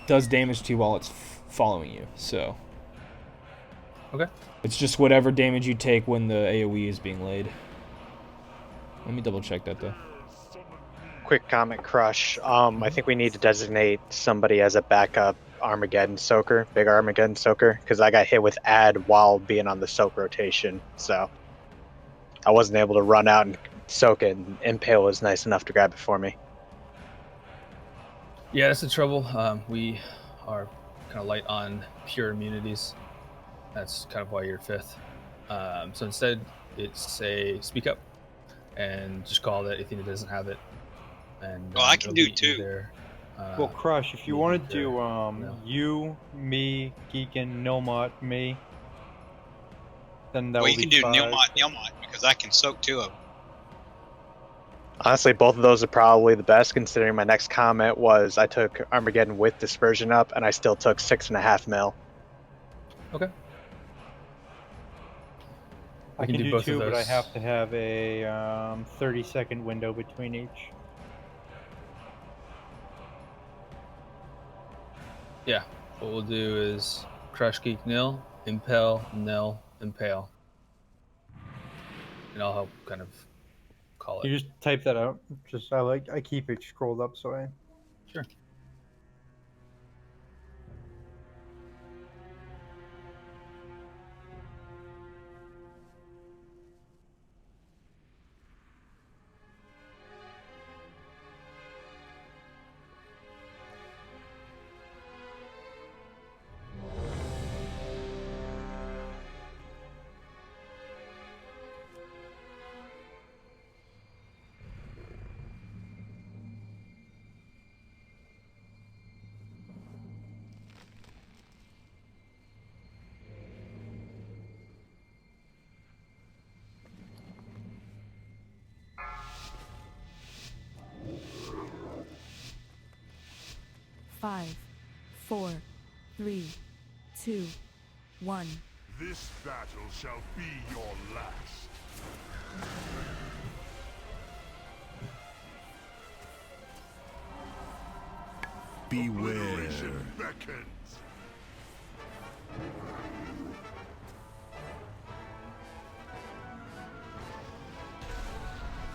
does damage to you while it's following you, so... Okay. It's just whatever damage you take when the AoE is being laid. Let me double check that, though. Quick comment, Crush. I think we need to designate somebody as a backup Armageddon soaker, big Armageddon soaker, because I got hit with Ad while being on the soak rotation, so I wasn't able to run out and soak it, and Impale was nice enough to grab it for me. Yeah, that's the trouble. We are kind of light on pure immunities. That's kind of why you're 5th. So instead, it's a speak up and just call that Athena doesn't have it. And I can do 2. Either, Well, Crush, if you want to do you, me, Geekin, Nilmot, me, then that Well, will you be can do 5. Nilmot, because I can soak 2 of them. Honestly, both of those are probably the best, considering my next comment was I took Armageddon with Dispersion up, and I still took 6.5 mil. Okay. I can do both 2, of those. but I have to have a 30-second window between each. Yeah. What we'll do is crush, geek, nil, impale, nil, impale. And I'll help kind of call it. You just type that out. Just I keep it scrolled up so I. Sure. Five, 4, 3, 2, 1. This battle shall be your last. Beware. Obliteration beckons.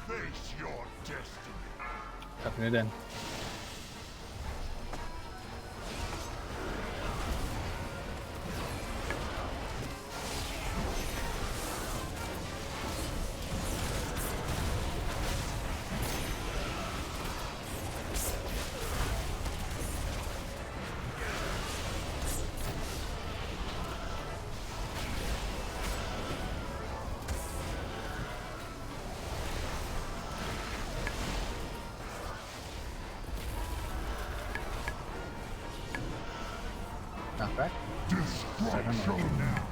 Face your destiny. Tucking it in. Knock back. Destruction now.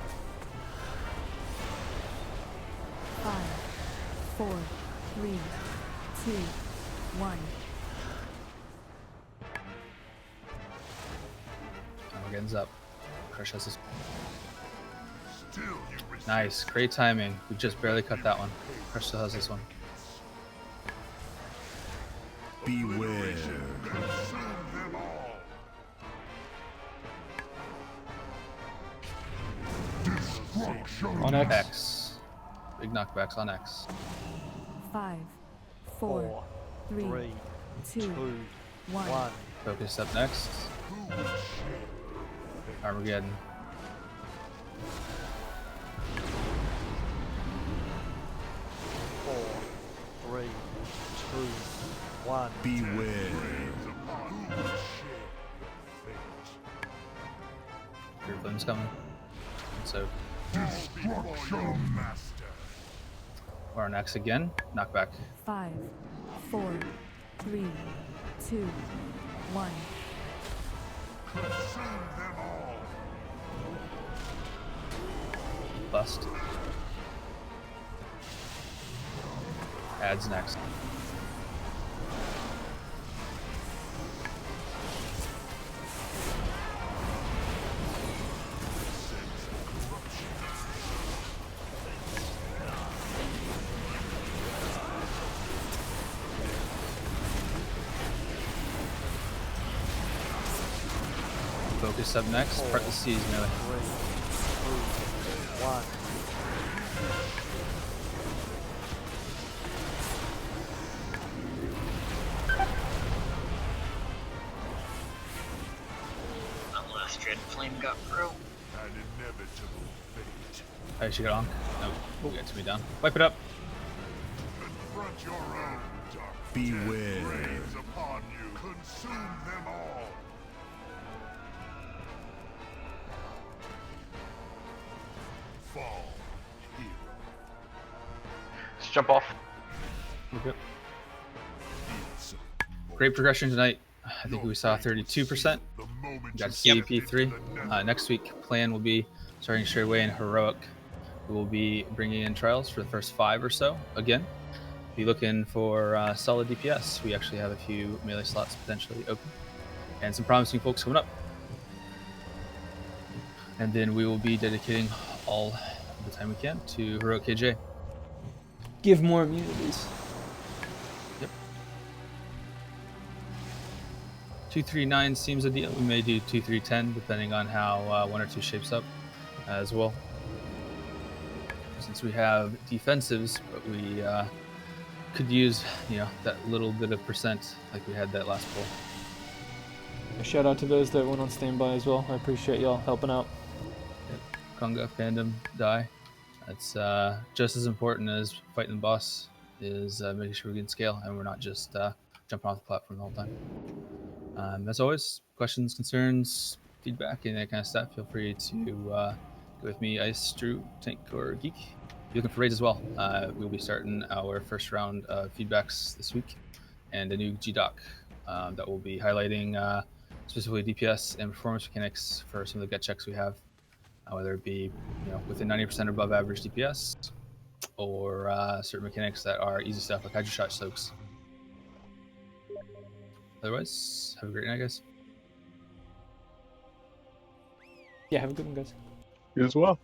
5, 4, 3, 2, 1. Armageddon's up. Crush has this. Still you resist. Nice. Great timing. We just barely cut that one. Crush still has this one. Beware. Consume them all. Destruction. On X. X. Big knockbacks on X. 5, 4, 3, 2, 1. Focus up next. Armageddon. Four, 3, 2, 1. Beware. Your flame's coming. So Destruction master. we're on X again. Knockback. 5, 4, 3, 2, 1. Consume them all. Bust. Adds next. Focus up next. Part the C's melee. 3, 2, 1. That last dread flame got through. An inevitable fate. I should get on. Nope. We'll get to me down. Wipe it up. Confront your own dark. Beware. Rains upon you. Consume them all. Fall here. Let's jump off. Okay. Great progression tonight. I think we saw 32%. We got CAP3. Next week, plan will be starting straight away in Heroic. We will be bringing in trials for the first 5 or so. Again, be looking for solid DPS. We actually have a few melee slots potentially open and some promising folks coming up. And then we will be dedicating all the time we can to Heroic KJ. Give more immunities. Yep. 239 seems ideal. We may do 2310 depending on how 1 or 2 shapes up as well. Since we have defensives, but we could use, that little bit of percent like we had that last pull. A shout out to those that went on standby as well. I appreciate y'all helping out. Yep. Conga, Fandom, Die. That's just as important as fighting the boss, is making sure we can scale and we're not just jumping off the platform the whole time. As always, questions, concerns, feedback, and that kind of stuff, feel free to go with me, Ice, Drew, Tank, or Geek. If you're looking for raids as well, we'll be starting our first round of feedbacks this week and a new G-Doc that will be highlighting specifically DPS and performance mechanics for some of the get checks we have, whether it be within 90% above average DPS or certain mechanics that are easy stuff like Hydro Shot soaks. Otherwise, have a great night, guys. Yeah, have a good one, guys. You as well.